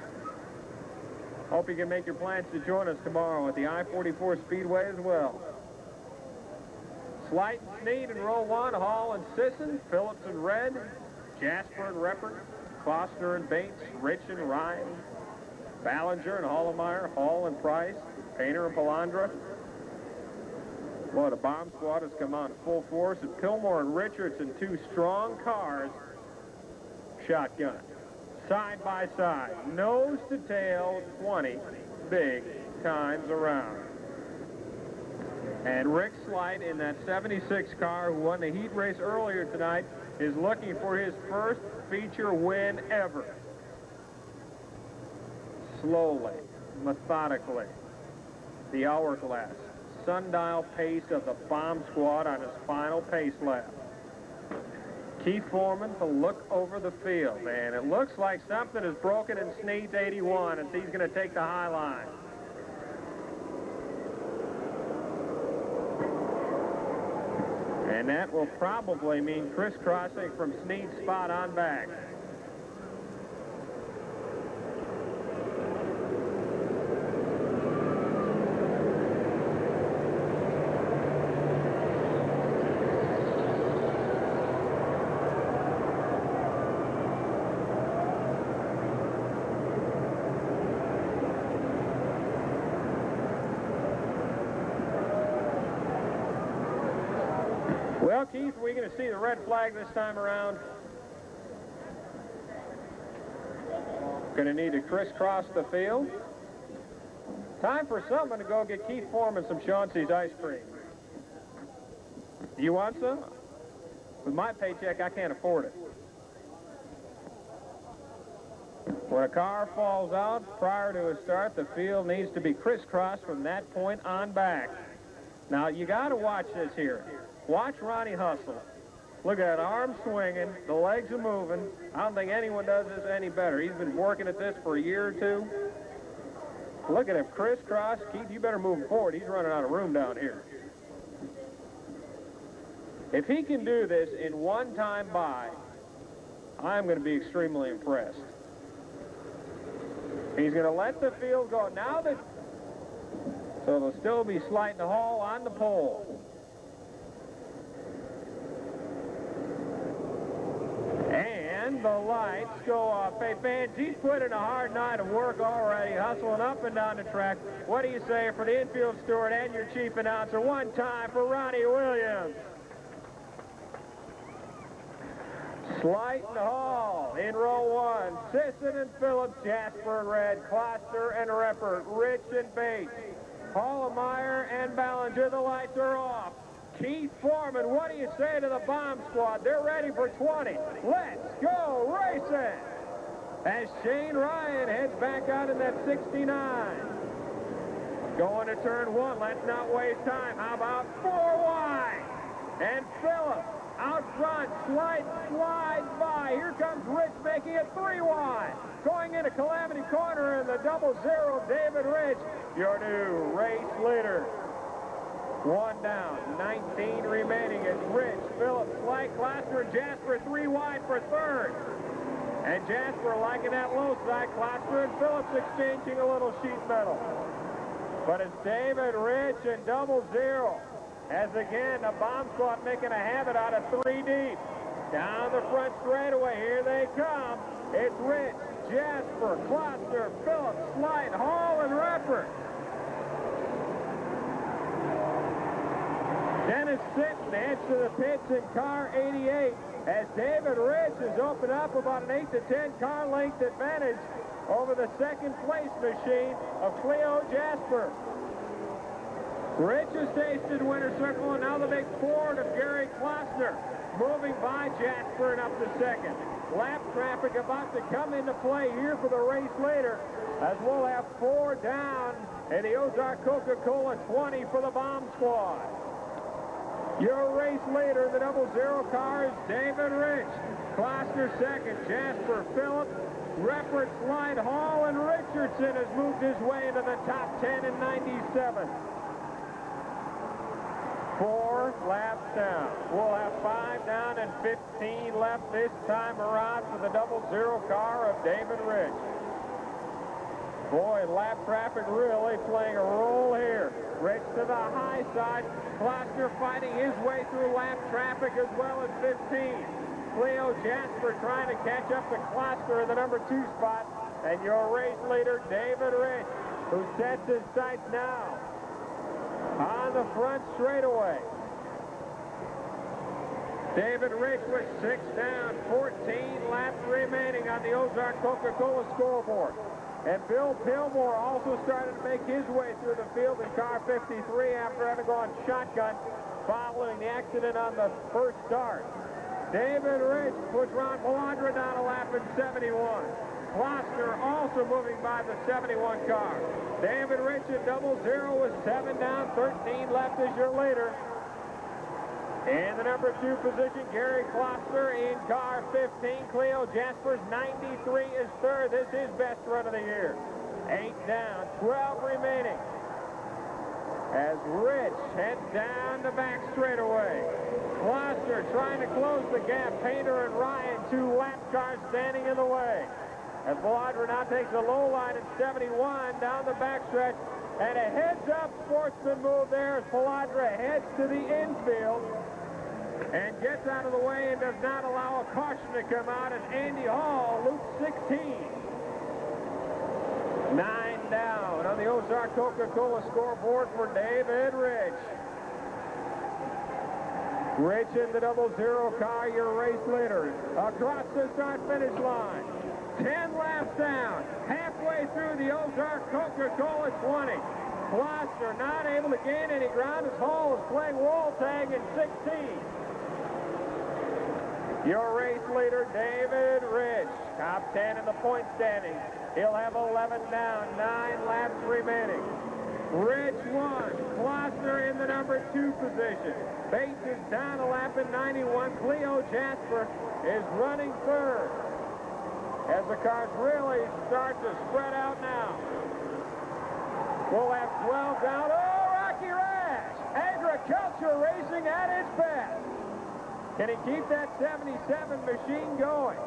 Hope you can make your plans to join us tomorrow at the I-44 Speedway as well. Slight and Sneed in row 1, Hall and Sisson, Phillips and Red, Jasper and Reppert, Klossner and Bates, Rich and Ryan, Ballinger and Hollemeyer, Hall and Price, Painter and Palandra. Well, the bomb squad has come on full force, and Pillmore and Richardson, 2 strong cars, shotgun. Side by side, nose to tail, 20 big times around. And Rick Slight in that 76 car who won the heat race earlier tonight is looking for his first feature win ever. Slowly, methodically, the hourglass, sundial pace of the bomb squad on his final pace lap. Keith Foreman to look over the field, and it looks like something is broken in Sneed's 81, and he's going to take the high line. And that will probably mean crisscrossing from Sneed's spot on back. Well, Keith, we're going to see the red flag this time around. Going to need to crisscross the field. Time for someone to go get Keith Foreman some Chauncey's ice cream. You want some? With my paycheck, I can't afford it. When a car falls out prior to a start, the field needs to be crisscrossed from that point on back. Now, you got to watch this here. Watch Ronnie hustle. Look at that, arm swinging, the legs are moving. I don't think anyone does this any better. He's been working at this for a year or two. Look at him, crisscross. Keith, you better move him forward. He's running out of room down here. If he can do this in one time by, I'm going to be extremely impressed. He's going to let the field go. Now that, so there'll still be Slight and Hall on the pole. And the lights go off. Hey, fans, he's put in a hard night of work already, hustling up and down the track. What do you say for the infield steward and your chief announcer? One time for Ronnie Williams. Slight and Hall in row one. Sisson and Phillips, Jasper and Red, Kloster and Reppert, Rich and Bates, Hollemeyer and Ballinger. The lights are off. Keith Foreman, what do you say to the bomb squad? They're ready for 20. Let's go racing! As Shane Ryan heads back out in that 69. Going to turn one. Let's not waste time. How about 4 wide? And Phillips out front, slides by. Here comes Rich making it 3 wide. Going into Calamity Corner in the 00, David Rich, your new race leader. 1 down, 19 remaining. It's Rich, Phillips, Slight, Kloster, and Jasper 3 wide for third. And Jasper liking that low side. Kloster and Phillips exchanging a little sheet metal. But it's David Rich and 00. As again, the bomb squad making a habit out of 3 deep. Down the front straightaway, here they come. It's Rich, Jasper, Kloster, Phillips, Slight, Hall, and Reppert. Dennis Sitton heads to the pits in car 88 as David Rich has opened up about an 8 to 10 car length advantage over the second place machine of Cleo Jasper. Rich has tasted winner circle, and now the big Ford of Gary Kloster moving by Jasper and up to second. Lap traffic about to come into play here for the race later, as we'll have 4 down in the Ozark Coca-Cola 20 for the bomb squad. Your race leader in the 00 car is David Rich. Kloster second, Jasper, Phillips, Reppert, Slight, Hall, and Richardson has moved his way into the top 10 in 97. 4 laps down. We'll have 5 down and 15 left this time around for the 00 car of David Rich. Boy, lap traffic really playing a role here. Rich to the high side. Kloster fighting his way through lap traffic as well as 15. Cleo Jasper trying to catch up to Kloster in the number 2 spot. And your race leader, David Rich, who sets his sights now on the front straightaway. David Rich with 6 down, 14 laps remaining on the Ozark Coca-Cola scoreboard. And Bill Pillmore also started to make his way through the field in car 53 after having gone shotgun following the accident on the first start. David Rich puts Ron Melandra down a lap in 71. Kloster also moving by the 71 car. David Rich at 00 with 7 down, 13 left as your leader. In the number 2 position, Gary Kloster in car 15. Cleo Jasper's 93 is third. This is best run of the year. 8 down, 12 remaining. As Rich heads down the back straightaway. Kloster trying to close the gap. Painter and Ryan, 2 lap cars standing in the way. As Melandra now takes a low line at 71 down the backstretch. And a heads-up sportsman move there as Melandra heads to the infield and gets out of the way and does not allow a caution to come out as Andy Hall loops 16. 9 down on the Ozark Coca-Cola scoreboard for David Rich. Rich in the 00 car, your race leader. Across the start-finish line. 10 laps down. Halfway through the Ozark Coca-Cola 20. Gloucester not able to gain any ground as Hall is playing wall tag in 16. Your race leader, David Rich. Top 10 in the point standings. He'll have 11 down, 9 laps remaining. Rich won. Gloucester in the number 2 position. Bates is down a lap in 91. Cleo Jasper is running third. As the cars really start to spread out now. We'll have 12 down. Oh, Rocky Rash! Agriculture racing at its best. Can he keep that 77 machine going?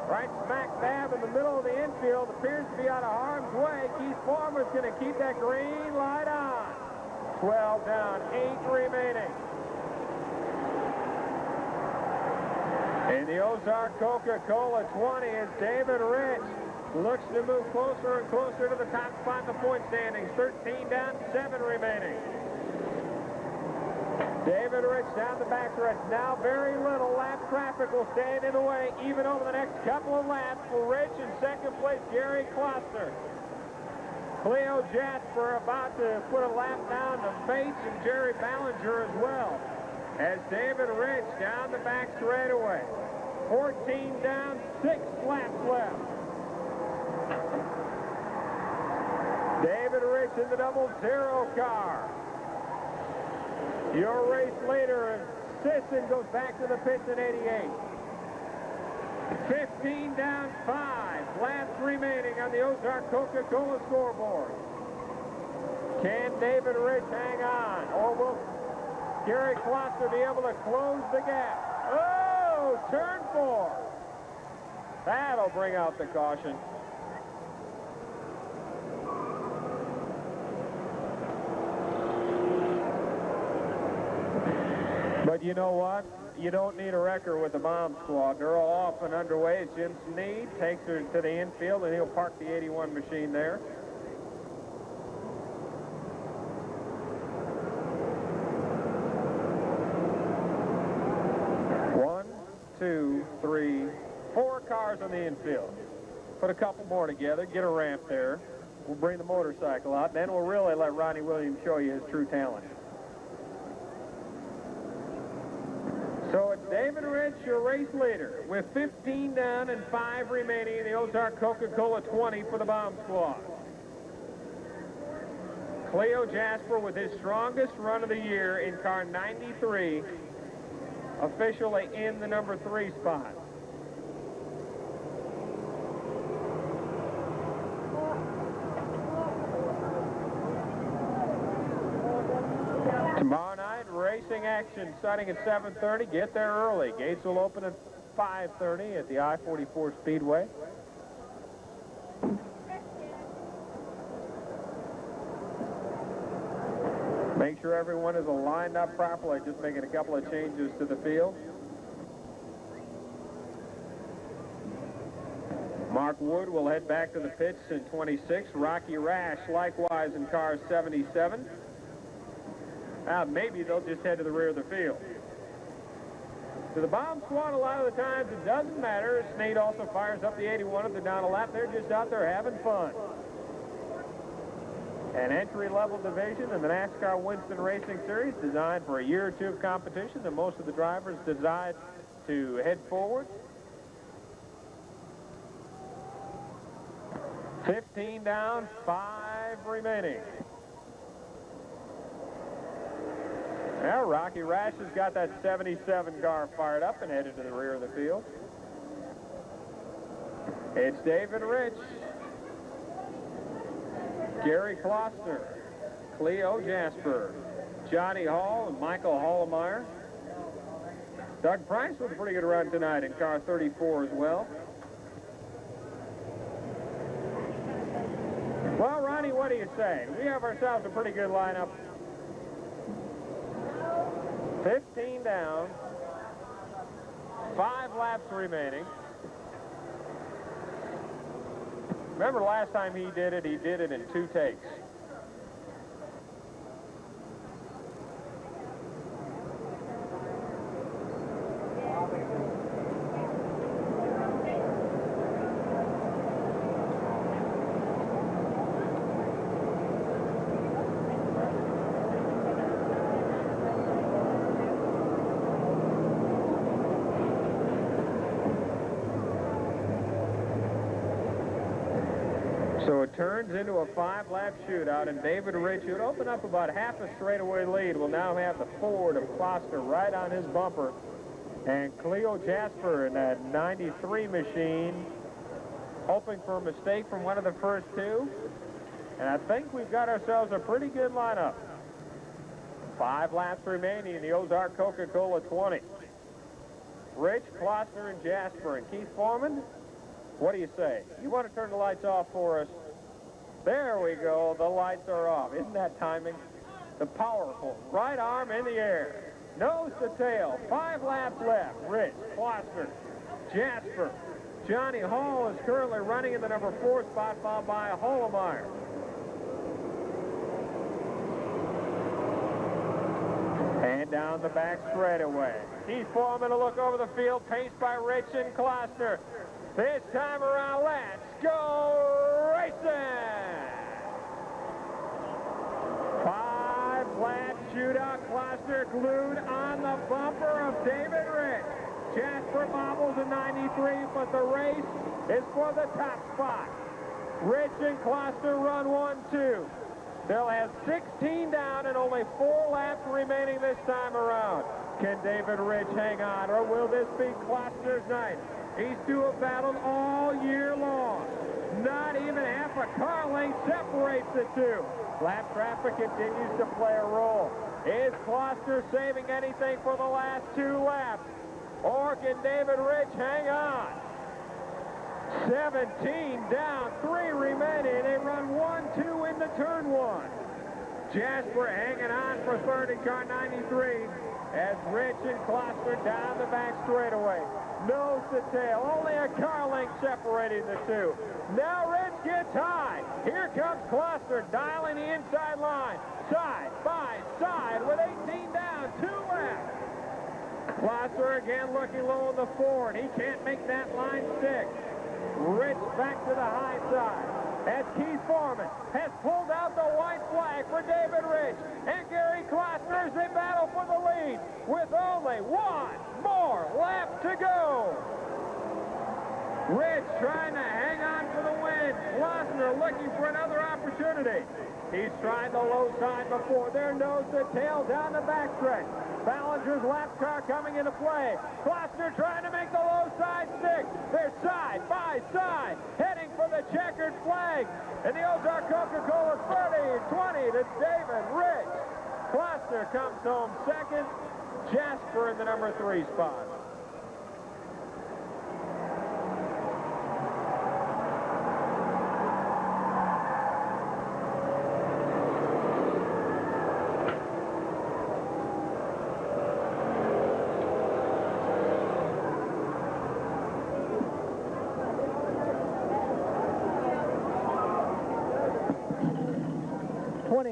Right smack dab in the middle of the infield, appears to be out of harm's way. Keith Farmer's going to keep that green light on. 12 down, 8 remaining. In the Ozark Coca-Cola 20 is David Rich. Looks to move closer and closer to the top spot in the point standings. 13 down, 7 remaining. David Rich down the backstretch. Now very little lap traffic will stand in the way, even over the next couple of laps for Rich in second place, Gary Gloucester. Cleo Jasper about to put a lap down to Bates and Jerry Ballinger as well. As David Rich down the back straightaway. 14 down, 6 laps left. David Rich in the 00 car. Your race leader, Sisson, goes back to the pits in 88. 15 down, 5 laps remaining on the Ozark Coca-Cola scoreboard. Can David Rich hang on, or will Gary Gloucester be able to close the gap? Oh, turn 4. That'll bring out the caution. But you know what? You don't need a wrecker with the bomb squad. They're all off and underway. It's Jim Sneed takes her to the infield, and he'll park the 81 machine there. One, two, three, 4 cars on the infield. Put a couple more together, get a ramp there. We'll bring the motorcycle out, then we'll really let Ronnie Williams show you his true talent. So it's David Rich, your race leader, with 15 down and 5 remaining in the Ozark Coca-Cola 20 for the bomb squad. Cleo Jasper with his strongest run of the year in car 93, officially in the number 3 spot. Tomorrow night, racing action starting at 7:30. Get there early. Gates will open at 5:30 at the I-44 Speedway. Make sure everyone is lined up properly. Just making a couple of changes to the field. Mark Wood will head back to the pits in 26. Rocky Rash likewise in car 77. Maybe they'll just head to the rear of the field. To the bomb squad, a lot of the times it doesn't matter. Snead also fires up the 81 if they're down a lap. They're just out there having fun. An entry-level division in the NASCAR Winston Racing Series designed for a year or 2 of competition, and most of the drivers decide to head forward. 15 down, 5 remaining. Now, Rocky Rash has got that 77 car fired up and headed to the rear of the field. It's David Rich, Gary Gloucester, Cleo Jasper, Johnny Hall, and Michael Hollemeyer. Doug Price with a pretty good run tonight in car 34 as well. Well, Ronnie, what do you say? We have ourselves a pretty good lineup. 15 down, 5 laps remaining. Remember last time he did it in 2 takes. So it turns into a 5-lap shootout, and David Rich, who had opened up about half a straightaway lead, will now have the Ford of Kloster right on his bumper. And Cleo Jasper in that 93 machine, hoping for a mistake from one of the first two. And I think we've got ourselves a pretty good lineup. 5 laps remaining in the Ozark Coca-Cola 20. Rich, Kloster, and Jasper. And Keith Foreman, what do you say? You want to turn the lights off for us? There we go. The lights are off. Isn't that timing? The powerful right arm in the air. Nose to tail. 5 laps left. Rich, Kloster, Jasper. Johnny Hall is currently running in the number 4 spot, followed by Hollemeyer. And down the back straightaway. Keith Foreman to look over the field, paced by Rich and Kloster. This time around, let's go racing! 5-lap shootout. Kloster glued on the bumper of David Rich. Jasper bobbles in 93, but the race is for the top spot. Rich and Kloster run 1-2. They'll have 16 down and only 4 laps remaining this time around. Can David Rich hang on, or will this be Kloster's night? These two have battled all year long. Not even half a car length separates the two. Lap traffic continues to play a role. Is Kloster saving anything for the last 2 laps? Or can David Rich hang on? 17 down, 3 remaining. They run 1-2 into turn 1. Jasper hanging on for third in car 93 as Rich and Kloster down the back straightaway. Nose to tail, only a car length separating the two. Now Rich gets high. Here comes Kloster dialing the inside line. Side by side with 18 down, 2 laps. Kloster again looking low on the Ford. He can't make that line stick. Rich back to the high side as Keith Foreman has pulled out the white flag for David Rich and Gary Kloster as they battle for the lead with only 1 more lap to go. Rich trying to hang on for the win. Kloster looking for another opportunity. He's tried the low side before. Their nose to tail down the backstretch. Ballinger's lap car coming into play. Kloster trying to make the low side stick. They're side by side, heading for the checkered flag. And the Ozark Coca-Cola 30-20 to David Rich. Kloster comes home second. Jasper in the number 3 spot.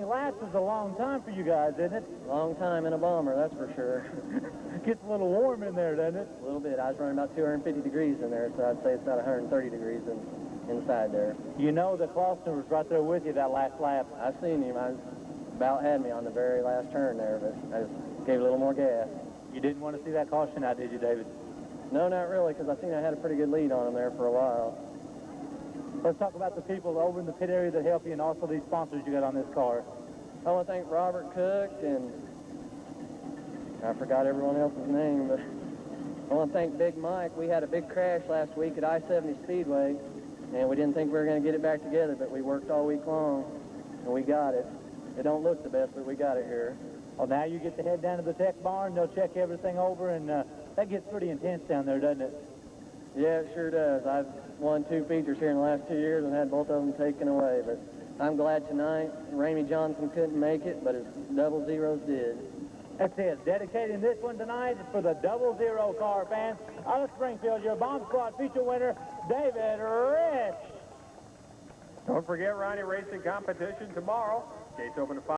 Laps is a long time for you guys, isn't it? Long time in a bomber, that's for sure. Gets a little warm in there, doesn't it? A little bit. I was running about 250 degrees in there, so I'd say it's about 130 degrees inside there. You know that Kloster was right there with you that last lap. I seen him. I about had me on the very last turn there, but I just gave a little more gas. You didn't want to see that caution out, did you, David? No, not really, because I seen I had a pretty good lead on him there for a while. Let's talk about the people over in the pit area that help you and also these sponsors you got on this car. I want to thank Robert Cook, and I forgot everyone else's name, but I want to thank Big Mike. We had a big crash last week at I-70 Speedway, and we didn't think we were going to get it back together, but we worked all week long, and we got it. It don't look the best, but we got it here. Well, now you get to head down to the tech barn. They'll check everything over, and that gets pretty intense down there, doesn't it? Yeah, it sure does. I've won 2 features here in the last 2 years and had both of them taken away, but I'm glad tonight Ramey Johnson couldn't make it, but his double zeros did. That's it. Dedicating this one tonight for the 00 car fans. Out of Springfield, your Bomb Squad feature winner, David Rich. Don't forget Ronnie Racing competition tomorrow. Gates open at 5.